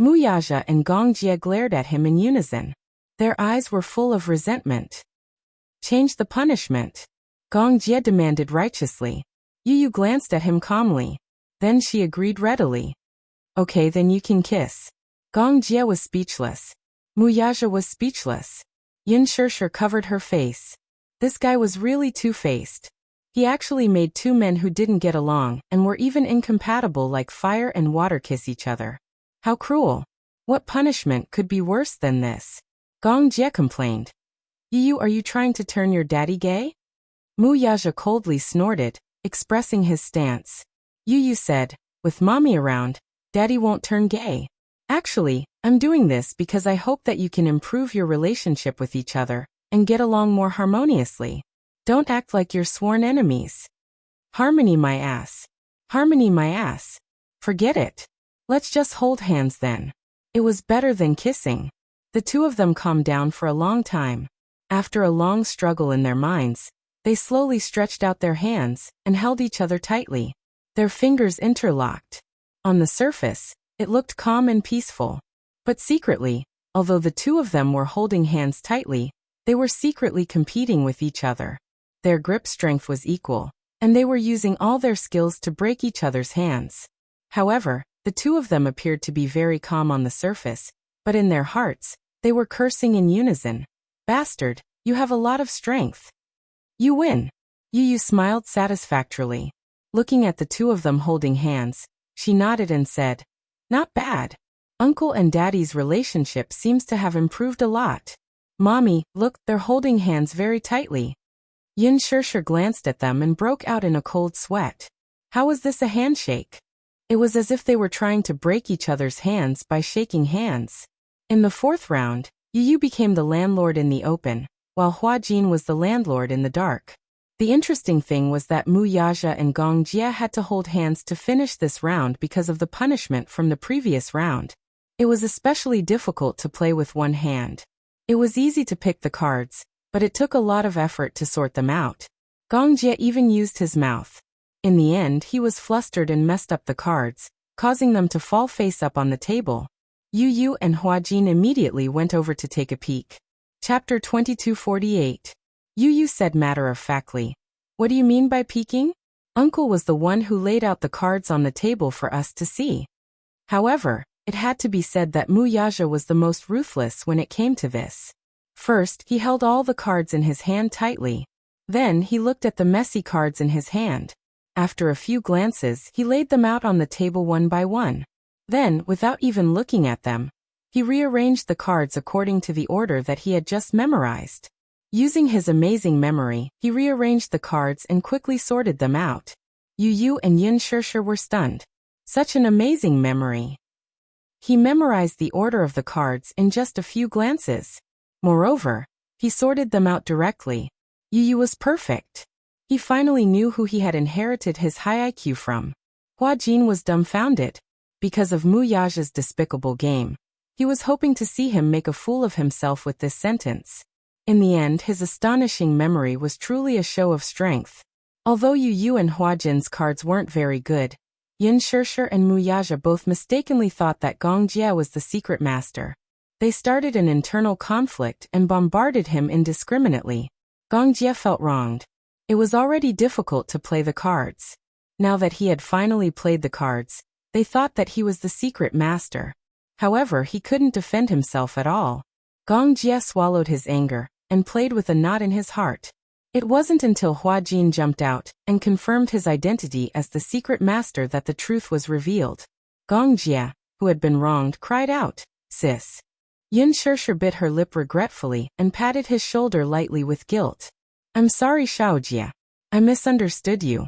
Speaker 1: Muyaja and Gong Jia glared at him in unison. Their eyes were full of resentment. Change the punishment. Gong Jia demanded righteously. Yu Yu glanced at him calmly. Then she agreed readily. Okay, then you can kiss. Gong Jia was speechless. Muyaja was speechless. Yin Shirshir covered her face. This guy was really two-faced. He actually made 2 men who didn't get along and were even incompatible like fire and water kiss each other. How cruel. What punishment could be worse than this? Gong Jia complained. Yu, are you trying to turn your daddy gay? Mu Yaja coldly snorted, expressing his stance. Yu said, with mommy around, daddy won't turn gay. Actually, I'm doing this because I hope that you can improve your relationship with each other and get along more harmoniously. Don't act like you're sworn enemies. Harmony my ass. Harmony my ass. Forget it. Let's just hold hands then. It was better than kissing. The two of them calmed down for a long time. After a long struggle in their minds, they slowly stretched out their hands and held each other tightly. Their fingers interlocked. On the surface, it looked calm and peaceful. But secretly, although the two of them were holding hands tightly, they were secretly competing with each other. Their grip strength was equal, and they were using all their skills to break each other's hands. However, the two of them appeared to be very calm on the surface, but in their hearts, they were cursing in unison. Bastard, you have a lot of strength. You win. Yu smiled satisfactorily. Looking at the two of them holding hands, she nodded and said, not bad. Uncle and Daddy's relationship seems to have improved a lot. Mommy, look, they're holding hands very tightly. Yin Shirsher glanced at them and broke out in a cold sweat. How was this a handshake? It was as if they were trying to break each other's hands by shaking hands. In the fourth round, Yu became the landlord in the open, while Hua Jin was the landlord in the dark. The interesting thing was that Mu Yaja and Gong Jia had to hold hands to finish this round because of the punishment from the previous round. It was especially difficult to play with one hand. It was easy to pick the cards, but it took a lot of effort to sort them out. Gong Jia even used his mouth. In the end, he was flustered and messed up the cards, causing them to fall face up on the table. Yu and Hua Jin immediately went over to take a peek. Chapter 2248. Yu said matter-of-factly, what do you mean by peeking? Uncle was the one who laid out the cards on the table for us to see. However, it had to be said that Mu Yaja was the most ruthless when it came to this. First, he held all the cards in his hand tightly. Then, he looked at the messy cards in his hand. After a few glances, he laid them out on the table one by one. Then, without even looking at them, he rearranged the cards according to the order that he had just memorized. Using his amazing memory, he rearranged the cards and quickly sorted them out. Yu and Yin Shirsher were stunned. Such an amazing memory. He memorized the order of the cards in just a few glances. Moreover, he sorted them out directly. Yu was perfect. He finally knew who he had inherited his high IQ from. Hua Jin was dumbfounded. Because of Mu Yaja's despicable game, he was hoping to see him make a fool of himself with this sentence. In the end, his astonishing memory was truly a show of strength. Although Yu and Hua Jin's cards weren't very good, Yin Shirsher and Mu Yaja both mistakenly thought that Gong Jia was the secret master. They started an internal conflict and bombarded him indiscriminately. Gong Jia felt wronged. It was already difficult to play the cards. Now that he had finally played the cards, they thought that he was the secret master. However, he couldn't defend himself at all. Gong Jia swallowed his anger and played with a knot in his heart. It wasn't until Hua Jin jumped out and confirmed his identity as the secret master that the truth was revealed. Gong Jia, who had been wronged, cried out, "Sis." Yin Shirsher bit her lip regretfully and patted his shoulder lightly with guilt. "I'm sorry, Xiao Jia. I misunderstood you."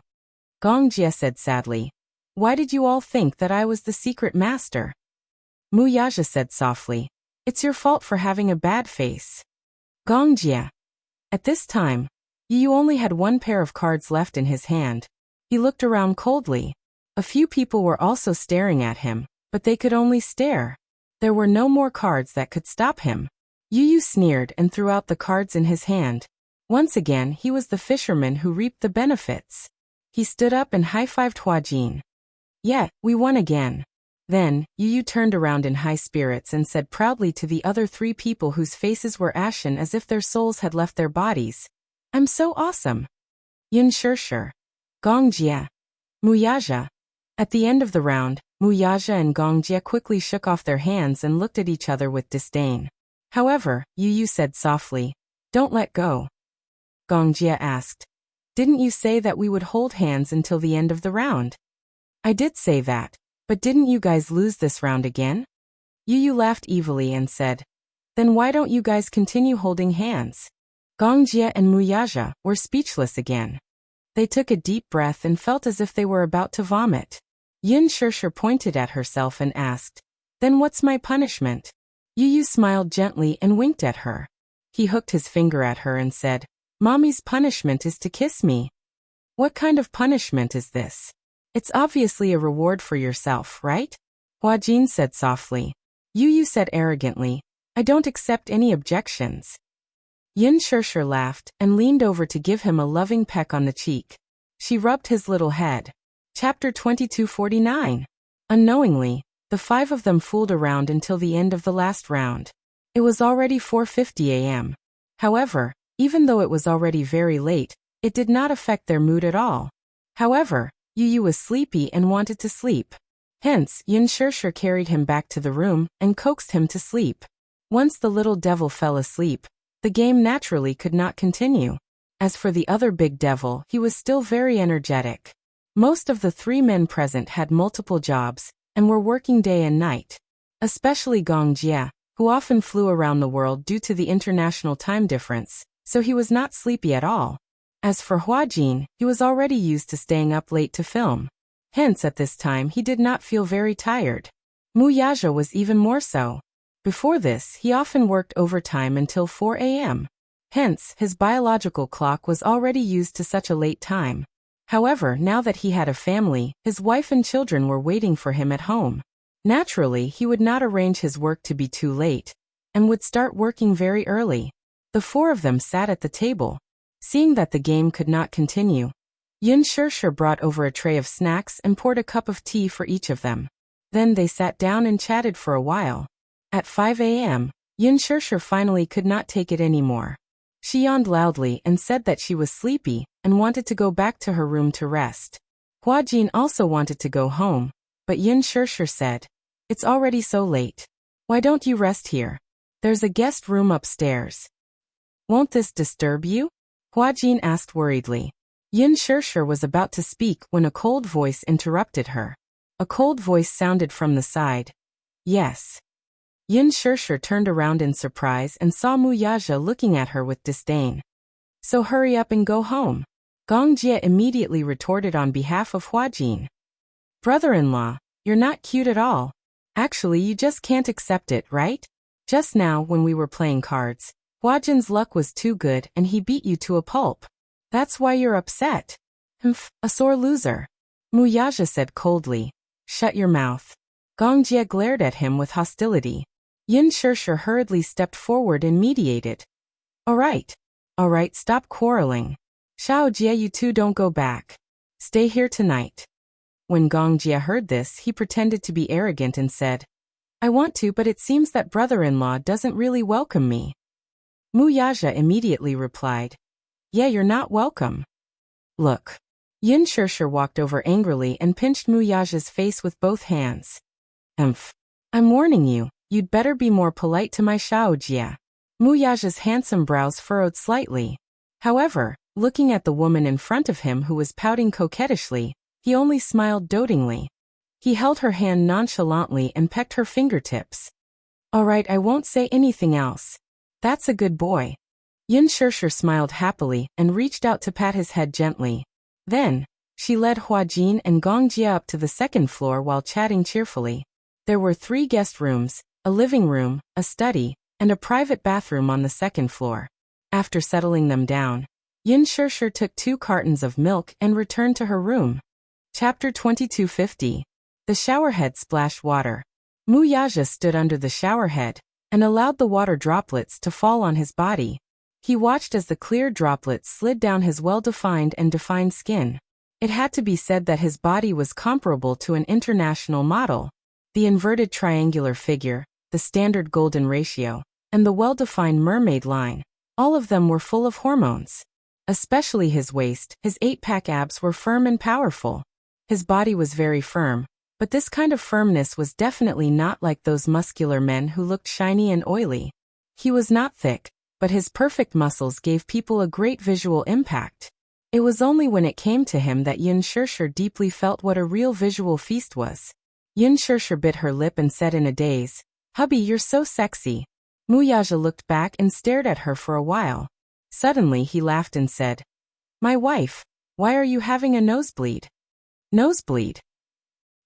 Speaker 1: Gong Jia said sadly, "Why did you all think that I was the secret master?" Mu Yaja said softly, "It's your fault for having a bad face." Gong Jia. At this time, Yu only had one pair of cards left in his hand. He looked around coldly. A few people were also staring at him, but they could only stare. There were no more cards that could stop him. Yu sneered and threw out the cards in his hand. Once again, he was the fisherman who reaped the benefits. He stood up and high-fived Hua Jin. "Yeah, we won again." Then, Yu turned around in high spirits and said proudly to the other three people whose faces were ashen as if their souls had left their bodies, "I'm so awesome." Yin Shirsher. Gong Jia. Mu Yaja. At the end of the round, Mu Yaja and Gong Jia quickly shook off their hands and looked at each other with disdain. However, Yu said softly, "Don't let go." Gong Jia asked, "Didn't you say that we would hold hands until the end of the round?" "I did say that. But didn't you guys lose this round again?" Yu laughed evilly and said, "Then why don't you guys continue holding hands?" Gongjie and Muyaja were speechless again. They took a deep breath and felt as if they were about to vomit. Yin Shirshir pointed at herself and asked, "Then what's my punishment?" Yu smiled gently and winked at her. He hooked his finger at her and said, "Mommy's punishment is to kiss me." "What kind of punishment is this? It's obviously a reward for yourself, right?" Huajin said softly. Yu said arrogantly, "I don't accept any objections." Yin Shirshir laughed and leaned over to give him a loving peck on the cheek. She rubbed his little head. Chapter 2249. Unknowingly, the five of them fooled around until the end of the last round. It was already 4:50 a.m. However, even though it was already very late, it did not affect their mood at all. However, Yu was sleepy and wanted to sleep. Hence, Yin Shirshir carried him back to the room and coaxed him to sleep. Once the little devil fell asleep, the game naturally could not continue. As for the other big devil, he was still very energetic. Most of the three men present had multiple jobs and were working day and night. Especially Gongjie, who often flew around the world due to the international time difference, so he was not sleepy at all. As for Huajin, he was already used to staying up late to film. Hence at this time he did not feel very tired. Muyaja was even more so. Before this, he often worked overtime until 4 a.m. Hence, his biological clock was already used to such a late time. However, now that he had a family, his wife and children were waiting for him at home. Naturally, he would not arrange his work to be too late, and would start working very early. The four of them sat at the table. Seeing that the game could not continue, Yin Shirshir brought over a tray of snacks and poured a cup of tea for each of them. Then they sat down and chatted for a while. At 5 a.m., Yin Shirshir finally could not take it anymore. She yawned loudly and said that she was sleepy and wanted to go back to her room to rest. Huajin also wanted to go home, but Yin Shirshir said, "It's already so late. Why don't you rest here? There's a guest room upstairs." "Won't this disturb you?" Huajin asked worriedly. Yin Shirshir was about to speak when a cold voice interrupted her. A cold voice sounded from the side. "Yes." Yin Shirshir turned around in surprise and saw Muyaja looking at her with disdain. "So hurry up and go home." Gongjie immediately retorted on behalf of Huajin. "Brother-in-law, you're not cute at all. Actually, you just can't accept it, right? Just now, when we were playing cards, Huajin's luck was too good and he beat you to a pulp. That's why you're upset. Humph, a sore loser." Muyaja said coldly. "Shut your mouth." Gongjie glared at him with hostility. Yin Shirshir hurriedly stepped forward and mediated. All right, stop quarreling. Xiaojie, you two don't go back. Stay here tonight." When Gongjie heard this, he pretended to be arrogant and said, "I want to, but it seems that brother-in-law doesn't really welcome me." Muyaja immediately replied, "Yeah, you're not welcome. Look." Yin Shirshir walked over angrily and pinched Muyaja's face with both hands. "Umph. I'm warning you, you'd better be more polite to my Xiaojie." Muyaja's handsome brows furrowed slightly. However, looking at the woman in front of him who was pouting coquettishly, he only smiled dotingly. He held her hand nonchalantly and pecked her fingertips. "All right, I won't say anything else. That's a good boy." Yin Shirshir smiled happily and reached out to pat his head gently. Then, she led Huajin and Gongjie up to the second floor while chatting cheerfully. There were 3 guest rooms, a living room, a study, and a private bathroom on the second floor. After settling them down, Yin Shirshir took 2 cartons of milk and returned to her room. Chapter 2250. The showerhead splashed water. Muyaja stood under the showerhead and allowed the water droplets to fall on his body. He watched as the clear droplets slid down his well-defined and defined skin. It had to be said that his body was comparable to an international model. The inverted triangular figure, the standard golden ratio, and the well-defined mermaid line, all of them were full of hormones. Especially his waist, his 8-pack abs were firm and powerful. His body was very firm, but this kind of firmness was definitely not like those muscular men who looked shiny and oily. He was not thick, but his perfect muscles gave people a great visual impact. It was only when it came to him that Yin Shirshir deeply felt what a real visual feast was. Yin Shirshir bit her lip and said in a daze, "Hubby, you're so sexy." Muyaja looked back and stared at her for a while. Suddenly he laughed and said, "My wife, why are you having a nosebleed?" Nosebleed?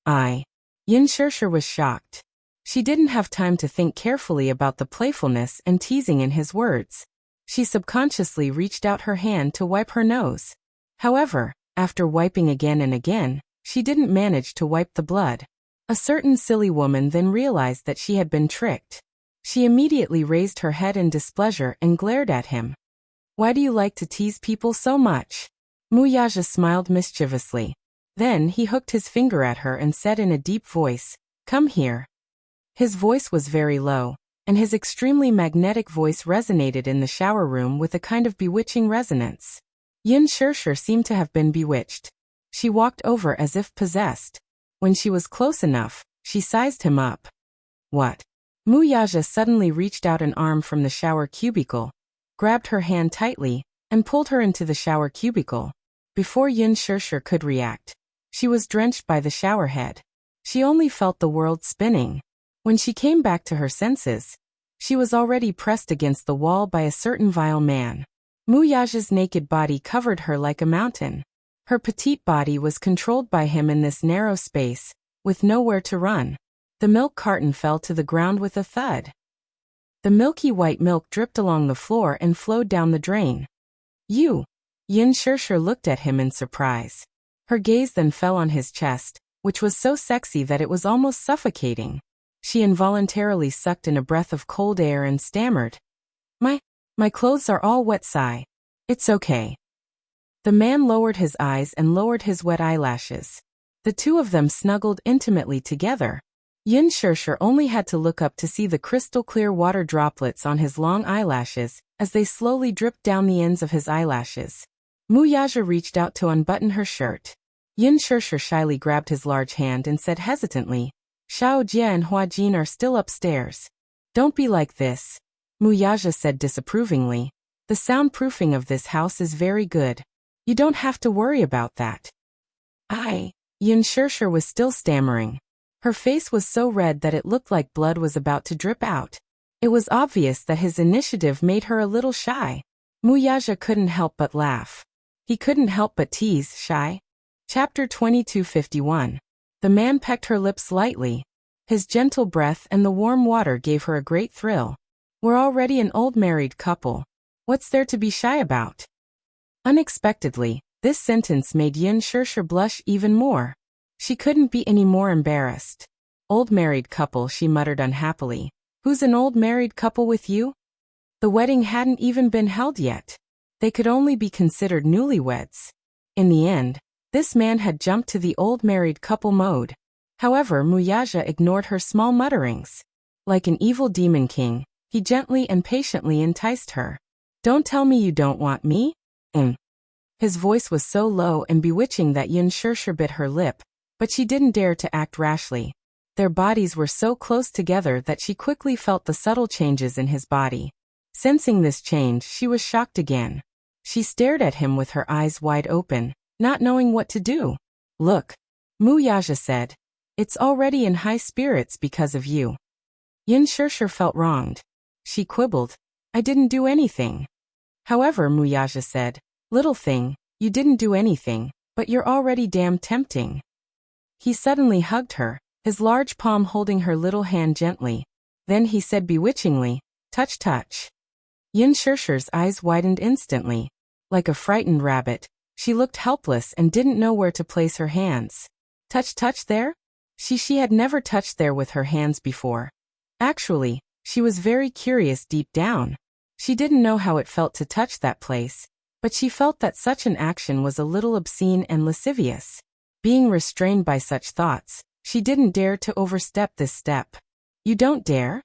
Speaker 1: Yin Shirshir was shocked. She didn't have time to think carefully about the playfulness and teasing in his words. She subconsciously reached out her hand to wipe her nose. However, after wiping again and again, she didn't manage to wipe the blood. A certain silly woman then realized that she had been tricked. She immediately raised her head in displeasure and glared at him. "Why do you like to tease people so much?" Muyaja smiled mischievously. Then he hooked his finger at her and said in a deep voice, "Come here." His voice was very low, and his extremely magnetic voice resonated in the shower room with a kind of bewitching resonance. Yin Shirshir seemed to have been bewitched. She walked over as if possessed. When she was close enough, she sized him up. "What?" Muyaja suddenly reached out an arm from the shower cubicle, grabbed her hand tightly, and pulled her into the shower cubicle. Before Yin Shirshir could react, she was drenched by the shower head. She only felt the world spinning. When she came back to her senses, she was already pressed against the wall by a certain vile man. Muyaja's naked body covered her like a mountain. Her petite body was controlled by him in this narrow space, with nowhere to run. The milk carton fell to the ground with a thud. The milky white milk dripped along the floor and flowed down the drain. "You!" Yin Shirshir looked at him in surprise. Her gaze then fell on his chest, which was so sexy that it was almost suffocating. She involuntarily sucked in a breath of cold air and stammered, My clothes are all wet, sigh. It's okay." The man lowered his eyes and lowered his wet eyelashes. The two of them snuggled intimately together. Yin Shirshir only had to look up to see the crystal-clear water droplets on his long eyelashes as they slowly dripped down the ends of his eyelashes. Muyaja reached out to unbutton her shirt. Yin Shirshir shyly grabbed his large hand and said hesitantly, "Xiao Jia and Hua Jin are still upstairs." "Don't be like this," Muyaja said disapprovingly. "The soundproofing of this house is very good. You don't have to worry about that." Yin Shirshir was still stammering. Her face was so red that it looked like blood was about to drip out. It was obvious that his initiative made her a little shy. Muyaja couldn't help but laugh. He couldn't help but tease, "Shy?" Chapter 2251. The man pecked her lips lightly. His gentle breath and the warm water gave her a great thrill. "We're already an old married couple. What's there to be shy about?" Unexpectedly, this sentence made Yin Shirshir blush even more. She couldn't be any more embarrassed. "Old married couple," she muttered unhappily. "Who's an old married couple with you?" The wedding hadn't even been held yet. They could only be considered newlyweds. In the end, this man had jumped to the old married couple mode. However, Muyaja ignored her small mutterings. Like an evil demon king, he gently and patiently enticed her. "Don't tell me you don't want me?" His voice was so low and bewitching that Yin Shirshir bit her lip, but she didn't dare to act rashly. Their bodies were so close together that she quickly felt the subtle changes in his body. Sensing this change, she was shocked again. She stared at him with her eyes wide open, not knowing what to do. "Look," Muyaja said. "It's already in high spirits because of you." Yin Shirshir felt wronged. She quibbled, "I didn't do anything." However, Muyaja said, "Little thing, you didn't do anything, but you're already damn tempting." He suddenly hugged her, his large palm holding her little hand gently. Then he said bewitchingly, "Touch, touch." Yin Shirshir's eyes widened instantly. Like a frightened rabbit, she looked helpless and didn't know where to place her hands. Touch, touch there? She had never touched there with her hands before. Actually, she was very curious deep down. She didn't know how it felt to touch that place, but she felt that such an action was a little obscene and lascivious. Being restrained by such thoughts, she didn't dare to overstep this step. "You don't dare?"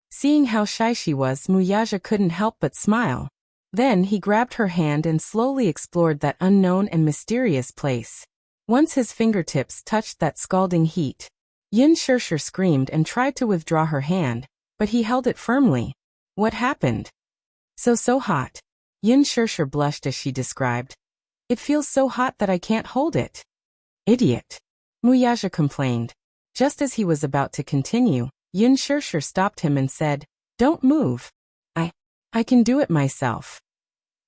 Speaker 1: Seeing how shy she was, Muyaja couldn't help but smile. Then he grabbed her hand and slowly explored that unknown and mysterious place. Once his fingertips touched that scalding heat, Yin Shirshir screamed and tried to withdraw her hand, but he held it firmly. "What happened?" So hot." Yin Shirshir blushed as she described. "It feels so hot that I can't hold it." "Idiot," Muyaja complained. Just as he was about to continue, Yin Shirshir stopped him and said, "Don't move. I can do it myself."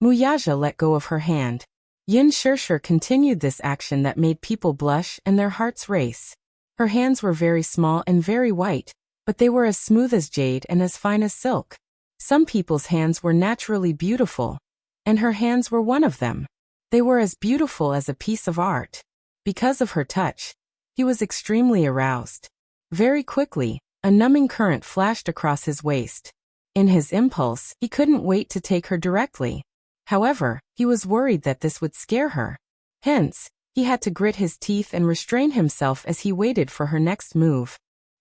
Speaker 1: Muyaja let go of her hand. Yin Shirshir continued this action that made people blush and their hearts race. Her hands were very small and very white, but they were as smooth as jade and as fine as silk. Some people's hands were naturally beautiful, and her hands were one of them. They were as beautiful as a piece of art. Because of her touch, he was extremely aroused. Very quickly, a numbing current flashed across his waist. In his impulse, he couldn't wait to take her directly. However, he was worried that this would scare her. Hence, he had to grit his teeth and restrain himself as he waited for her next move.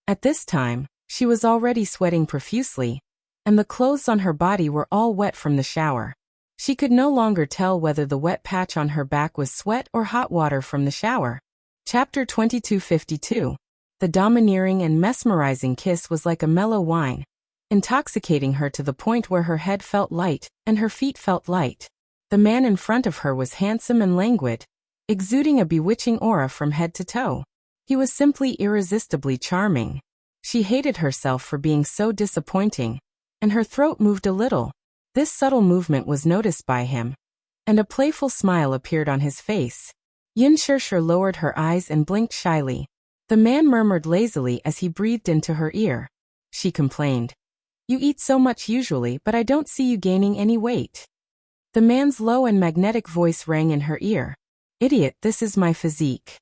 Speaker 1: At this time, she was already sweating profusely, and the clothes on her body were all wet from the shower. She could no longer tell whether the wet patch on her back was sweat or hot water from the shower. Chapter 2252. The domineering and mesmerizing kiss was like a mellow wine, intoxicating her to the point where her head felt light and her feet felt light. The man in front of her was handsome and languid, exuding a bewitching aura from head to toe. He was simply irresistibly charming. She hated herself for being so disappointing, and her throat moved a little. This subtle movement was noticed by him, and a playful smile appeared on his face. Yin Shirshir lowered her eyes and blinked shyly. The man murmured lazily as he breathed into her ear. She complained, "You eat so much usually, but I don't see you gaining any weight." The man's low and magnetic voice rang in her ear. "Idiot, this is my physique."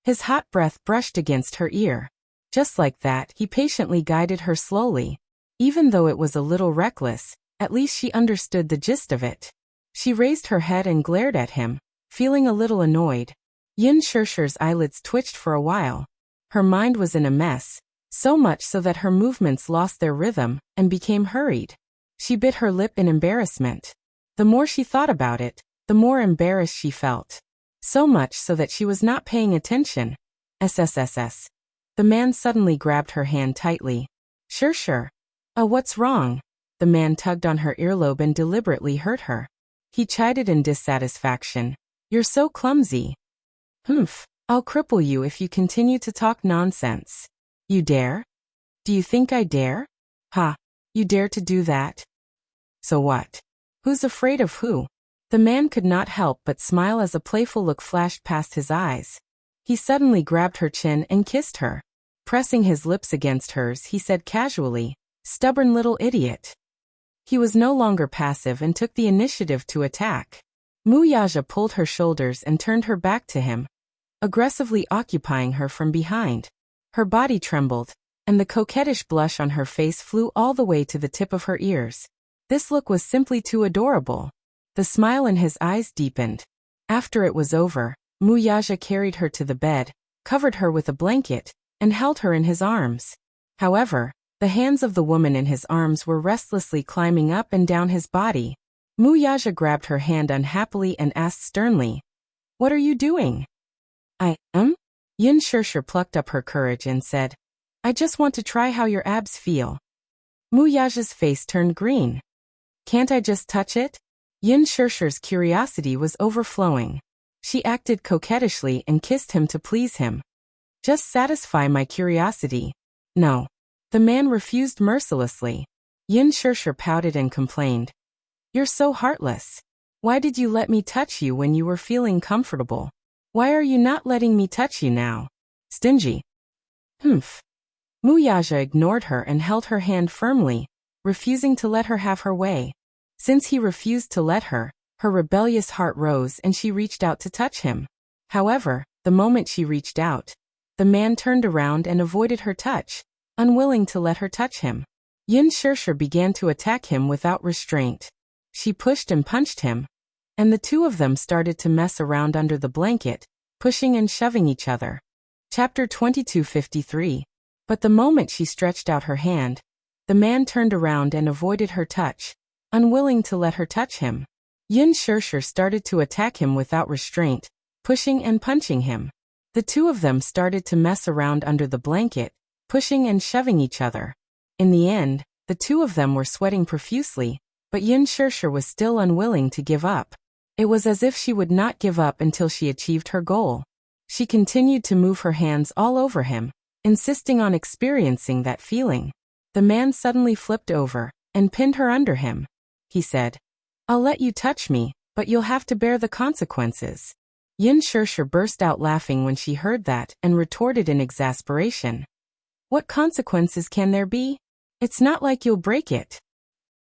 Speaker 1: His hot breath brushed against her ear. Just like that, he patiently guided her slowly. Even though it was a little reckless, at least she understood the gist of it. She raised her head and glared at him, feeling a little annoyed. Yin Shirshir's eyelids twitched for a while. Her mind was in a mess, so much so that her movements lost their rhythm and became hurried. She bit her lip in embarrassment. The more she thought about it, the more embarrassed she felt. So much so that she was not paying attention. SSSS. The man suddenly grabbed her hand tightly. Shirshir. What's wrong?" The man tugged on her earlobe and deliberately hurt her. He chided in dissatisfaction. "You're so clumsy." "Humph. I'll cripple you if you continue to talk nonsense." "You dare? Do you think I dare?" "Ha. You dare to do that? So what? Who's afraid of who?" The man could not help but smile as a playful look flashed past his eyes. He suddenly grabbed her chin and kissed her. Pressing his lips against hers, he said casually, "Stubborn little idiot." He was no longer passive and took the initiative to attack. Muyaja pulled her shoulders and turned her back to him, aggressively occupying her from behind. Her body trembled, and the coquettish blush on her face flew all the way to the tip of her ears. This look was simply too adorable. The smile in his eyes deepened. After it was over, Muyaja carried her to the bed, covered her with a blanket, and held her in his arms. However, the hands of the woman in his arms were restlessly climbing up and down his body. Muyaja grabbed her hand unhappily and asked sternly, "What are you doing?" Yin Shirshir plucked up her courage and said, "I just want to try how your abs feel." Muyaja's face turned green. "Can't I just touch it?" Yin Shirshir's curiosity was overflowing. She acted coquettishly and kissed him to please him. "Just satisfy my curiosity." "No." The man refused mercilessly. Yin Shirshir pouted and complained, "You're so heartless. Why did you let me touch you when you were feeling comfortable? Why are you not letting me touch you now? Stingy." "Humph." Muyaja ignored her and held her hand firmly, refusing to let her have her way. Since he refused to let her, her rebellious heart rose and she reached out to touch him. However, the moment she reached out, the man turned around and avoided her touch, unwilling to let her touch him. Yin Shirshir began to attack him without restraint. She pushed and punched him, and the two of them started to mess around under the blanket, pushing and shoving each other. Chapter 2253. But the moment she stretched out her hand, the man turned around and avoided her touch, unwilling to let her touch him. Yin Shirshir started to attack him without restraint, pushing and punching him. The two of them started to mess around under the blanket, pushing and shoving each other. In the end, the two of them were sweating profusely, but Yin Shirshir was still unwilling to give up. It was as if she would not give up until she achieved her goal. She continued to move her hands all over him, insisting on experiencing that feeling. The man suddenly flipped over and pinned her under him. He said, I'll let you touch me, but you'll have to bear the consequences. Yin Shirshir burst out laughing when she heard that and retorted in exasperation. What consequences can there be? It's not like you'll break it.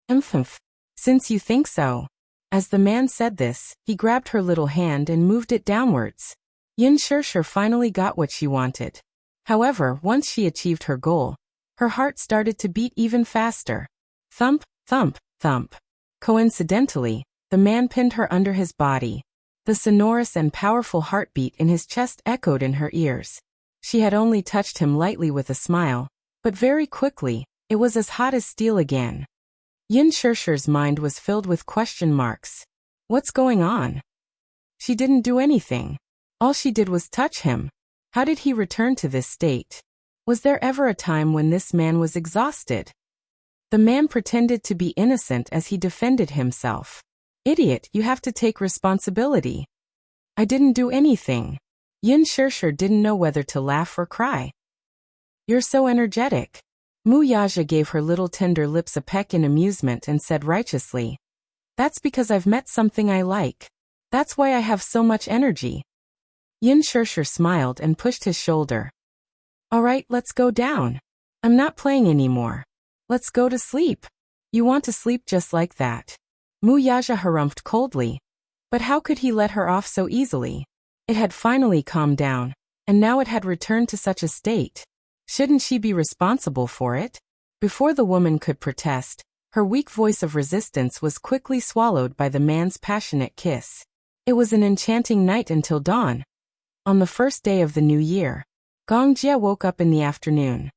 Speaker 1: Umph. Since you think so. As the man said this, he grabbed her little hand and moved it downwards. Yin Shirshir finally got what she wanted. However, once she achieved her goal, her heart started to beat even faster. Thump, thump, thump. Coincidentally, the man pinned her under his body. The sonorous and powerful heartbeat in his chest echoed in her ears. She had only touched him lightly with a smile, but very quickly, it was as hot as steel again. Yin Shirshir's mind was filled with question marks. What's going on? She didn't do anything. All she did was touch him. How did he return to this state? Was there ever a time when this man was exhausted? The man pretended to be innocent as he defended himself. Idiot, you have to take responsibility. I didn't do anything. Yin Shirshir didn't know whether to laugh or cry. You're so energetic. Mu Yaja gave her little tender lips a peck in amusement and said righteously. That's because I've met something I like. That's why I have so much energy. Yin Shirshir smiled and pushed his shoulder. All right, let's go down. I'm not playing anymore. Let's go to sleep. You want to sleep just like that. Mu Yaja harumphed coldly. But how could he let her off so easily? It had finally calmed down, and now it had returned to such a state. Shouldn't she be responsible for it? Before the woman could protest, her weak voice of resistance was quickly swallowed by the man's passionate kiss. It was an enchanting night until dawn. On the first day of the new year, Gong Jie woke up in the afternoon.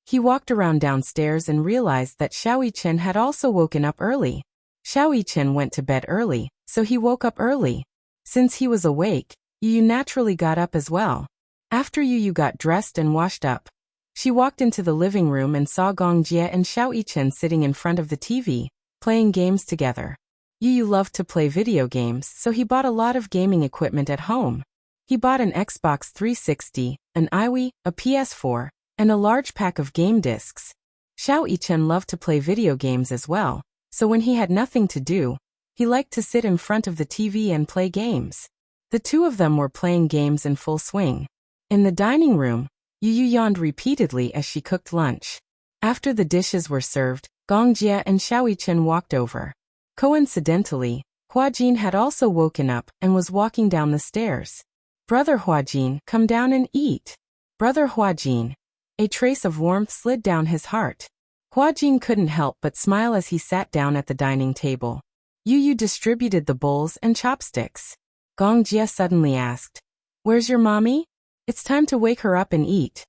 Speaker 1: He walked around downstairs and realized that Xiao Chen had also woken up early. Xiao Chen went to bed early, so he woke up early. Since he was awake, Yu naturally got up as well. After Yu got dressed and washed up, she walked into the living room and saw Gong Jie and Xiao Chen sitting in front of the TV, playing games together. Yu loved to play video games, so he bought a lot of gaming equipment at home. He bought an Xbox 360, an iWii, a PS4, and a large pack of game discs. Xiao Chen loved to play video games as well, so when he had nothing to do, he liked to sit in front of the TV and play games. The two of them were playing games in full swing. In the dining room, Yu yawned repeatedly as she cooked lunch. After the dishes were served, Gong Jie and Xiao Chen walked over. Coincidentally, Huajin had also woken up and was walking down the stairs. Brother Huajin, come down and eat. Brother Huajin. A trace of warmth slid down his heart. Huajin couldn't help but smile as he sat down at the dining table. Yu distributed the bowls and chopsticks. Gong Jie suddenly asked, "Where's your mommy? It's time to wake her up and eat."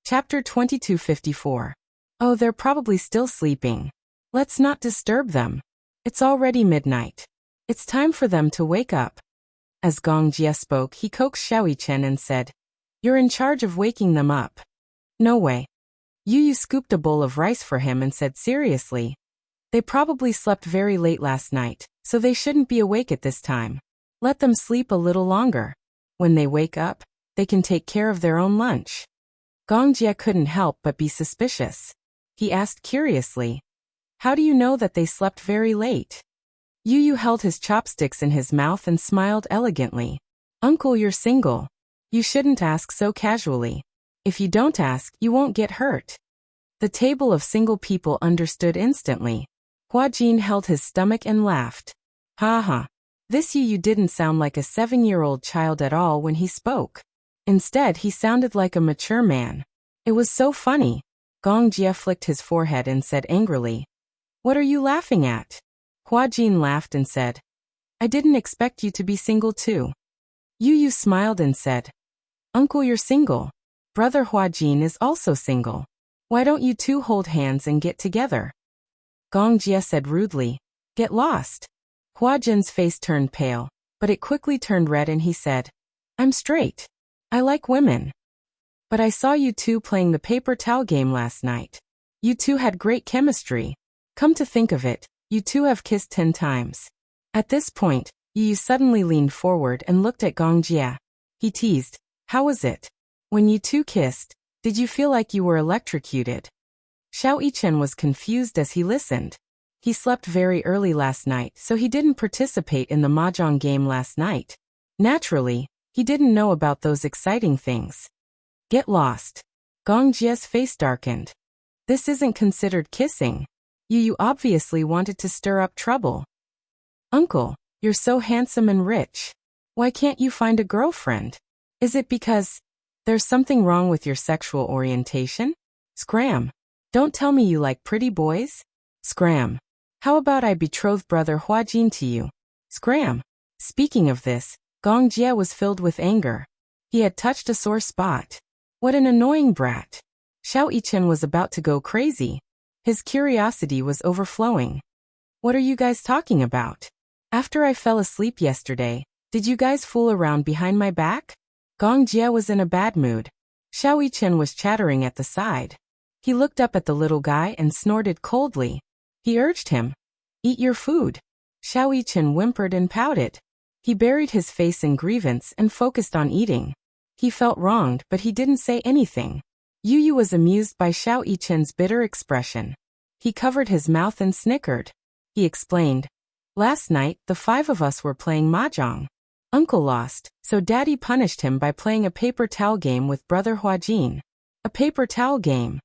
Speaker 1: Chapter 2254. Oh, they're probably still sleeping. Let's not disturb them. It's already midnight. It's time for them to wake up. As Gong Jie spoke, he coaxed Xiao Chen and said, "You're in charge of waking them up." No way. Yu scooped a bowl of rice for him and said seriously, "They probably slept very late last night, so they shouldn't be awake at this time. Let them sleep a little longer. When they wake up, they can take care of their own lunch." Gong Jie couldn't help but be suspicious. He asked curiously, "How do you know that they slept very late?" Yu held his chopsticks in his mouth and smiled elegantly. "Uncle, you're single. You shouldn't ask so casually. If you don't ask, you won't get hurt." The table of single people understood instantly. Huajin held his stomach and laughed. Ha ha. This Yu didn't sound like a 7-year-old child at all when he spoke. Instead, he sounded like a mature man. It was so funny. Gong Jie flicked his forehead and said angrily, "What are you laughing at?" Huajin laughed and said, "I didn't expect you to be single too." Yu smiled and said, "Uncle, you're single. Brother Huajin is also single. Why don't you two hold hands and get together?" Gong Jie said rudely, "Get lost." Huajin's face turned pale, but it quickly turned red and he said, "I'm straight. I like women. But I saw you two playing the paper towel game last night. You two had great chemistry. Come to think of it, you two have kissed 10 times. At this point, Yu suddenly leaned forward and looked at Gong Jie. He teased, "How was it? When you two kissed, did you feel like you were electrocuted?" Xiao Chen was confused as he listened. He slept very early last night, so he didn't participate in the mahjong game last night. Naturally, he didn't know about those exciting things. Get lost. Gong Jie's face darkened. This isn't considered kissing. You obviously wanted to stir up trouble. Uncle, you're so handsome and rich. Why can't you find a girlfriend? Is it because there's something wrong with your sexual orientation? Scram. Don't tell me you like pretty boys. Scram. How about I betroth brother Huajin to you? Scram. Speaking of this, Gong Jie was filled with anger. He had touched a sore spot. What an annoying brat. Xiao Yichen was about to go crazy. His curiosity was overflowing. What are you guys talking about? After I fell asleep yesterday, did you guys fool around behind my back? Gong Jie was in a bad mood. Xiao Yichen was chattering at the side. He looked up at the little guy and snorted coldly. He urged him, "Eat your food." Xiao Yichen whimpered and pouted. He buried his face in grievance and focused on eating. He felt wronged, but he didn't say anything. Yu was amused by Xiao Yichen's bitter expression. He covered his mouth and snickered. He explained, "Last night, the 5 of us were playing mahjong. Uncle lost, so Daddy punished him by playing a paper towel game with Brother Huajin." A paper towel game.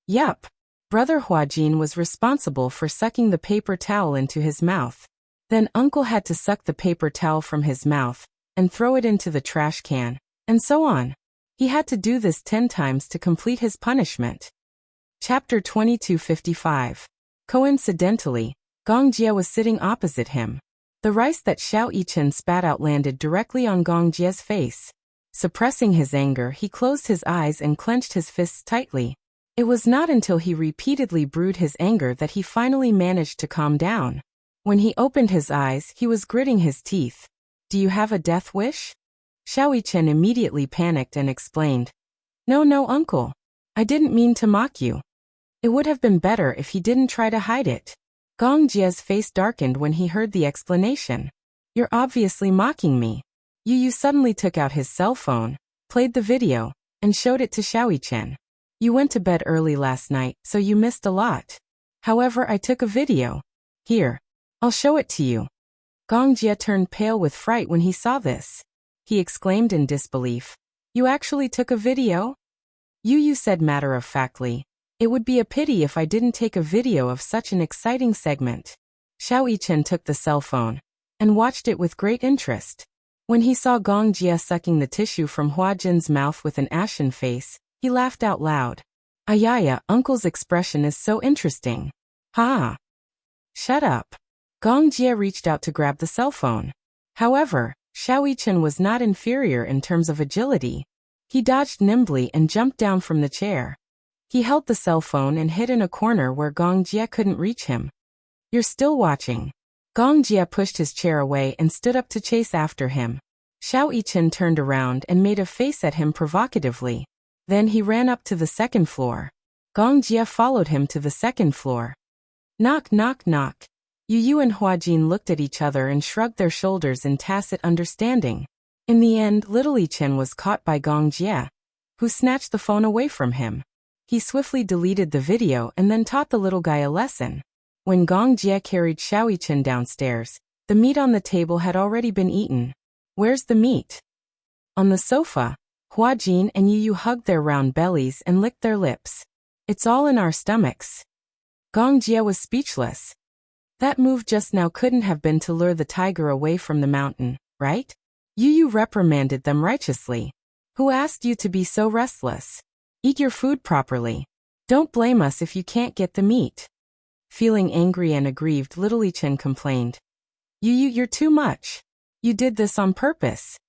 Speaker 1: Yup. Brother Huajin was responsible for sucking the paper towel into his mouth. Then Uncle had to suck the paper towel from his mouth and throw it into the trash can, and so on. He had to do this 10 times to complete his punishment. Chapter 2255. Coincidentally, Gong Jie was sitting opposite him. The rice that Xiao Yichen spat out landed directly on Gong Jie's face. Suppressing his anger, he closed his eyes and clenched his fists tightly. It was not until he repeatedly brewed his anger that he finally managed to calm down. When he opened his eyes, he was gritting his teeth. "Do you have a death wish?" Xiao Yichen immediately panicked and explained, No, uncle. I didn't mean to mock you." It would have been better if he didn't try to hide it. Gong Jie's face darkened when he heard the explanation. "You're obviously mocking me." Yu suddenly took out his cell phone, played the video, and showed it to Xiao Yichen. "You went to bed early last night, so you missed a lot. However, I took a video. Here, I'll show it to you." Gong Jie turned pale with fright when he saw this. He exclaimed in disbelief, "You actually took a video?" Yu said matter-of-factly, "It would be a pity if I didn't take a video of such an exciting segment." Xiao Yichen took the cell phone and watched it with great interest. When he saw Gong Jie sucking the tissue from Huajin's mouth with an ashen face, he laughed out loud. "Ayaya, Uncle's expression is so interesting." "Ha! Shut up." Gong Jie reached out to grab the cell phone. However, Xiao Yichen was not inferior in terms of agility. He dodged nimbly and jumped down from the chair. He held the cell phone and hid in a corner where Gong Jie couldn't reach him. "You're still watching." Gong Jie pushed his chair away and stood up to chase after him. Xiao Yichen turned around and made a face at him provocatively. Then he ran up to the 2nd floor. Gong Jie followed him to the 2nd floor. Knock, knock, knock. Yu and Huajin looked at each other and shrugged their shoulders in tacit understanding. In the end, little Yichen was caught by Gong Jie, who snatched the phone away from him. He swiftly deleted the video and then taught the little guy a lesson. When Gong Jie carried Xiao Yichen downstairs, the meat on the table had already been eaten. "Where's the meat?" On the sofa, Huajin and Yu hugged their round bellies and licked their lips. "It's all in our stomachs." Gong Jie was speechless. That move just now couldn't have been to lure the tiger away from the mountain, right? Yu reprimanded them righteously. "Who asked you to be so restless? Eat your food properly. Don't blame us if you can't get the meat." Feeling angry and aggrieved, little Yichen complained. You're too much. You did this on purpose."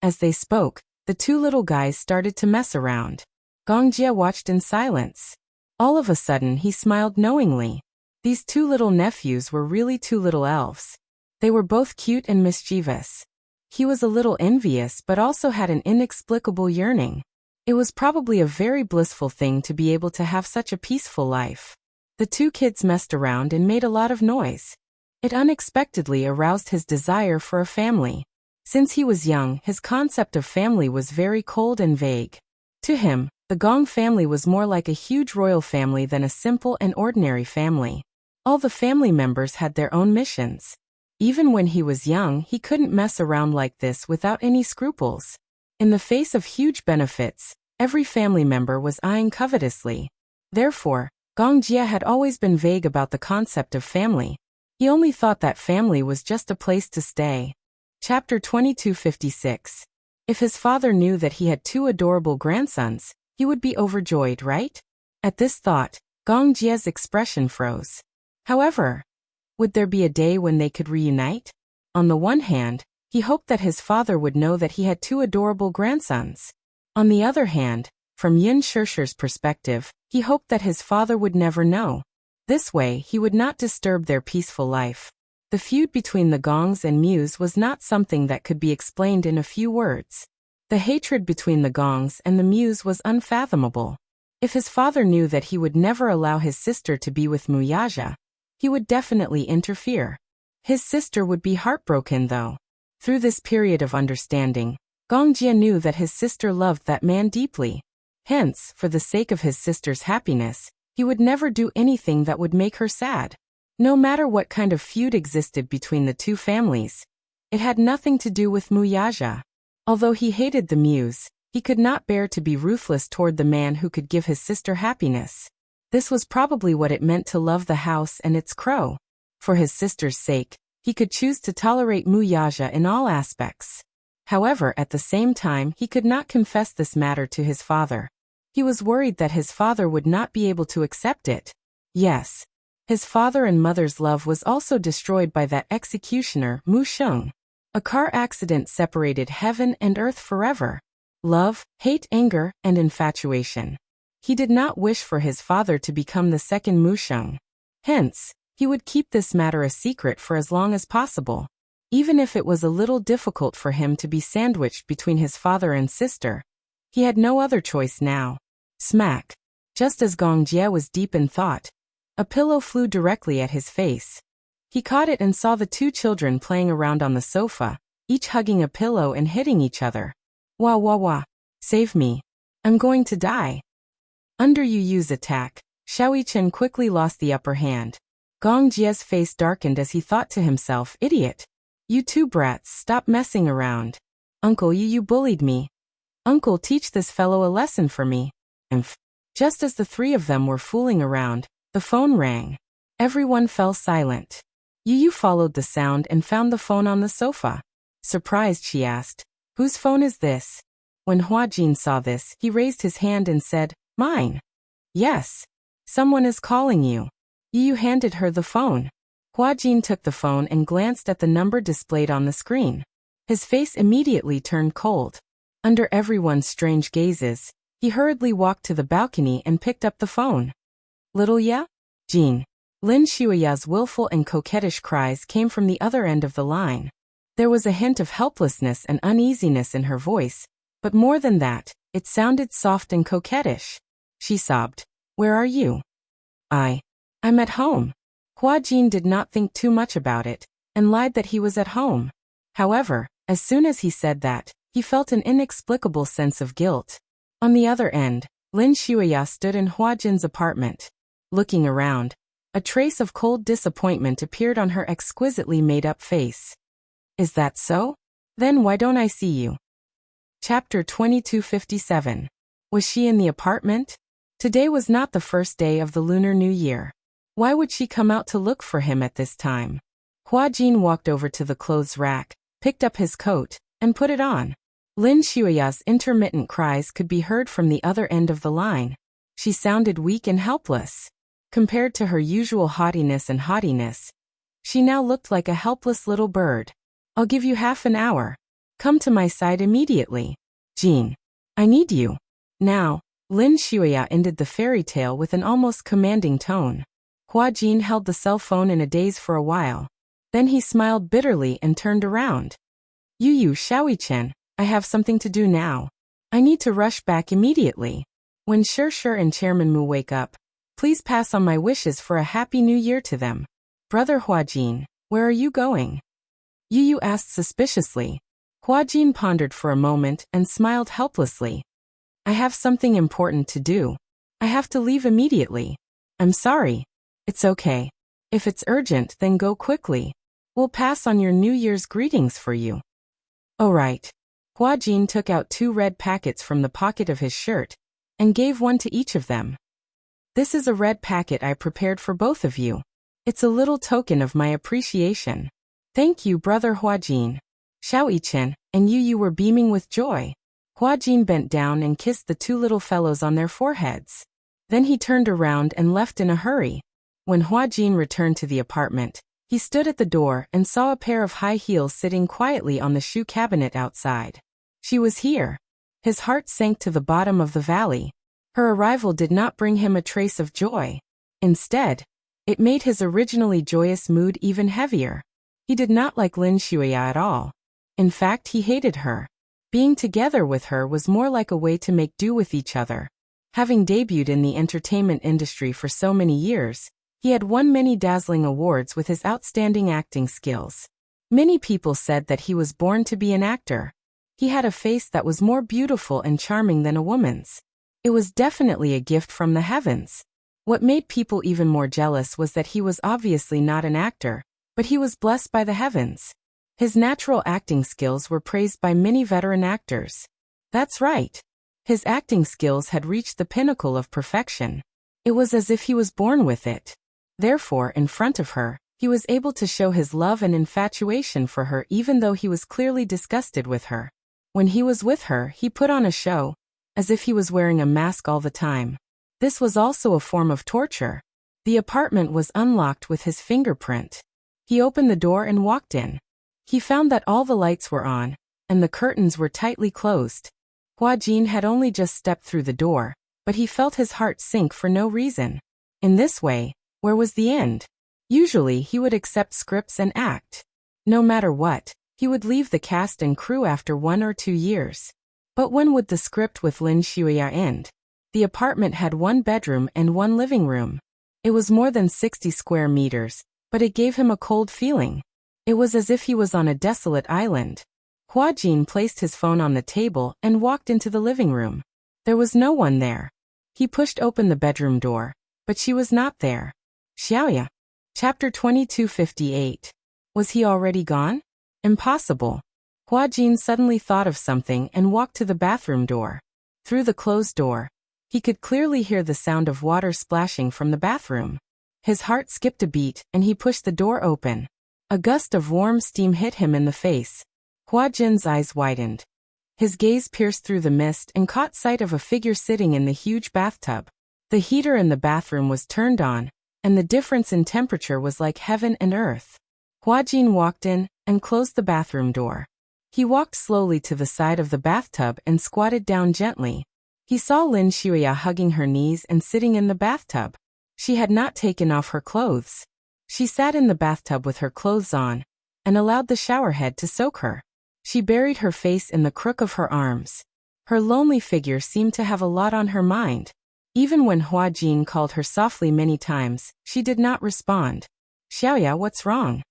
Speaker 1: As they spoke, the 2 little guys started to mess around. Gong Jie watched in silence. All of a sudden, he smiled knowingly. These 2 little nephews were really 2 little elves. They were both cute and mischievous. He was a little envious but also had an inexplicable yearning. It was probably a very blissful thing to be able to have such a peaceful life. The 2 kids messed around and made a lot of noise. It unexpectedly aroused his desire for a family. Since he was young, his concept of family was very cold and vague. To him, the Gong family was more like a huge royal family than a simple and ordinary family. All the family members had their own missions. Even when he was young, he couldn't mess around like this without any scruples. In the face of huge benefits, every family member was eyeing covetously. Therefore, Gong Jie had always been vague about the concept of family. He only thought that family was just a place to stay. Chapter 2256. If his father knew that he had 2 adorable grandsons, he would be overjoyed, right? At this thought, Gong Jie's expression froze. However, would there be a day when they could reunite? On the one hand, he hoped that his father would know that he had 2 adorable grandsons. On the other hand, from Yin Shishir's perspective, he hoped that his father would never know. This way, he would not disturb their peaceful life. The feud between the Gongs and Mews was not something that could be explained in a few words. The hatred between the Gongs and the Mews was unfathomable. If his father knew that he would never allow his sister to be with Muyaja, he would definitely interfere. His sister would be heartbroken though. Through this period of understanding, Gong Jie knew that his sister loved that man deeply. Hence, for the sake of his sister's happiness, he would never do anything that would make her sad. No matter what kind of feud existed between the 2 families, it had nothing to do with Muyaja. Although he hated the Mews, he could not bear to be ruthless toward the man who could give his sister happiness. This was probably what it meant to love the house and its crow. For his sister's sake, he could choose to tolerate Muyaja in all aspects. However, at the same time, he could not confess this matter to his father. He was worried that his father would not be able to accept it. Yes, his father and mother's love was also destroyed by that executioner, Mu Sheng. A car accident separated heaven and earth forever. Love, hate, anger, and infatuation. He did not wish for his father to become the second Mu Sheng. Hence, he would keep this matter a secret for as long as possible. Even if it was a little difficult for him to be sandwiched between his father and sister, he had no other choice now. Smack. Just as Gong Jie was deep in thought, a pillow flew directly at his face. He caught it and saw the 2 children playing around on the sofa, each hugging a pillow and hitting each other. Wah wah wah. Save me. I'm going to die. Under Yu Yu's attack, Xiao Chen quickly lost the upper hand. Gong Jie's face darkened as he thought to himself, idiot. You 2 brats, stop messing around. Uncle Yu bullied me. Uncle, teach this fellow a lesson for me. Just as the 3 of them were fooling around, the phone rang. Everyone fell silent. Yu followed the sound and found the phone on the sofa. Surprised, she asked, whose phone is this? When Hua Jin saw this, he raised his hand and said, mine. Yes. Someone is calling you. Yu handed her the phone. Hua Jin took the phone and glanced at the number displayed on the screen. His face immediately turned cold. Under everyone's strange gazes, he hurriedly walked to the balcony and picked up the phone. Little Ya? Jin. Lin Shuiya's willful and coquettish cries came from the other end of the line. There was a hint of helplessness and uneasiness in her voice, but more than that, it sounded soft and coquettish. She sobbed, where are you? I'm at home. Hua Jin did not think too much about it, and lied that he was at home. However, as soon as he said that, he felt an inexplicable sense of guilt. On the other end, Lin Shuiya stood in Hua Jin's apartment. Looking around, a trace of cold disappointment appeared on her exquisitely made-up face. Is that so? Then why don't I see you? Chapter 2257. Was she in the apartment? Today was not the first day of the Lunar New Year. Why would she come out to look for him at this time? Hua Jin walked over to the clothes rack, picked up his coat, and put it on. Lin Shuiya's intermittent cries could be heard from the other end of the line. She sounded weak and helpless. Compared to her usual haughtiness, she now looked like a helpless little bird. I'll give you half an hour. Come to my side immediately. Jin. I need you. Now. Lin Shuiya ended the fairy tale with an almost commanding tone. Hua Jin held the cell phone in a daze for a while. Then he smiled bitterly and turned around. Yu Xiaoichen, I have something to do now. I need to rush back immediately. When Shir and Chairman Mu wake up, please pass on my wishes for a happy new year to them. Brother Hua Jin, where are you going? Yu asked suspiciously. Hua Jin pondered for a moment and smiled helplessly. I have something important to do. I have to leave immediately. I'm sorry. It's okay. If it's urgent, then go quickly. We'll pass on your New Year's greetings for you. Oh right. Hua Jin took out 2 red packets from the pocket of his shirt and gave one to each of them. This is a red packet I prepared for both of you. It's a little token of my appreciation. Thank you, brother Hua Jin. Xiao Yichen, and you were beaming with joy. Hua Jin bent down and kissed the 2 little fellows on their foreheads. Then he turned around and left in a hurry. When Hua Jin returned to the apartment, he stood at the door and saw a pair of high heels sitting quietly on the shoe cabinet outside. She was here. His heart sank to the bottom of the valley. Her arrival did not bring him a trace of joy. Instead, it made his originally joyous mood even heavier. He did not like Lin Xuya at all. In fact, he hated her. Being together with her was more like a way to make do with each other. Having debuted in the entertainment industry for so many years, he had won many dazzling awards with his outstanding acting skills. Many people said that he was born to be an actor. He had a face that was more beautiful and charming than a woman's. It was definitely a gift from the heavens. What made people even more jealous was that he was obviously not an actor, but he was blessed by the heavens. His natural acting skills were praised by many veteran actors. That's right. His acting skills had reached the pinnacle of perfection. It was as if he was born with it. Therefore, in front of her, he was able to show his love and infatuation for her even though he was clearly disgusted with her. When he was with her, he put on a show, as if he was wearing a mask all the time. This was also a form of torture. The apartment was unlocked with his fingerprint. He opened the door and walked in. He found that all the lights were on, and the curtains were tightly closed. Hua Jin had only just stepped through the door, but he felt his heart sink for no reason. In this way, where was the end? Usually he would accept scripts and act. No matter what, he would leave the cast and crew after 1 or 2 years. But when would the script with Lin Xuya end? The apartment had 1 bedroom and 1 living room. It was more than 60 square meters, but it gave him a cold feeling. It was as if he was on a desolate island. Hua Jin placed his phone on the table and walked into the living room. There was no one there. He pushed open the bedroom door, but she was not there. Xiaoya. Chapter 2258. Was he already gone? Impossible. Hua Jin suddenly thought of something and walked to the bathroom door. Through the closed door, he could clearly hear the sound of water splashing from the bathroom. His heart skipped a beat and he pushed the door open. A gust of warm steam hit him in the face. Hua Jin's eyes widened. His gaze pierced through the mist and caught sight of a figure sitting in the huge bathtub. The heater in the bathroom was turned on, and the difference in temperature was like heaven and earth. Hua Jin walked in and closed the bathroom door. He walked slowly to the side of the bathtub and squatted down gently. He saw Lin Xuya hugging her knees and sitting in the bathtub. She had not taken off her clothes. She sat in the bathtub with her clothes on and allowed the showerhead to soak her. She buried her face in the crook of her arms. Her lonely figure seemed to have a lot on her mind. Even when Hua Jin called her softly many times, she did not respond. Xiaoya, what's wrong?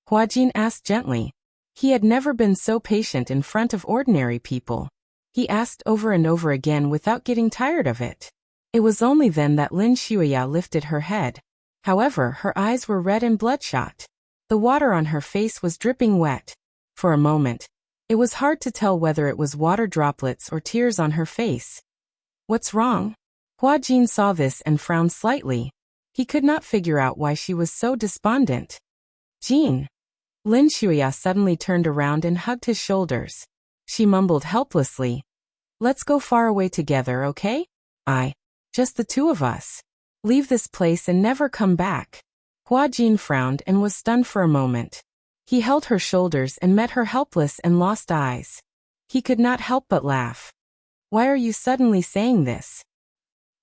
Speaker 1: Hua Jin asked gently. He had never been so patient in front of ordinary people. He asked over and over again without getting tired of it. It was only then that Lin Xuya lifted her head. However, her eyes were red and bloodshot. The water on her face was dripping wet. For a moment, it was hard to tell whether it was water droplets or tears on her face. What's wrong? Hua Jin saw this and frowned slightly. He could not figure out why she was so despondent. Jin. Lin Xuya suddenly turned around and hugged his shoulders. She mumbled helplessly. Let's go far away together, okay? Just the 2 of us. Leave this place and never come back. Hua Jin frowned and was stunned for a moment. He held her shoulders and met her helpless and lost eyes. He could not help but laugh. Why are you suddenly saying this?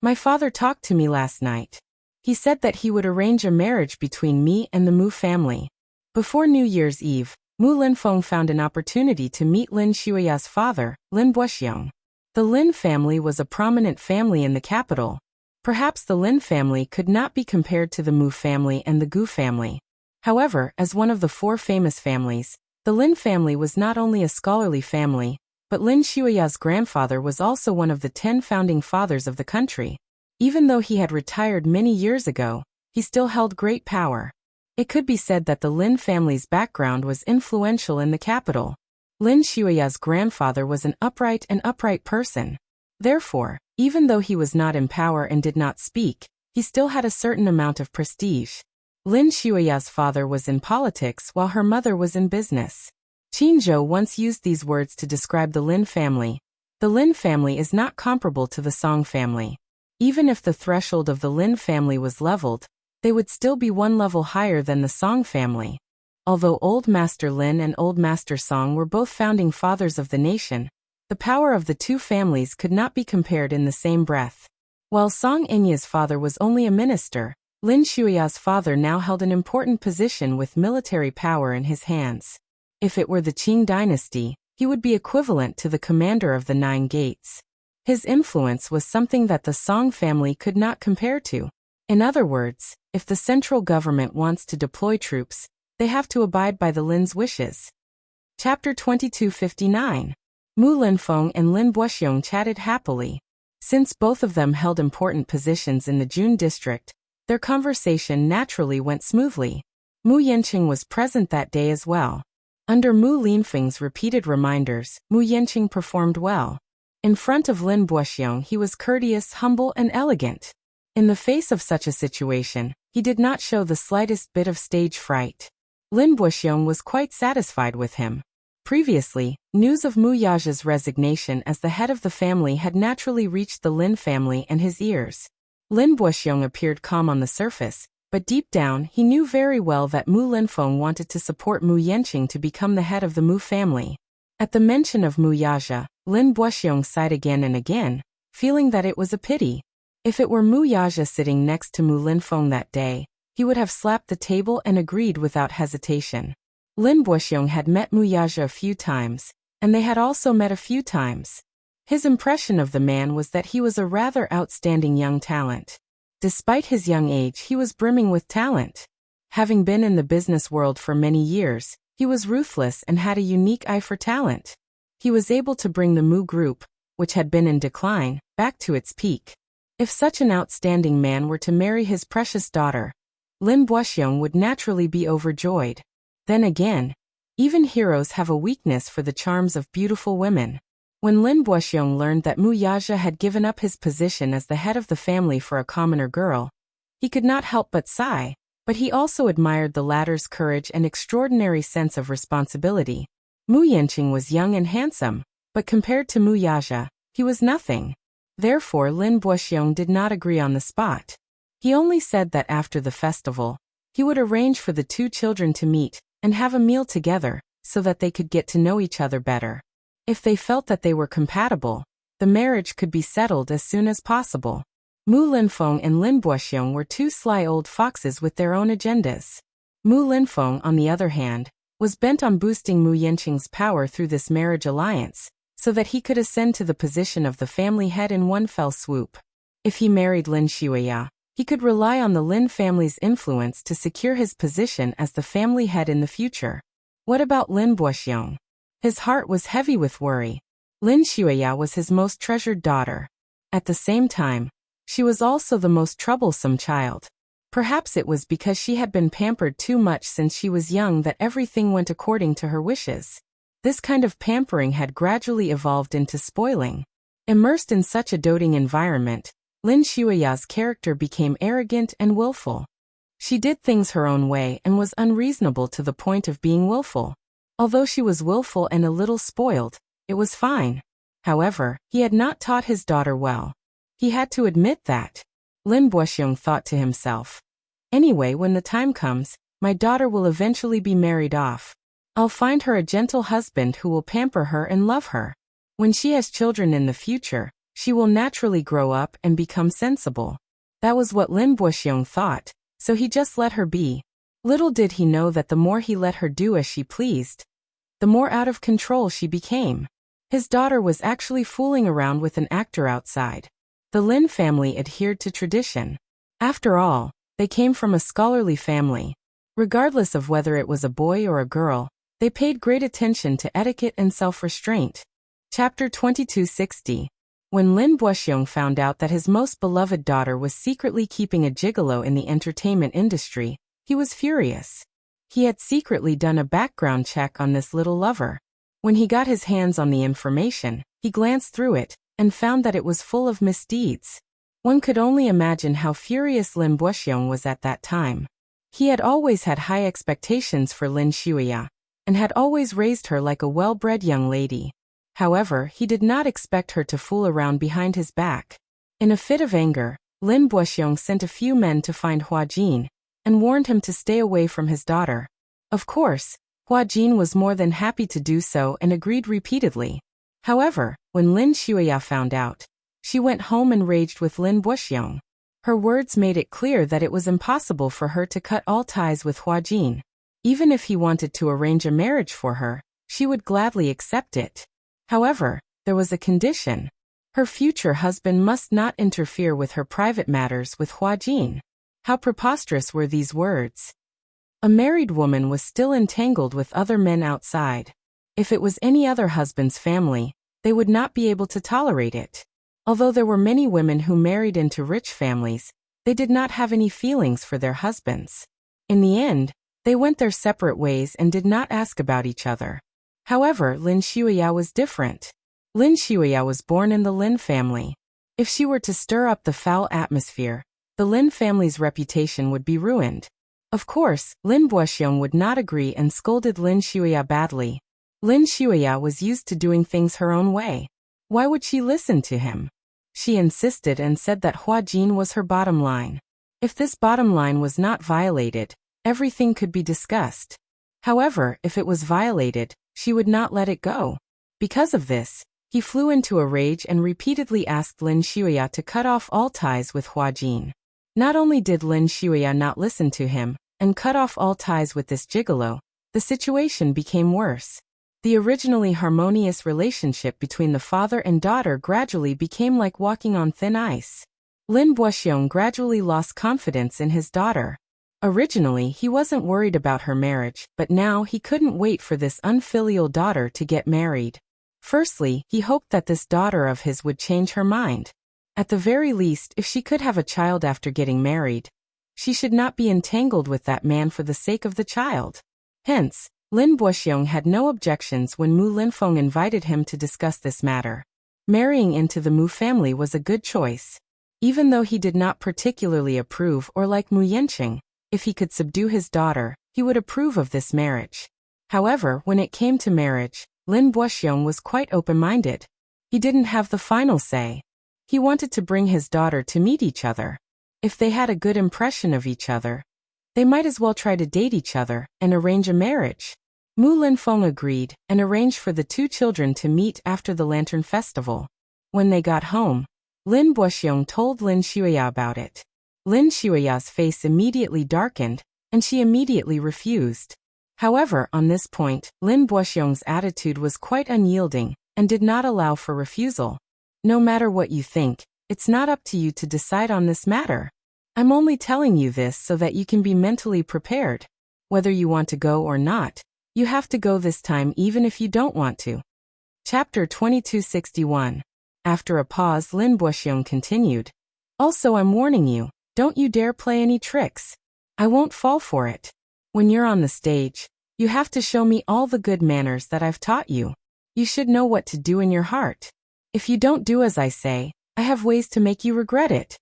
Speaker 1: My father talked to me last night. He said that he would arrange a marriage between me and the Mu family. Before New Year's Eve, Mu Linfeng found an opportunity to meet Lin Xuya's father, Lin Buoxiong. The Lin family was a prominent family in the capital. Perhaps the Lin family could not be compared to the Mu family and the Gu family. However, as one of the 4 famous families, the Lin family was not only a scholarly family, but Lin Xuya's grandfather was also one of the 10 founding fathers of the country. Even though he had retired many years ago, he still held great power. It could be said that the Lin family's background was influential in the capital. Lin Xueya's grandfather was an upright person. Therefore, even though he was not in power and did not speak, he still had a certain amount of prestige. Lin Xueya's father was in politics while her mother was in business. Qin Zhou once used these words to describe the Lin family. The Lin family is not comparable to the Song family. Even if the threshold of the Lin family was leveled, they would still be one level higher than the Song family. Although Old Master Lin and Old Master Song were both founding fathers of the nation, the power of the two families could not be compared in the same breath. While Song Enya's father was only a minister, Lin Xueya's father now held an important position with military power in his hands. If it were the Qing dynasty, he would be equivalent to the commander of the Nine Gates. His influence was something that the Song family could not compare to. In other words, if the central government wants to deploy troops, they have to abide by the Lin's wishes. Chapter 2259. Mu Linfeng and Lin Buoxiong chatted happily. Since both of them held important positions in the Jun district, their conversation naturally went smoothly. Mu Yanqing was present that day as well. Under Mu Linfeng's repeated reminders, Mu Yanqing performed well. In front of Lin Buoxiong he was courteous, humble, and elegant. In the face of such a situation, he did not show the slightest bit of stage fright. Lin Buoxiong was quite satisfied with him. Previously, news of Mu Yaja's resignation as the head of the family had naturally reached the Lin family and his ears. Lin Buoxiong appeared calm on the surface, but deep down he knew very well that Mu Linfeng wanted to support Mu Yanqing to become the head of the Mu family. At the mention of Mu Yaja, Lin Buoxiong sighed again and again, feeling that it was a pity. If it were Mu Yaja sitting next to Mu Linfeng that day, he would have slapped the table and agreed without hesitation. Lin Buoxiong had met Mu Yaja a few times, and they had also met a few times. His impression of the man was that he was a rather outstanding young talent. Despite his young age, he was brimming with talent. Having been in the business world for many years, he was ruthless and had a unique eye for talent. He was able to bring the Mu group, which had been in decline, back to its peak. If such an outstanding man were to marry his precious daughter, Lin Buoxiong would naturally be overjoyed. Then again, even heroes have a weakness for the charms of beautiful women. When Lin Buoxiong learned that Mu Yaja had given up his position as the head of the family for a commoner girl, he could not help but sigh, but he also admired the latter's courage and extraordinary sense of responsibility. Mu Yanqing was young and handsome, but compared to Mu Yaja, he was nothing. Therefore Lin Buoxiong did not agree on the spot. He only said that after the festival, he would arrange for the two children to meet and have a meal together, so that they could get to know each other better. If they felt that they were compatible, the marriage could be settled as soon as possible. Mu Linfeng and Lin Buoxiong were two sly old foxes with their own agendas. Mu Linfeng, on the other hand, was bent on boosting Mu Yanqing's power through this marriage alliance, so that he could ascend to the position of the family head in one fell swoop. If he married Lin Xueya, he could rely on the Lin family's influence to secure his position as the family head in the future. What about Lin Buoxiong? His heart was heavy with worry. Lin Xueya was his most treasured daughter. At the same time, she was also the most troublesome child. Perhaps it was because she had been pampered too much since she was young that everything went according to her wishes. This kind of pampering had gradually evolved into spoiling. Immersed in such a doting environment, Lin Xueya's character became arrogant and willful. She did things her own way and was unreasonable to the point of being willful. Although she was willful and a little spoiled, it was fine. However, he had not taught his daughter well. He had to admit that. Lin Buoxiong thought to himself, "Anyway, when the time comes, my daughter will eventually be married off. I'll find her a gentle husband who will pamper her and love her. When she has children in the future, she will naturally grow up and become sensible." That was what Lin Buoxiong thought, so he just let her be. Little did he know that the more he let her do as she pleased, the more out of control she became. His daughter was actually fooling around with an actor outside. The Lin family adhered to tradition. After all, they came from a scholarly family. Regardless of whether it was a boy or a girl, they paid great attention to etiquette and self-restraint. Chapter 2260. When Lin Buoxiong found out that his most beloved daughter was secretly keeping a gigolo in the entertainment industry, He was furious. He had secretly done a background check on this little lover. When he got his hands on the information, he glanced through it and found that it was full of misdeeds. One could only imagine how furious Lin Buoxiong was at that time. He had always had high expectations for Lin Shuya, and had always raised her like a well-bred young lady. However, he did not expect her to fool around behind his back. In a fit of anger, Lin Buoxiong sent a few men to find Hua Jin, and warned him to stay away from his daughter. Of course, Hua Jin was more than happy to do so and agreed repeatedly. However, when Lin Shuya found out, she went home and raged with Lin Buoxiong. Her words made it clear that it was impossible for her to cut all ties with Hua Jin. Even if he wanted to arrange a marriage for her, she would gladly accept it. However, there was a condition. Her future husband must not interfere with her private matters with Hua Jin. How preposterous were these words! A married woman was still entangled with other men outside. If it was any other husband's family, they would not be able to tolerate it. Although there were many women who married into rich families, they did not have any feelings for their husbands. In the end, they went their separate ways and did not ask about each other. However, Lin Shuya was different. Lin Shuya was born in the Lin family. If she were to stir up the foul atmosphere, the Lin family's reputation would be ruined. Of course, Lin Buoxiong would not agree and scolded Lin Shuya badly. Lin Shuya was used to doing things her own way. Why would she listen to him? She insisted and said that Hua Jin was her bottom line. If this bottom line was not violated, everything could be discussed. However, if it was violated, she would not let it go. Because of this, he flew into a rage and repeatedly asked Lin Shuya to cut off all ties with Hua Jin. Not only did Lin Shuya not listen to him, and cut off all ties with this gigolo, the situation became worse. The originally harmonious relationship between the father and daughter gradually became like walking on thin ice. Lin Buoxiong gradually lost confidence in his daughter. Originally, he wasn't worried about her marriage, but now he couldn't wait for this unfilial daughter to get married. Firstly, he hoped that this daughter of his would change her mind. At the very least, if she could have a child after getting married, she should not be entangled with that man for the sake of the child. Hence, Lin Buoxiong had no objections when Mu Linfeng invited him to discuss this matter. Marrying into the Mu family was a good choice. Even though he did not particularly approve or like Mu Yanqing, if he could subdue his daughter, he would approve of this marriage. However, when it came to marriage, Lin Buoxiong was quite open-minded. He didn't have the final say. He wanted to bring his daughter to meet each other. If they had a good impression of each other, they might as well try to date each other and arrange a marriage. Mu Linfeng agreed and arranged for the two children to meet after the Lantern Festival. When they got home, Lin Buoxiong told Lin Shuya about it. Lin Shuya's face immediately darkened, and she immediately refused. However, on this point, Lin Buoxiong's attitude was quite unyielding and did not allow for refusal. No matter what you think, it's not up to you to decide on this matter. I'm only telling you this so that you can be mentally prepared. Whether you want to go or not, you have to go this time even if you don't want to. Chapter 2261. After a pause, Lin Buoxiong continued. Also, I'm warning you, don't you dare play any tricks. I won't fall for it. When you're on the stage, you have to show me all the good manners that I've taught you. You should know what to do in your heart. If you don't do as I say, I have ways to make you regret it.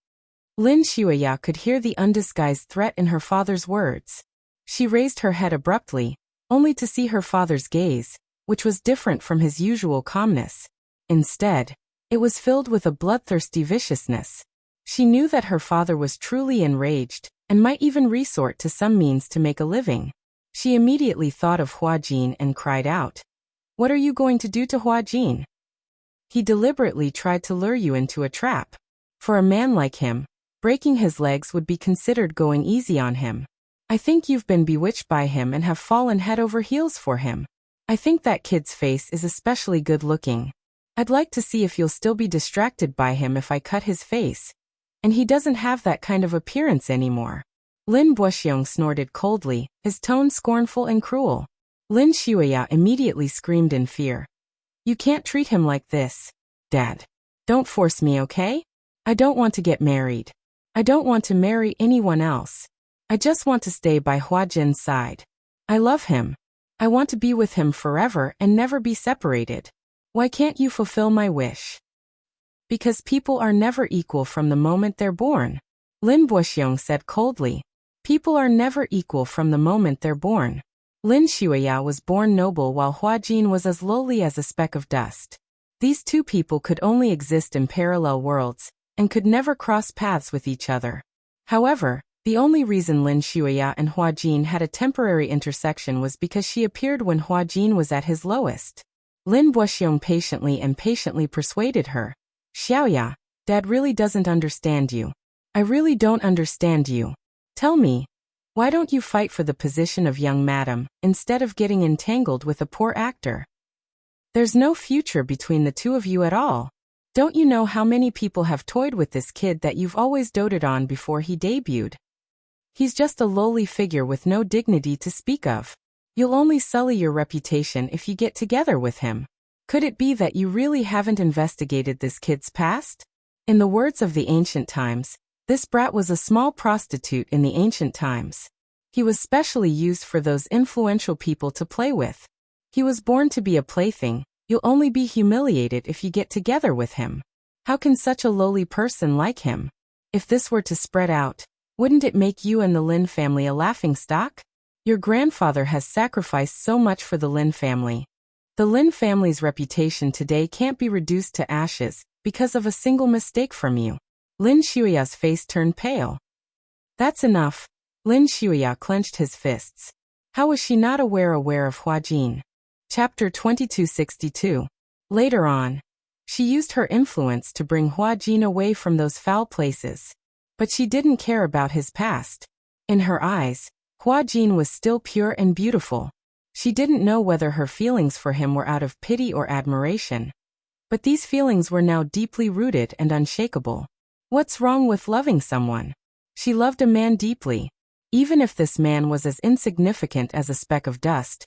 Speaker 1: Lin Shuya could hear the undisguised threat in her father's words. She raised her head abruptly, only to see her father's gaze, which was different from his usual calmness. Instead, it was filled with a bloodthirsty viciousness. She knew that her father was truly enraged, and might even resort to some means to make a living. She immediately thought of Hua Jin and cried out, "What are you going to do to Hua Jin? He deliberately tried to lure you into a trap. For a man like him, breaking his legs would be considered going easy on him. I think you've been bewitched by him and have fallen head over heels for him. I think that kid's face is especially good looking. I'd like to see if you'll still be distracted by him if I cut his face. And he doesn't have that kind of appearance anymore." Lin Buoxiong snorted coldly, his tone scornful and cruel. Lin Shuya immediately screamed in fear. "You can't treat him like this, Dad. Don't force me, okay? I don't want to get married. I don't want to marry anyone else. I just want to stay by Huajin's side. I love him. I want to be with him forever and never be separated. Why can't you fulfill my wish? Because people are never equal from the moment they're born, Lin Buoxiong said coldly. People are never equal from the moment they're born. Lin Xueya was born noble while Huajin was as lowly as a speck of dust. These two people could only exist in parallel worlds, and could never cross paths with each other. However, the only reason Lin Xueya and Huajin had a temporary intersection was because she appeared when Huajin was at his lowest. Lin Buoxiong patiently persuaded her. Xiaoya, Dad really doesn't understand you. I really don't understand you. Tell me, why don't you fight for the position of young madam, instead of getting entangled with a poor actor? There's no future between the two of you at all. Don't you know how many people have toyed with this kid that you've always doted on before he debuted? He's just a lowly figure with no dignity to speak of. You'll only sully your reputation if you get together with him. Could it be that you really haven't investigated this kid's past? In the words of the ancient times, this brat was a small prostitute in the ancient times. He was specially used for those influential people to play with. He was born to be a plaything. You'll only be humiliated if you get together with him. How can such a lowly person like him? If this were to spread out, wouldn't it make you and the Lin family a laughingstock? Your grandfather has sacrificed so much for the Lin family. The Lin family's reputation today can't be reduced to ashes because of a single mistake from you. Lin Xueya's face turned pale. That's enough. Lin Xueya clenched his fists. How was she not aware of Huajin? Chapter 2262. Later on, she used her influence to bring Huajin away from those foul places. But she didn't care about his past. In her eyes, Huajin was still pure and beautiful. She didn't know whether her feelings for him were out of pity or admiration. But these feelings were now deeply rooted and unshakable. What's wrong with loving someone? She loved a man deeply. Even if this man was as insignificant as a speck of dust,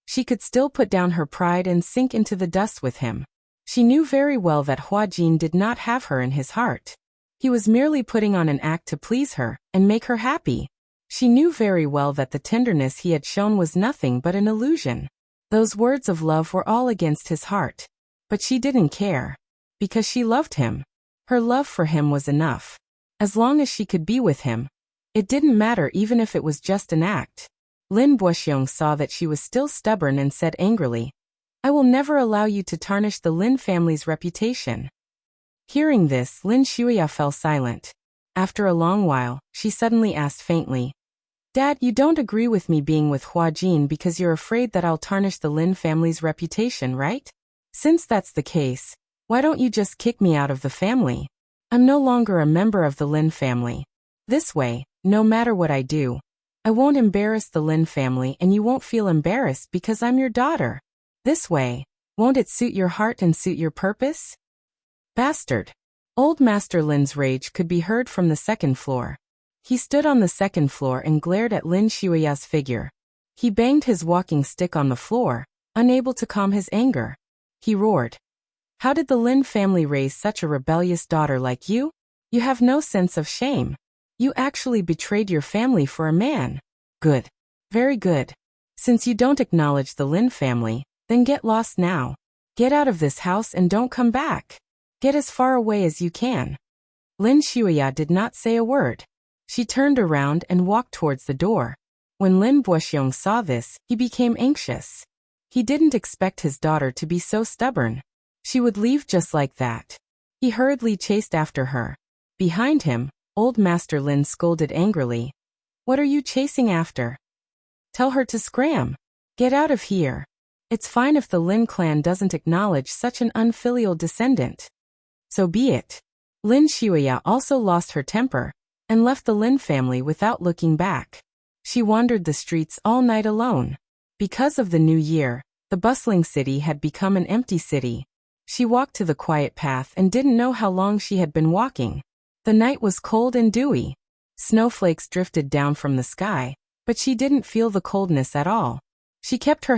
Speaker 1: she could still put down her pride and sink into the dust with him. She knew very well that Huajin did not have her in his heart. He was merely putting on an act to please her and make her happy. She knew very well that the tenderness he had shown was nothing but an illusion. Those words of love were all against his heart. But she didn't care. Because she loved him. Her love for him was enough. As long as she could be with him, it didn't matter even if it was just an act. Lin Buoxiong saw that she was still stubborn and said angrily, I will never allow you to tarnish the Lin family's reputation. Hearing this, Lin Xueya fell silent. After a long while, she suddenly asked faintly, Dad, you don't agree with me being with Huajin because you're afraid that I'll tarnish the Lin family's reputation, right? Since that's the case, why don't you just kick me out of the family? I'm no longer a member of the Lin family. This way, no matter what I do, I won't embarrass the Lin family and you won't feel embarrassed because I'm your daughter. This way, won't it suit your heart and suit your purpose? Bastard! Old Master Lin's rage could be heard from the second floor. He stood on the second floor and glared at Lin Xueya's figure. He banged his walking stick on the floor, unable to calm his anger. He roared. How did the Lin family raise such a rebellious daughter like you? You have no sense of shame. You actually betrayed your family for a man. Good. Very good. Since you don't acknowledge the Lin family, then get lost now. Get out of this house and don't come back. Get as far away as you can. Lin Xueya did not say a word. She turned around and walked towards the door. When Lin Buoxiong saw this, he became anxious. He didn't expect his daughter to be so stubborn. She would leave just like that. He hurriedly chased after her. Behind him, Old Master Lin scolded angrily. What are you chasing after? Tell her to scram. Get out of here. It's fine if the Lin clan doesn't acknowledge such an unfilial descendant. So be it. Lin Xueya also lost her temper, and left the Lin family without looking back. She wandered the streets all night alone. Because of the new year, the bustling city had become an empty city. She walked to the quiet path and didn't know how long she had been walking. The night was cold and dewy. Snowflakes drifted down from the sky, but she didn't feel the coldness at all. She kept her